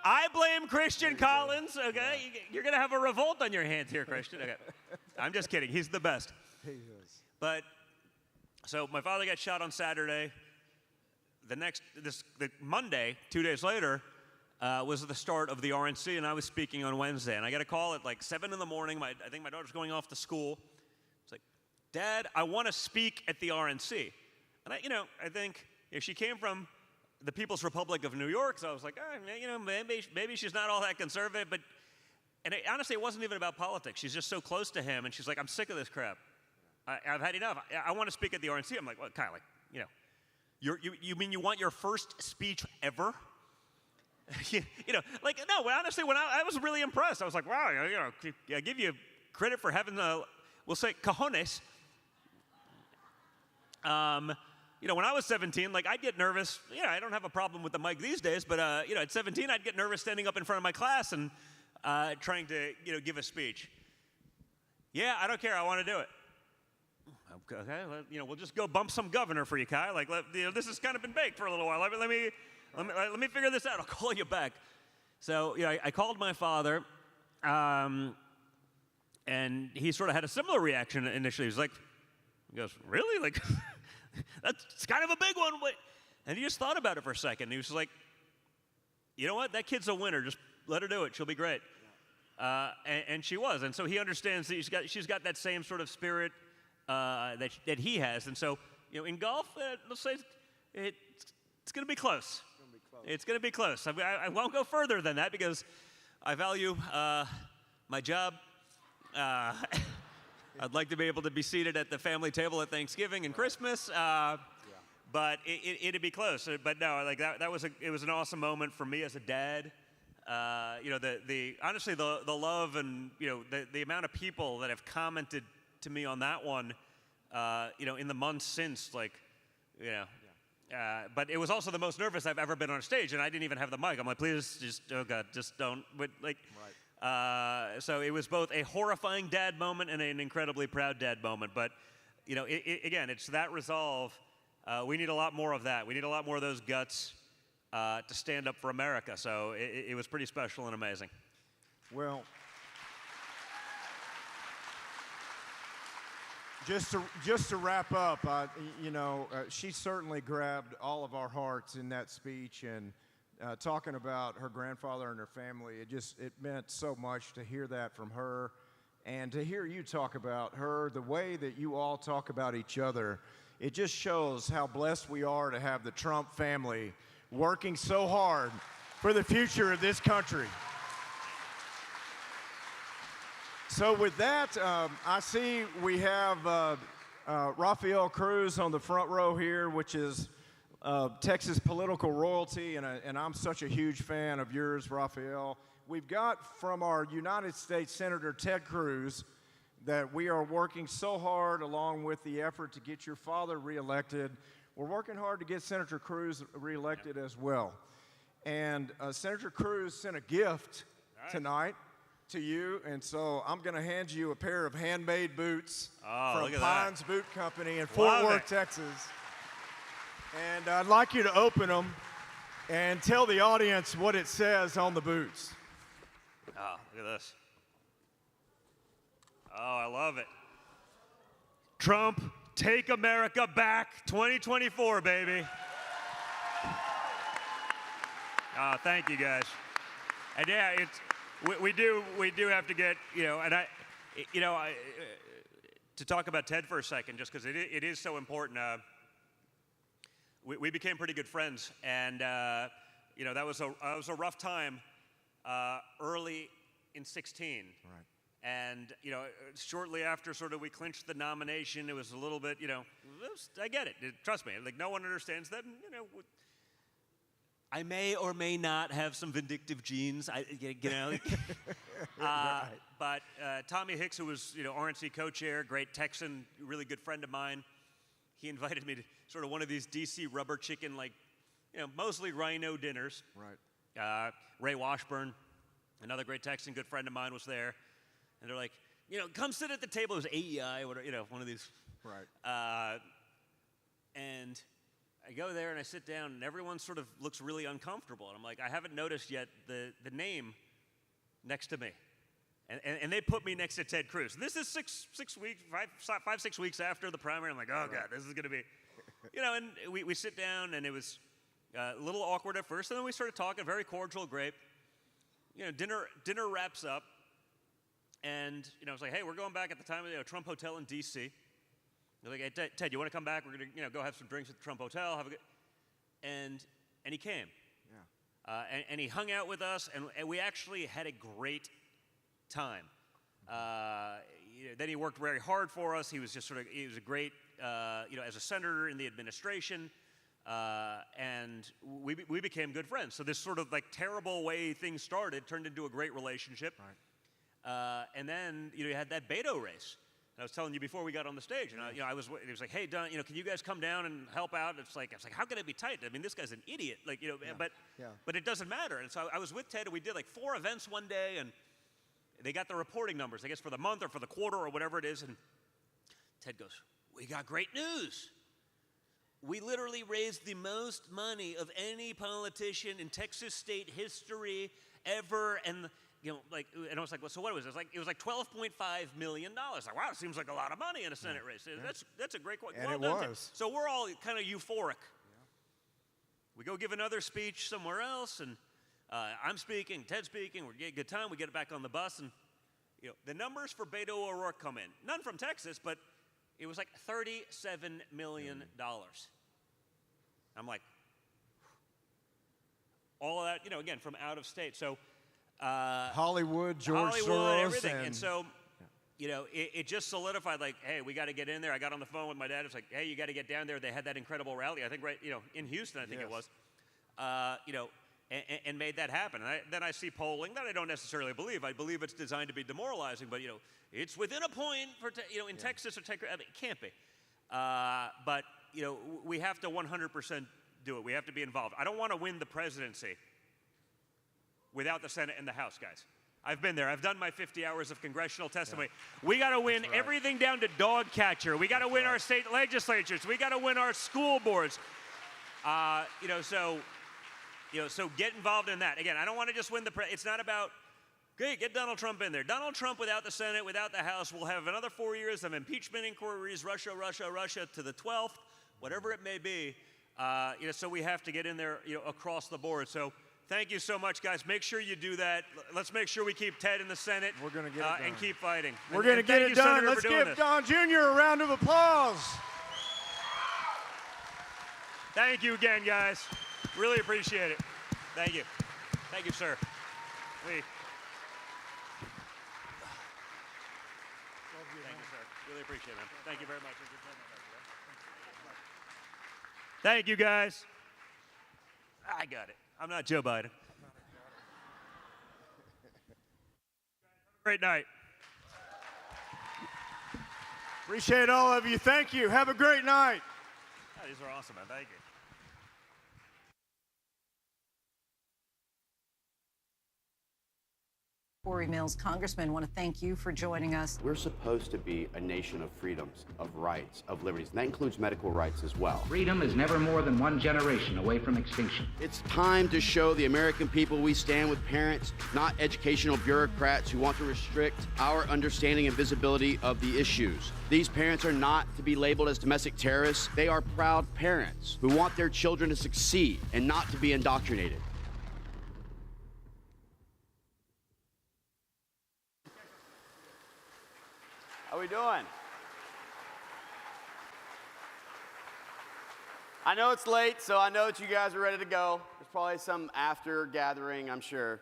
I blame Christian Collins, okay? You're going to have a revolt on your hands here, Christian. Okay. I'm just kidding. He's the best. He is. But, so my father got shot on Saturday. The Monday, 2 days later, was the start of the RNC, and I was speaking on Wednesday. And I got a call at like 7 in the morning. I think my daughter's going off to school. It's like, Dad, I want to speak at the RNC. And I think if she came from the People's Republic of New York, so I was like, maybe she's not all that conservative, honestly, it wasn't even about politics. She's just so close to him, and she's like, I'm sick of this crap. I've had enough. I want to speak at the RNC. I'm like, well, Kylie, you mean you want your first speech ever? No, honestly, when I was really impressed. I was like, wow, I give you credit for having we'll say, cojones. When I was 17, I'd get nervous. I don't have a problem with the mic these days, but, at 17, I'd get nervous standing up in front of my class and trying to, give a speech. Yeah, I don't care. I want to do it. Okay, we'll just go bump some governor for you, Kai. This has kind of been baked for a little while. Let me figure this out. I'll call you back. So, I called my father, and he sort of had a similar reaction initially. He goes, really? That's kind of a big one. And he just thought about it for a second. He was like, you know what? That kid's a winner. Just let her do it. She'll be great. And she was. And so he understands that she's got that same sort of spirit that he has. And so, in golf, let's say it's going to be close. It's going to be close. I won't go further than that because I value my job. I'd like to be able to be seated at the family table at Thanksgiving and Christmas. But it'd be close. But no, like that was it was an awesome moment for me as a dad. Honestly the love and the amount of people that have commented to me on that one, in the months since, but it was also the most nervous I've ever been on stage, and I didn't even have the mic. I'm like, please, just oh God, just don't. But so it was both a horrifying dad moment and an incredibly proud dad moment. But again, it's that resolve. We need a lot more of that. We need a lot more of those guts to stand up for America. So it was pretty special and amazing. Well, just to wrap up, she certainly grabbed all of our hearts in that speech, and talking about her grandfather and her family, it meant so much to hear that from her, and to hear you talk about her, the way that you all talk about each other. It just shows how blessed we are to have the Trump family working so hard for the future of this country. So with that, I see we have Rafael Cruz on the front row here, which is Texas political royalty, and I'm such a huge fan of yours, Rafael. We've got from our United States Senator Ted Cruz that we are working so hard along with the effort to get your father reelected. We're working hard to get Senator Cruz reelected as well. And Senator Cruz sent a gift tonight to you, and so I'm going to hand you a pair of handmade boots from Pines Boot Company in Fort Worth, Texas. And I'd like you to open them and tell the audience what it says on the boots. Oh, look at this. Oh, I love it. Trump, take America back, 2024, baby. Oh, thank you guys. And yeah, we do have to get, to talk about Ted for a second, just because it is so important. We became pretty good friends, and that was a rough time early in 16. Right. And, shortly after sort of we clinched the nomination, it was a little bit, I get it. Trust me, like no one understands that. And, I may or may not have some vindictive genes, but Tommy Hicks, who was, RNC co-chair, great Texan, really good friend of mine, he invited me to sort of one of these DC rubber chicken, mostly rhino dinners. Right. Ray Washburn, another great Texan, good friend of mine, was there. And they're like, come sit at the table. It was AEI, whatever, one of these. Right. And I go there and I sit down, and everyone sort of looks really uncomfortable. And I'm like, I haven't noticed yet the name next to me. And they put me next to Ted Cruz. And this is 6 weeks after the primary. I'm like, oh, God, this is going to be, and we sit down, and it was a little awkward at first. And then we started talking, very cordial, great. Dinner wraps up. And, I was like, hey, we're going back at the time of the Trump Hotel in D.C. They're like, hey, Ted, you want to come back? We're going to, go have some drinks at the Trump Hotel. Have a good... And he came. Yeah. And he hung out with us, and we actually had a great time. Then he worked very hard for us. He was just he was a great, as a senator in the administration. And we became good friends. So this sort of terrible way things started turned into a great relationship. Right. And then, you had that Beto race. And I was telling you before we got on the stage, and it was like, hey, Don, can you guys come down and help out? I was like, how can it be tight? I mean, this guy's an idiot, but it doesn't matter. And so I was with Ted, and we did 4 events one day, and they got the reporting numbers, I guess for the month or for the quarter or whatever it is. And Ted goes, we got great news. We literally raised the most money of any politician in Texas state history ever, and and I was like, well, so what was it? It was like $12.5 million. Like, wow, it seems like a lot of money in a Senate race. Yeah. That's a great question. And well, it was. So we're all kind of euphoric. Yeah. We go give another speech somewhere else, and I'm speaking, Ted's speaking, we're getting a good time, we get back on the bus, and the numbers for Beto O'Rourke come in. None from Texas, but it was like $37 million. I'm like, all of that, again, from out of state. So Hollywood, George Hollywood, Soros, everything. And so, it just solidified, like, hey, we got to get in there. I got on the phone with my dad. It's like, hey, you got to get down there. They had that incredible rally, I think, right, in Houston, I think it was, and made that happen. And then I see polling that I don't necessarily believe. I believe it's designed to be demoralizing, but, it's within a point for, in Texas or Texas. I mean, it can't be. But, we have to 100% do it. We have to be involved. I don't want to win the presidency without the Senate and the House, guys. I've been there. I've done my 50 hours of congressional testimony. Yeah. We got to win everything down to dog catcher. We got to win our state legislatures. We got to win our school boards. So get involved in that. Again, I don't want to just win it's not about, great, get Donald Trump in there. Donald Trump without the Senate, without the House, will have another 4 years of impeachment inquiries, Russia to the 12th, whatever it may be. So we have to get in there, across the board. So thank you so much, guys. Make sure you do that. Let's make sure we keep Ted in the Senate. We're going to get it done. And keep fighting. We're going to get it done. Let's give Don Jr. a round of applause. Thank you again, guys. Really appreciate it. Thank you. Thank you, sir. Thank you, sir. Really appreciate it, man. Thank you very much. Thank you, guys. I got it. I'm not Joe Biden. Great night. Appreciate all of you. Thank you. Have a great night. Oh, these are awesome, man. Thank you. Corey Mills, Congressman, want to thank you for joining us. We're supposed to be a nation of freedoms, of rights, of liberties, and that includes medical rights as well. Freedom is never more than one generation away from extinction. It's time to show the American people we stand with parents, not educational bureaucrats who want to restrict our understanding and visibility of the issues. These parents are not to be labeled as domestic terrorists. They are proud parents who want their children to succeed and not to be indoctrinated. How we doing? I know it's late, so I know that you guys are ready to go. There's probably some after gathering, I'm sure.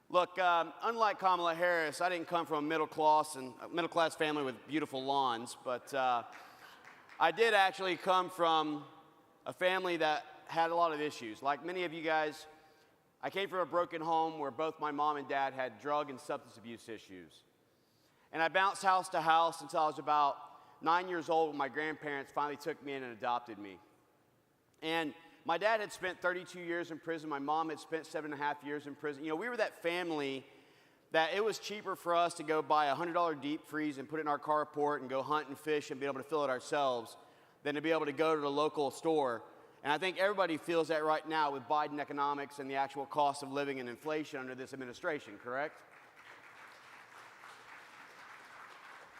Look, unlike Kamala Harris, I didn't come from a middle class family with beautiful lawns, but I did actually come from a family that had a lot of issues. Like many of you guys, I came from a broken home where both my mom and dad had drug and substance abuse issues. And I bounced house to house until I was about 9 years old when my grandparents finally took me in and adopted me. And my dad had spent 32 years in prison. My mom had spent 7.5 years in prison. You know, we were that family that it was cheaper for us to go buy a $100 deep freeze and put it in our carport and go hunt and fish and be able to fill it ourselves than to be able to go to the local store. And I think everybody feels that right now with Biden economics and the actual cost of living and inflation under this administration, correct?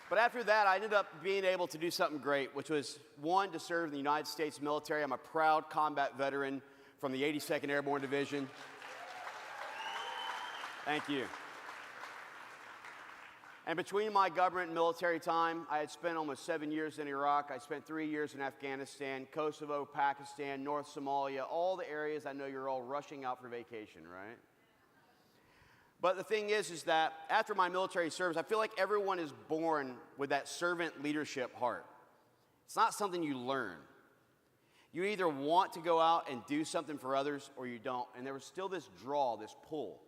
But after that, I ended up being able to do something great, which was, one, to serve in the United States military. I'm a proud combat veteran from the 82nd Airborne Division. Thank you. And between my government and military time, I had spent almost 7 years in Iraq. I spent 3 years in Afghanistan, Kosovo, Pakistan, North Somalia, all the areas I know you're all rushing out for vacation, right? But the thing is that after my military service, I feel like everyone is born with that servant leadership heart. It's not something you learn. You either want to go out and do something for others or you don't. And there was still this draw, this pull.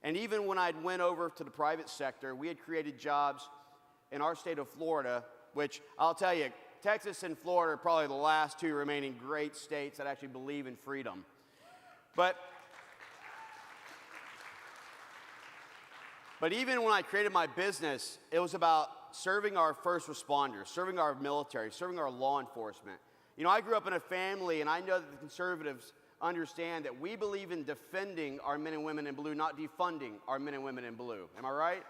And even when I went over to the private sector, we had created jobs in our state of Florida, which I'll tell you, Texas and Florida are probably the last two remaining great states that actually believe in freedom. But even when I created my business, it was about serving our first responders, serving our military, serving our law enforcement. You know, I grew up in a family, and I know that the conservatives understand that we believe in defending our men and women in blue, not defunding our men and women in blue. Am I right?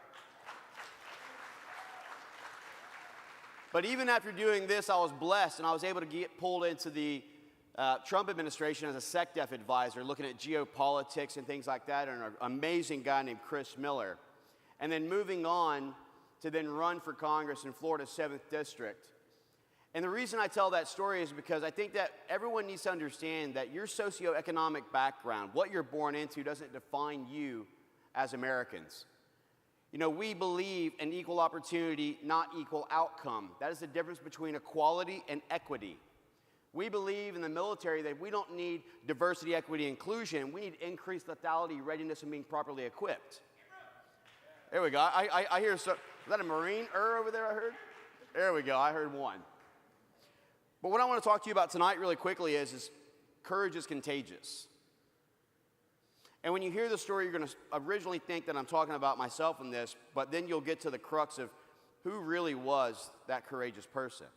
But even after doing this, I was blessed, and I was able to get pulled into the Trump administration has a SecDef advisor looking at geopolitics and things like that, and an amazing guy named Chris Miller. And then moving on to then run for Congress in Florida's 7th District. And the reason I tell that story is because I think that everyone needs to understand that your socioeconomic background, what you're born into, doesn't define you as Americans. You know, we believe in equal opportunity, not equal outcome. That is the difference between equality and equity. We believe in the military that we don't need diversity, equity, inclusion. We need increased lethality, readiness, and being properly equipped. There we go. I hear, is that a Marine over there I heard? There we go, I heard one. But what I want to talk to you about tonight really quickly is courage is contagious. And when you hear the story, you're going to originally think that I'm talking about myself in this, but then you'll get to the crux of who really was that courageous person.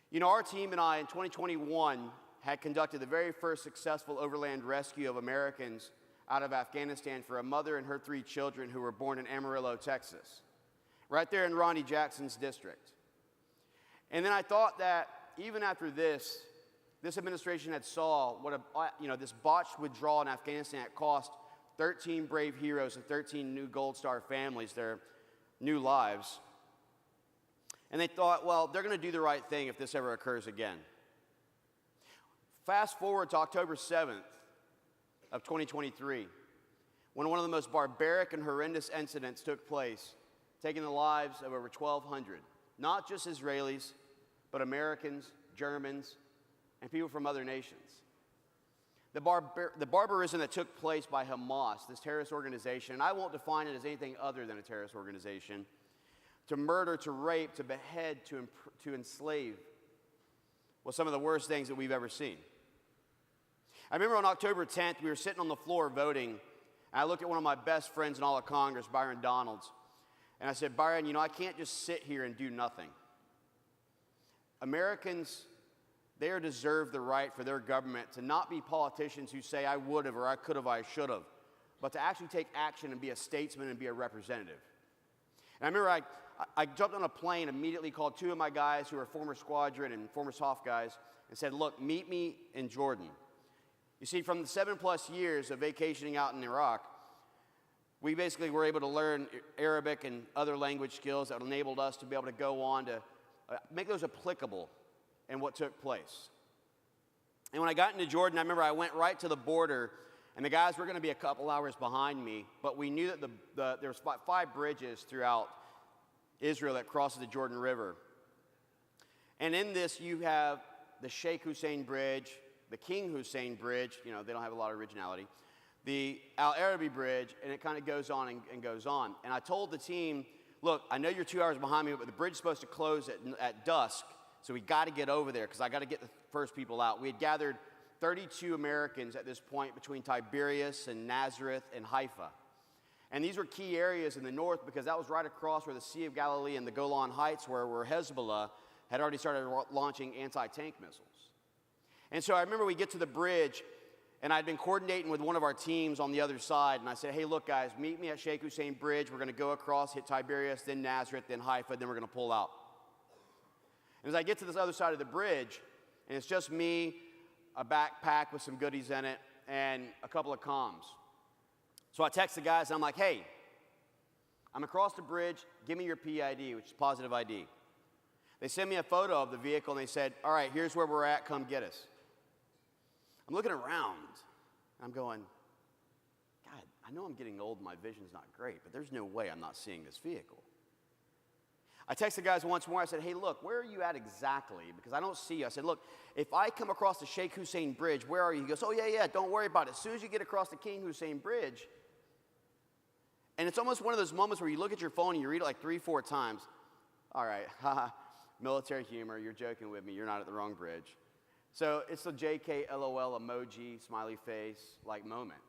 You know, our team and I in 2021 had conducted the very first successful overland rescue of Americans out of Afghanistan for a mother and her 3 children who were born in Amarillo, Texas, right there in Ronnie Jackson's district. And then I thought that even after this administration had saw what this botched withdrawal in Afghanistan had cost 13 brave heroes and 13 new Gold Star families their new lives. And they thought, well, they're going to do the right thing if this ever occurs again. Fast forward to October 7th of 2023, when one of the most barbaric and horrendous incidents took place, taking the lives of over 1,200, not just Israelis, but Americans, Germans, and people from other nations. The barbarism that took place by Hamas, this terrorist organization, and I won't define it as anything other than a terrorist organization, to murder, to rape, to behead, to enslave, was some of the worst things that we've ever seen. I remember on October 10th, we were sitting on the floor voting, and I looked at one of my best friends in all of Congress, Byron Donalds, and I said, Byron, you know, I can't just sit here and do nothing. Americans, they deserve the right for their government to not be politicians who say, I would have, or I could have, I should have, but to actually take action and be a statesman and be a representative. And I remember I jumped on a plane, immediately called 2 of my guys who are former squadron and former SOF guys, and said, look, meet me in Jordan. You see, from the 7+ years of vacationing out in Iraq, we basically were able to learn Arabic and other language skills that enabled us to be able to go on to make those applicable in what took place. And when I got into Jordan, I remember I went right to the border, and the guys were going to be a couple hours behind me, but we knew that there was 5 bridges throughout Israel that crosses the Jordan River. And in this, you have the Sheikh Hussein Bridge, the King Hussein Bridge, you know, they don't have a lot of originality, the Al Arabi Bridge, and it kind of goes on and goes on. And I told the team, look, I know you're 2 hours behind me, but the bridge is supposed to close at dusk, so we got to get over there because I got to get the first people out. We had gathered 32 Americans at this point between Tiberias and Nazareth and Haifa. And these were key areas in the north because that was right across where the Sea of Galilee and the Golan Heights were, where Hezbollah had already started launching anti-tank missiles. And so I remember we get to the bridge, and I'd been coordinating with one of our teams on the other side, and I said, hey, look, guys, meet me at Sheikh Hussein Bridge. We're going to go across, hit Tiberias, then Nazareth, then Haifa, then we're going to pull out. And as I get to this other side of the bridge, and it's just me, a backpack with some goodies in it, and a couple of comms. So I text the guys, and I'm like, hey, I'm across the bridge. Give me your PID, which is positive ID. They sent me a photo of the vehicle, and they said, all right, here's where we're at. Come get us. I'm looking around, and I'm going, God, I know I'm getting old and my vision's not great, but there's no way I'm not seeing this vehicle. I texted the guys once more. I said, hey, look, where are you at exactly? Because I don't see you. I said, look, if I come across the Sheikh Hussein Bridge, where are you? He goes, oh, yeah, don't worry about it. As soon as you get across the King Hussein Bridge, and it's almost one of those moments where you look at your phone and you read it like 3-4 times. All right, haha, military humor, you're joking with me. You're not at the wrong bridge. So it's the JK LOL emoji, smiley face, like moment.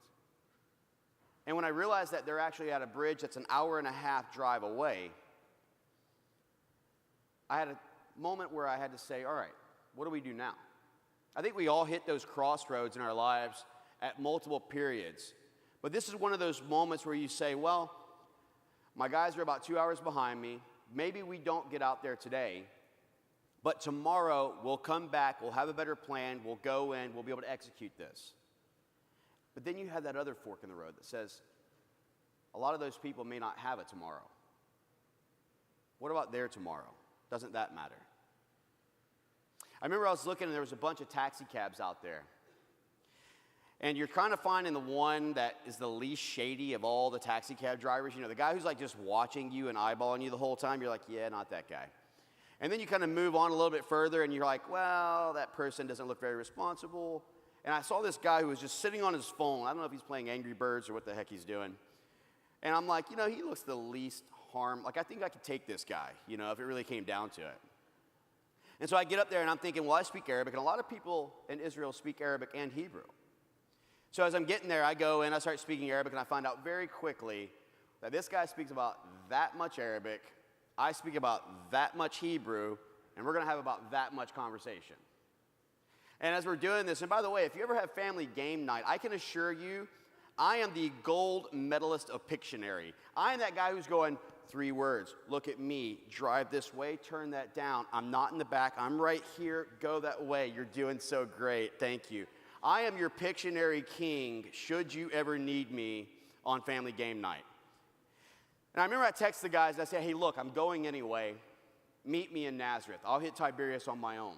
And when I realized that they're actually at a bridge that's an 1.5 hour drive away, I had a moment where I had to say, all right, what do we do now? I think we all hit those crossroads in our lives at multiple periods. But this is one of those moments where you say, well, my guys are about 2 hours behind me. Maybe we don't get out there today, But tomorrow, we'll come back, we'll have a better plan, we'll go in, we'll be able to execute this. But then you have that other fork in the road that says, a lot of those people may not have a tomorrow. What about their tomorrow? Doesn't that matter? I remember I was looking and there was a bunch of taxi cabs out there. And you're kind of finding the one that is the least shady of all the taxi cab drivers. You know, the guy who's like just watching you and eyeballing you the whole time. You're like, yeah, not that guy. And then you kind of move on a little bit further and you're like, well, that person doesn't look very responsible. And I saw this guy who was just sitting on his phone. I don't know if he's playing Angry Birds or what the heck he's doing. And I'm like, you know, he looks the least harm. Like, I think I could take this guy, you know, if it really came down to it. And so I get up there and I'm thinking, well, I speak Arabic, and a lot of people in Israel speak Arabic and Hebrew. So as I'm getting there, I go and I start speaking Arabic, and I find out very quickly that this guy speaks about that much Arabic, I speak about that much Hebrew, and we're going to have about that much conversation. And as we're doing this, and by the way, if you ever have family game night, I can assure you, I am the gold medalist of Pictionary. I am that guy who's going, 3 words, look at me, drive this way, turn that down. I'm not in the back, I'm right here, go that way. You're doing so great, thank you. I am your Pictionary king, should you ever need me on family game night. And I remember I text the guys, I said, hey, look, I'm going anyway. Meet me in Nazareth. I'll hit Tiberias on my own.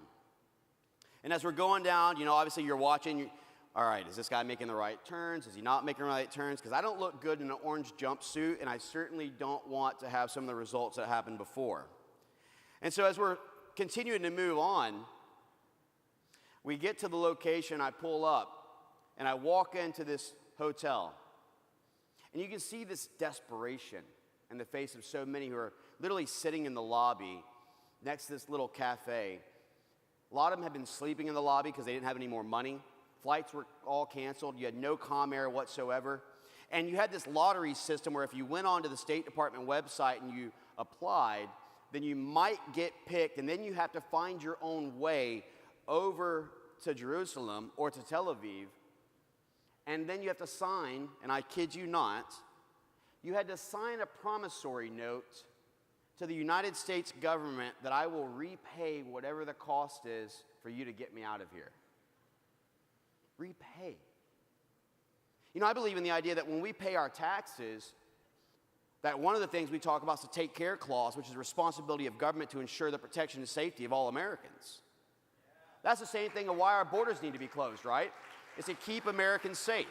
And as we're going down, you know, obviously you're watching, all right, is this guy making the right turns? Is he not making the right turns? Because I don't look good in an orange jumpsuit, and I certainly don't want to have some of the results that happened before. And so as we're continuing to move on, we get to the location, I pull up, and I walk into this hotel. And you can see this desperation in the face of so many who are literally sitting in the lobby next to this little cafe. A lot of them had been sleeping in the lobby because they didn't have any more money. Flights were all canceled. You had no Comair whatsoever. And you had this lottery system where if you went onto the State Department website and you applied, then you might get picked, and then you have to find your own way over to Jerusalem or to Tel Aviv. And then you have to sign, and I kid you not, you had to sign a promissory note to the United States government that I will repay whatever the cost is for you to get me out of here. Repay. You know, I believe in the idea that when we pay our taxes, that one of the things we talk about is the take care clause, which is the responsibility of government to ensure the protection and safety of all Americans. That's the same thing of why our borders need to be closed, right? Is to keep Americans safe.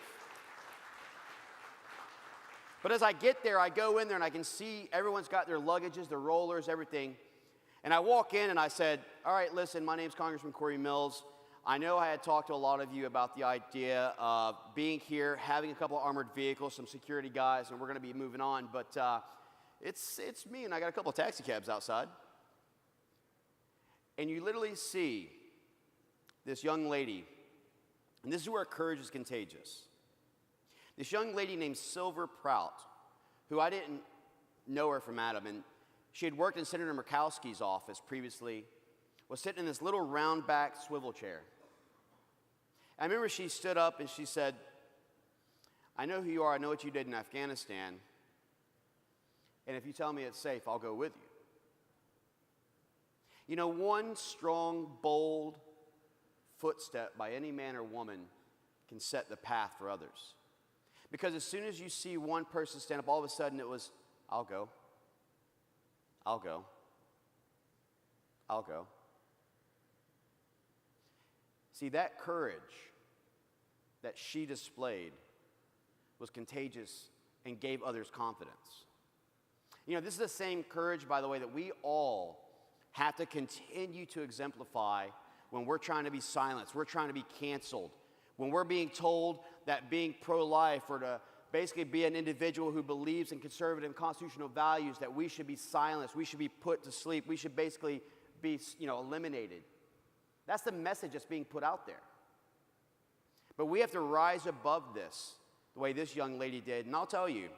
But as I get there, I go in there and I can see everyone's got their luggages, their rollers, everything. And I walk in and I said, all right, listen, my name's Congressman Corey Mills. I know I had talked to a lot of you about the idea of being here, having a couple of armored vehicles, some security guys, and we're going to be moving on. But it's me, and I got a couple of taxi cabs outside. And you literally see this young lady, and this is where courage is contagious. This young lady named Silver Prout, who I didn't know her from Adam, and she had worked in Senator Murkowski's office previously, was sitting in this little round back swivel chair. I remember she stood up and she said, I know who you are, I know what you did in Afghanistan, and if you tell me it's safe, I'll go with you. You know, one strong, bold footstep by any man or woman can set the path for others. Because as soon as you see one person stand up, all of a sudden it was, I'll go. I'll go. I'll go. See, that courage that she displayed was contagious and gave others confidence. You know, this is the same courage, by the way, that we all have to continue to exemplify when we're trying to be silenced, we're trying to be canceled, when we're being told that being pro-life or to basically be an individual who believes in conservative and constitutional values, that we should be silenced, we should be put to sleep, we should basically be, eliminated. That's the message that's being put out there. But we have to rise above this, the way this young lady did. And I'll tell you,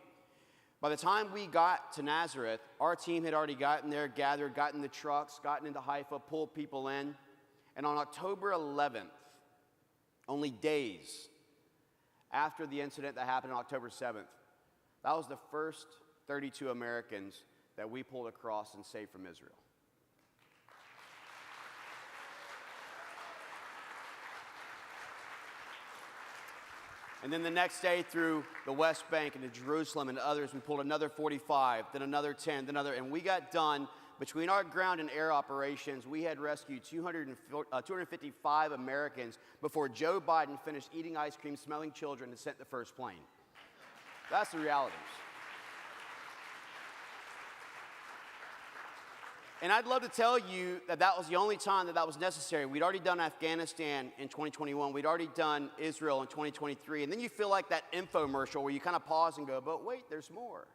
by the time we got to Nazareth, our team had already gotten there, gathered, gotten the trucks, gotten into Haifa, pulled people in. And on October 11th, only days after the incident that happened on October 7th, that was the first 32 Americans that we pulled across and saved from Israel. And then the next day through the West Bank and to Jerusalem and others, we pulled another 45, then another 10, then another, and we got done. Between our ground and air operations, we had rescued 255 Americans before Joe Biden finished eating ice cream, smelling children, and sent the first plane. That's the realities. And I'd love to tell you that that was the only time that was necessary. We'd already done Afghanistan in 2021. We'd already done Israel in 2023. And then you feel like that infomercial where you kind of pause and go, but wait, there's more.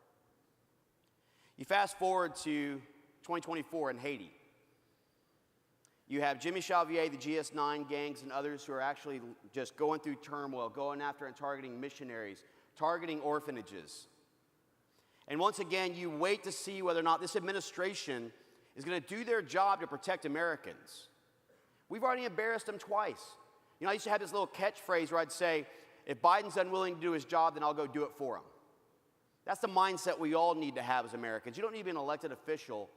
You fast forward to 2024 in Haiti. You have Jimmy Chauvier, the GS9 gangs, and others who are actually just going through turmoil, going after and targeting missionaries, targeting orphanages. And once again, you wait to see whether or not this administration is going to do their job to protect Americans. We've already embarrassed them twice. You know, I used to have this little catchphrase where I'd say, if Biden's unwilling to do his job, then I'll go do it for him. That's the mindset we all need to have as Americans. You don't need to be an elected official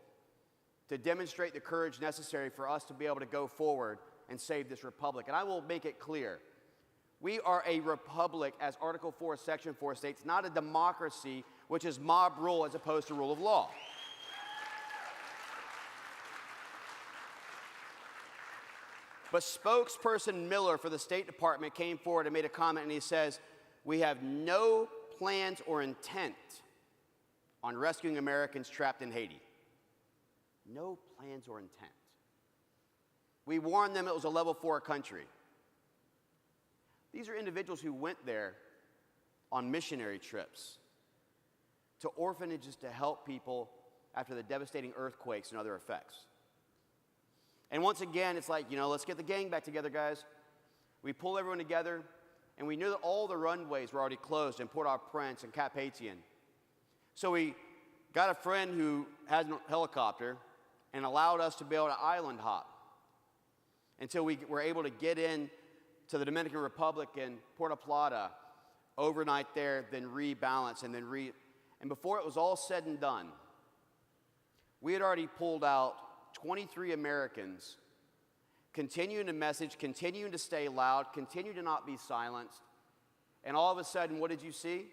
to demonstrate the courage necessary for us to be able to go forward and save this republic. And I will make it clear. We are a republic, as Article 4, Section 4 states, not a democracy, which is mob rule as opposed to rule of law. But spokesperson Miller for the State Department came forward and made a comment, and he says, we have no plans or intent on rescuing Americans trapped in Haiti. No plans or intent. We warned them it was a level 4 country. These are individuals who went there on missionary trips to orphanages to help people after the devastating earthquakes and other effects. And once again, it's like, you know, let's get the gang back together, guys. We pull everyone together, and we knew that all the runways were already closed in Port-au-Prince and Cap-Haitien. So we got a friend who had a helicopter and allowed us to be able to island hop until we were able to get in to the Dominican Republic and Puerto Plata, overnight there, then rebalance, and then and before it was all said and done, we had already pulled out 23 Americans, continuing to message, continuing to stay loud, continue to not be silenced. And all of a sudden, what did you see?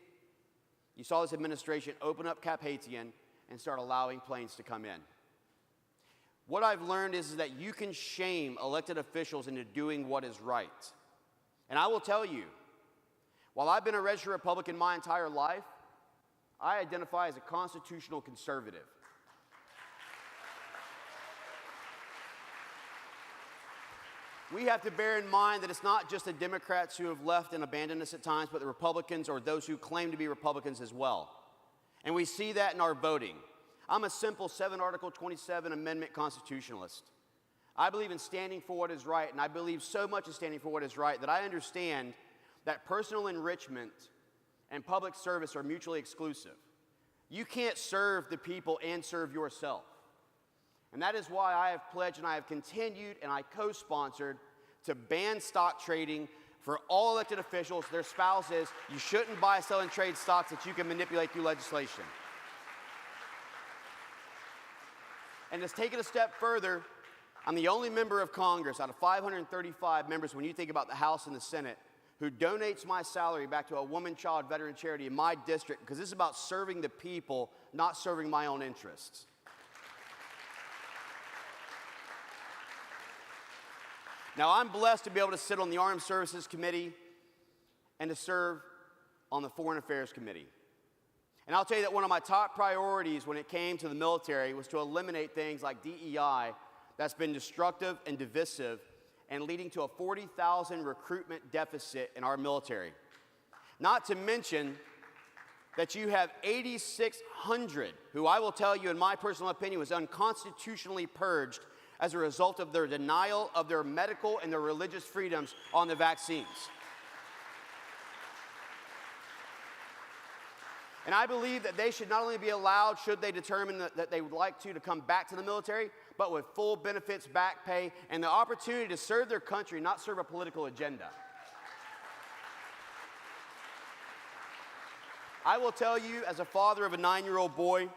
You saw this administration open up Cap-Haitien and start allowing planes to come in. What I've learned is that you can shame elected officials into doing what is right. And I will tell you, while I've been a registered Republican my entire life, I identify as a constitutional conservative. We have to bear in mind that it's not just the Democrats who have left and abandoned us at times, but the Republicans or those who claim to be Republicans as well. And we see that in our voting. I'm a simple 7 Article 27 Amendment constitutionalist. I believe in standing for what is right, and I believe so much in standing for what is right that I understand that personal enrichment and public service are mutually exclusive. You can't serve the people and serve yourself. And that is why I have pledged and I have continued and I co-sponsored to ban stock trading for all elected officials, their spouses. You shouldn't buy, sell, and trade stocks that you can manipulate through legislation. And to take it a step further, I'm the only member of Congress out of 535 members, when you think about the House and the Senate, who donates my salary back to a woman, child, veteran charity in my district, because this is about serving the people, not serving my own interests. Now, I'm blessed to be able to sit on the Armed Services Committee and to serve on the Foreign Affairs Committee. And I'll tell you that one of my top priorities when it came to the military was to eliminate things like DEI that's been destructive and divisive and leading to a 40,000 recruitment deficit in our military. Not to mention that you have 8,600 who I will tell you, in my personal opinion, was unconstitutionally purged as a result of their denial of their medical and their religious freedoms on the vaccines. And I believe that they should not only be allowed, should they determine that they would like to come back to the military, but with full benefits, back pay, and the opportunity to serve their country, not serve a political agenda. I will tell you, as a father of a 9-year-old boy,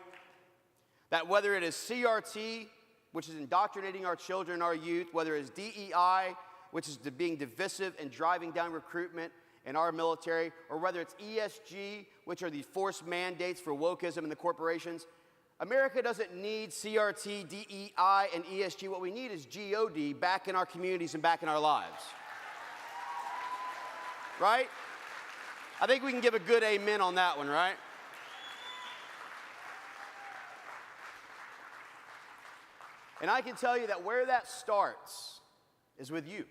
that whether it is CRT, which is indoctrinating our children, our youth, whether it's DEI, which is being divisive and driving down recruitment, in our military, or whether it's ESG, which are these forced mandates for wokeism in the corporations, America doesn't need CRT, DEI, and ESG. What we need is GOD back in our communities and back in our lives. Right? I think we can give a good amen on that one, right? And I can tell you that where that starts is with you.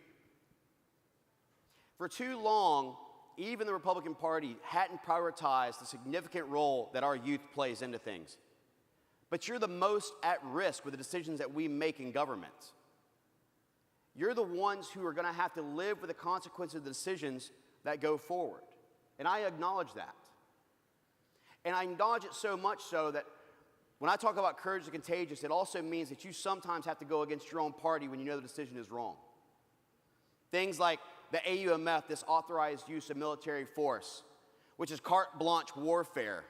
For too long, even the Republican Party hadn't prioritized the significant role that our youth plays into things. But you're the most at risk with the decisions that we make in government. You're the ones who are going to have to live with the consequences of the decisions that go forward. And I acknowledge that. And I acknowledge it so much so that when I talk about courage is contagious, it also means that you sometimes have to go against your own party when you know the decision is wrong. Things like the AUMF, this authorized use of military force, which is carte blanche warfare,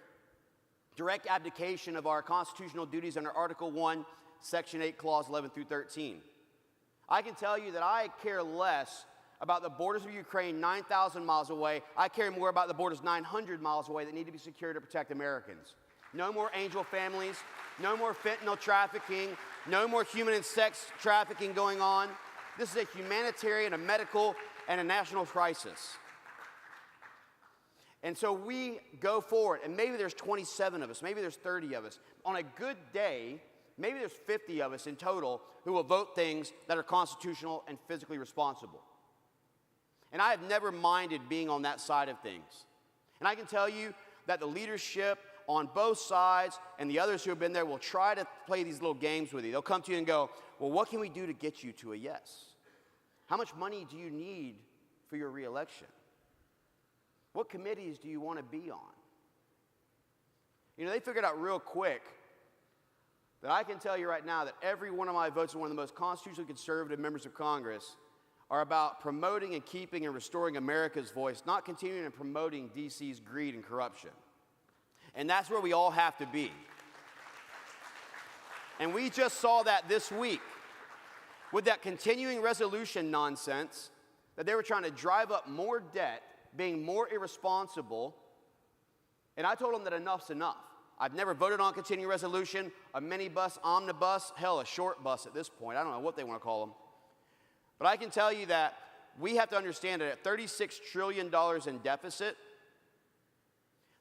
direct abdication of our constitutional duties under Article 1, Section 8, Clause 11 through 13. I can tell you that I care less about the borders of Ukraine 9,000 miles away. I care more about the borders 900 miles away that need to be secured to protect Americans. No more angel families, no more fentanyl trafficking, no more human and sex trafficking going on. This is a humanitarian, a medical, and a national crisis. And so we go forward, and maybe there's 27 of us, maybe there's 30 of us. On a good day, maybe there's 50 of us in total who will vote things that are constitutional and physically responsible. And I have never minded being on that side of things. And I can tell you that the leadership on both sides and the others who have been there will try to play these little games with you. They'll come to you and go, well, what can we do to get you to a yes? How much money do you need for your reelection? What committees do you want to be on? You know, they figured out real quick that I can tell you right now that every one of my votes as one of the most constitutionally conservative members of Congress are about promoting and keeping and restoring America's voice, not continuing and promoting DC's greed and corruption. And that's where we all have to be. And we just saw that this week with that continuing resolution nonsense, that they were trying to drive up more debt, being more irresponsible. And I told them that enough's enough. I've never voted on a continuing resolution, a minibus, omnibus, hell, a short bus at this point. I don't know what they want to call them. But I can tell you that we have to understand that at $36 trillion in deficit,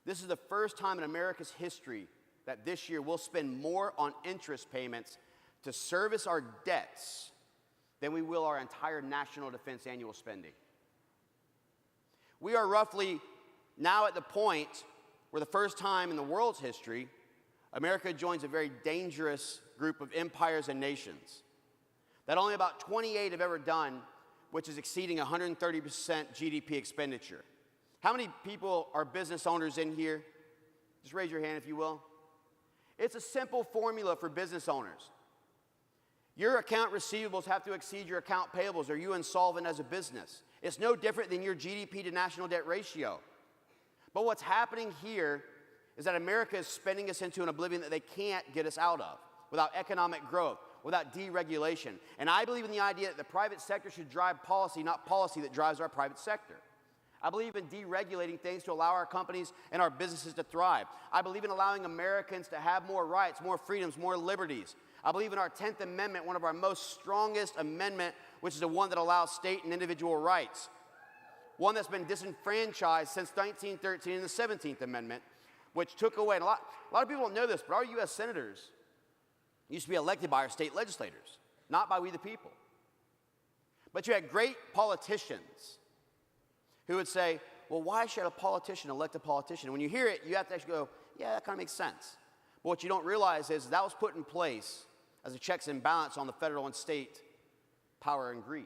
this is the first time in America's history that this year we'll spend more on interest payments to service our debts than we will our entire national defense annual spending. We are roughly now at the point where the first time in the world's history, America joins a very dangerous group of empires and nations that only about 28 have ever done, which is exceeding 130% GDP expenditure. How many people are business owners in here? Just raise your hand if you will. It's a simple formula for business owners. Your account receivables have to exceed your account payables or you're insolvent as a business. It's no different than your GDP to national debt ratio. But what's happening here is that America is spending us into an oblivion that they can't get us out of without economic growth, without deregulation. And I believe in the idea that the private sector should drive policy, not policy that drives our private sector. I believe in deregulating things to allow our companies and our businesses to thrive. I believe in allowing Americans to have more rights, more freedoms, more liberties. I believe in our 10th Amendment, one of our most strongest amendment, which is the one that allows state and individual rights. One that's been disenfranchised since 1913 in the 17th Amendment, which took away, and a lot of people don't know this, but our U.S. senators used to be elected by our state legislators, not by we the people. But you had great politicians who would say, well, why should a politician elect a politician? And when you hear it, you have to actually go, yeah, that kind of makes sense. But what you don't realize is that was put in place as a checks and balance on the federal and state power and greed.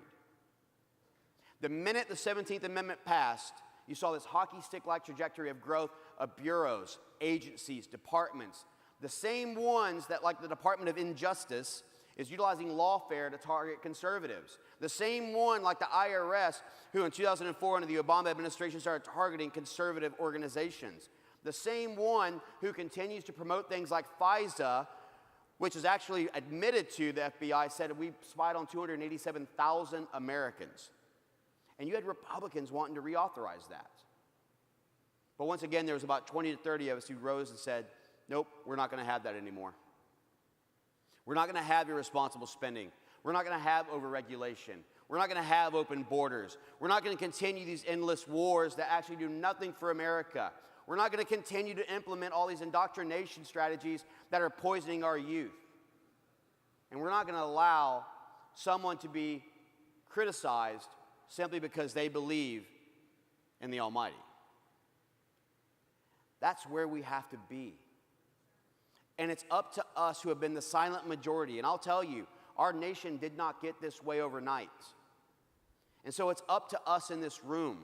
The minute the 17th Amendment passed, you saw this hockey stick-like trajectory of growth of bureaus, agencies, departments, the same ones that, like the Department of Injustice, is utilizing lawfare to target conservatives. The same one, like the IRS, who in 2004 under the Obama administration started targeting conservative organizations. The same one who continues to promote things like FISA, which is actually admitted to the FBI, said we spied on 287,000 Americans. And you had Republicans wanting to reauthorize that. But once again, there was about 20 to 30 of us who rose and said, nope, we're not going to have that anymore. We're not going to have irresponsible spending. We're not going to have overregulation. We're not going to have open borders. We're not going to continue these endless wars that actually do nothing for America. We're not going to continue to implement all these indoctrination strategies that are poisoning our youth. And we're not going to allow someone to be criticized simply because they believe in the Almighty. That's where we have to be. And it's up to us who have been the silent majority. And I'll tell you, our nation did not get this way overnight. And so it's up to us in this room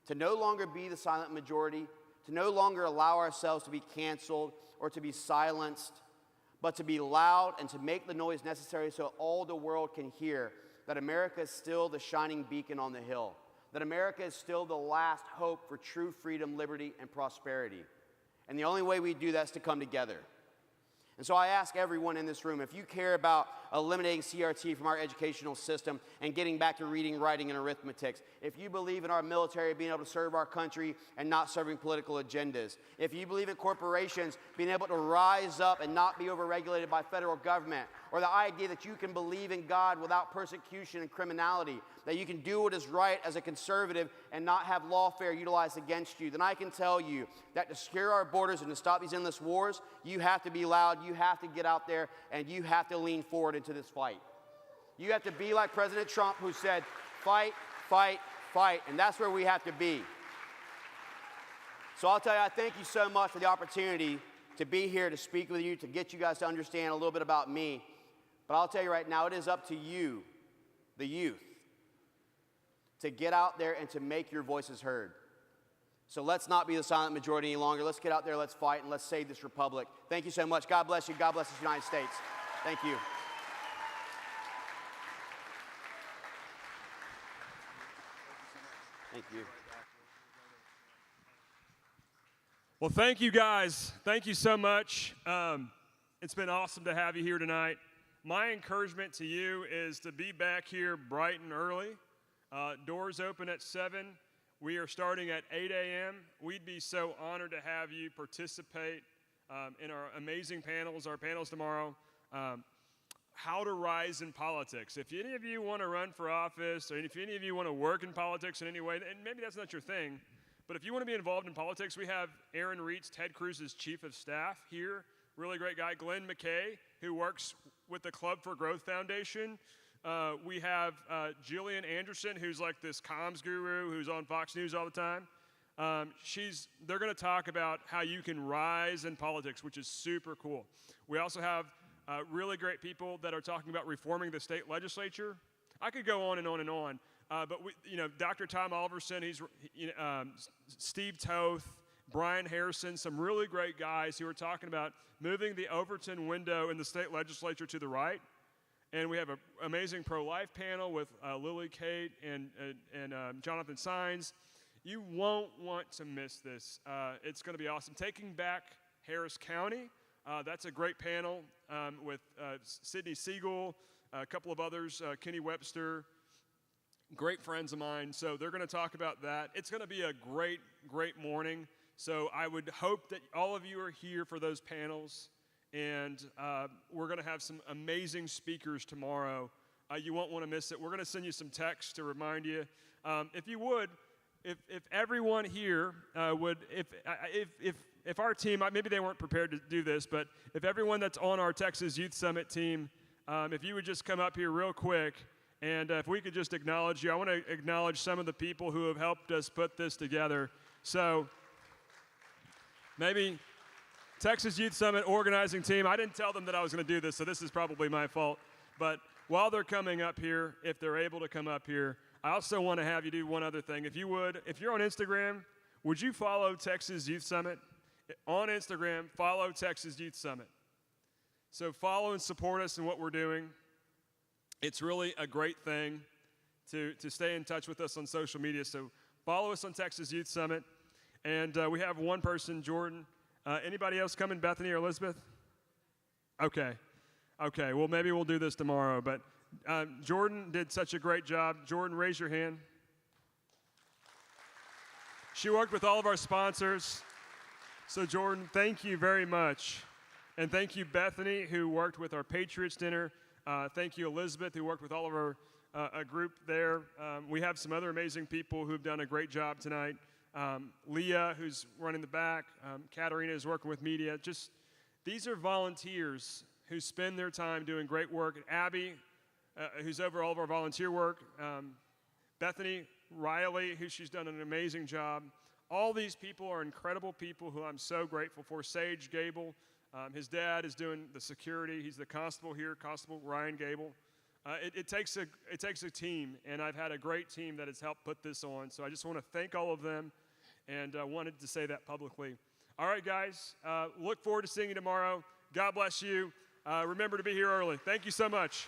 to no longer be the silent majority, to no longer allow ourselves to be canceled or to be silenced, but to be loud and to make the noise necessary so all the world can hear that America is still the shining beacon on the hill, that America is still the last hope for true freedom, liberty, and prosperity. And the only way we do that is to come together. And so I ask everyone in this room, if you care about eliminating CRT from our educational system and getting back to reading, writing, and arithmetic, if you believe in our military being able to serve our country and not serving political agendas, if you believe in corporations being able to rise up and not be overregulated by federal government, or the idea that you can believe in God without persecution and criminality, that you can do what is right as a conservative and not have lawfare utilized against you, then I can tell you that to secure our borders and to stop these endless wars, you have to be loud, you have to get out there, and you have to lean forward into this fight. You have to be like President Trump, who said, fight, fight, fight, and that's where we have to be. So I'll tell you, I thank you so much for the opportunity to be here to speak with you, to get you guys to understand a little bit about me. But I'll tell you right now, it is up to you, the youth, to get out there and to make your voices heard. So let's not be the silent majority any longer. Let's get out there, let's fight, and let's save this republic. Thank you so much. God bless you. God bless this United States. Thank you. Thank you. Well, thank you guys. Thank you so much. It's been awesome to have you here tonight. My encouragement to you is to be back here bright and early. Doors open at 7. We are starting at 8 a.m. We'd be so honored to have you participate in our amazing panels, our panels tomorrow. How to rise in politics. If any of you want to run for office, or if any of you want to work in politics in any way, and maybe that's not your thing, but if you want to be involved in politics, we have Aaron Reitz, Ted Cruz's chief of staff here, really great guy. Glenn McKay, who works with the Club for Growth Foundation. We have Jillian Anderson, who's like this comms guru who's on Fox News all the time. They're going to talk about how you can rise in politics, which is super cool. We also have really great people that are talking about reforming the state legislature. I could go on and on and on, but Dr. Tom Alverson, Steve Toth, Brian Harrison, some really great guys who are talking about moving the Overton window in the state legislature to the right. And we have an amazing pro-life panel with Lily Kate and Jonathan Sines. You won't want to miss this. It's going to be awesome. Taking Back Harris County. That's a great panel with Sidney Siegel, a couple of others, Kenny Webster, great friends of mine. So they're going to talk about that. It's going to be a great, great morning. So I would hope that all of you are here for those panels. And we're going to have some amazing speakers tomorrow. You won't want to miss it. We're going to send you some text to remind you. If you would, if everyone here if our team, maybe they weren't prepared to do this, but if everyone that's on our Texas Youth Summit team, if you would just come up here real quick, and if we could just acknowledge you. I want to acknowledge some of the people who have helped us put this together. So maybe Texas Youth Summit organizing team. I didn't tell them that I was going to do this, so this is probably my fault. But while they're coming up here, if they're able to come up here, I also want to have you do one other thing. If you would, if you're on Instagram, would you follow Texas Youth Summit? On Instagram, follow Texas Youth Summit. So follow and support us in what we're doing. It's really a great thing to stay in touch with us on social media. So follow us on Texas Youth Summit. And we have one person, Jordan. Anybody else coming, Bethany or Elizabeth? Okay. Well, maybe we'll do this tomorrow. But Jordan did such a great job. Jordan, raise your hand. She worked with all of our sponsors. So Jordan, thank you very much. And thank you, Bethany, who worked with our Patriots dinner. Thank you, Elizabeth, who worked with all of our group there. We have some other amazing people who've done a great job tonight. Leah, who's running the back. Katarina is working with media. Just, these are volunteers who spend their time doing great work. And Abby, who's over all of our volunteer work. Bethany Riley, who she's done an amazing job. All these people are incredible people who I'm so grateful for. Sage Gable, his dad is doing the security. He's the constable here, Constable Ryan Gable. It takes a team, and I've had a great team that has helped put this on. So I just want to thank all of them, and wanted to say that publicly. All right, guys, look forward to seeing you tomorrow. God bless you. Remember to be here early. Thank you so much.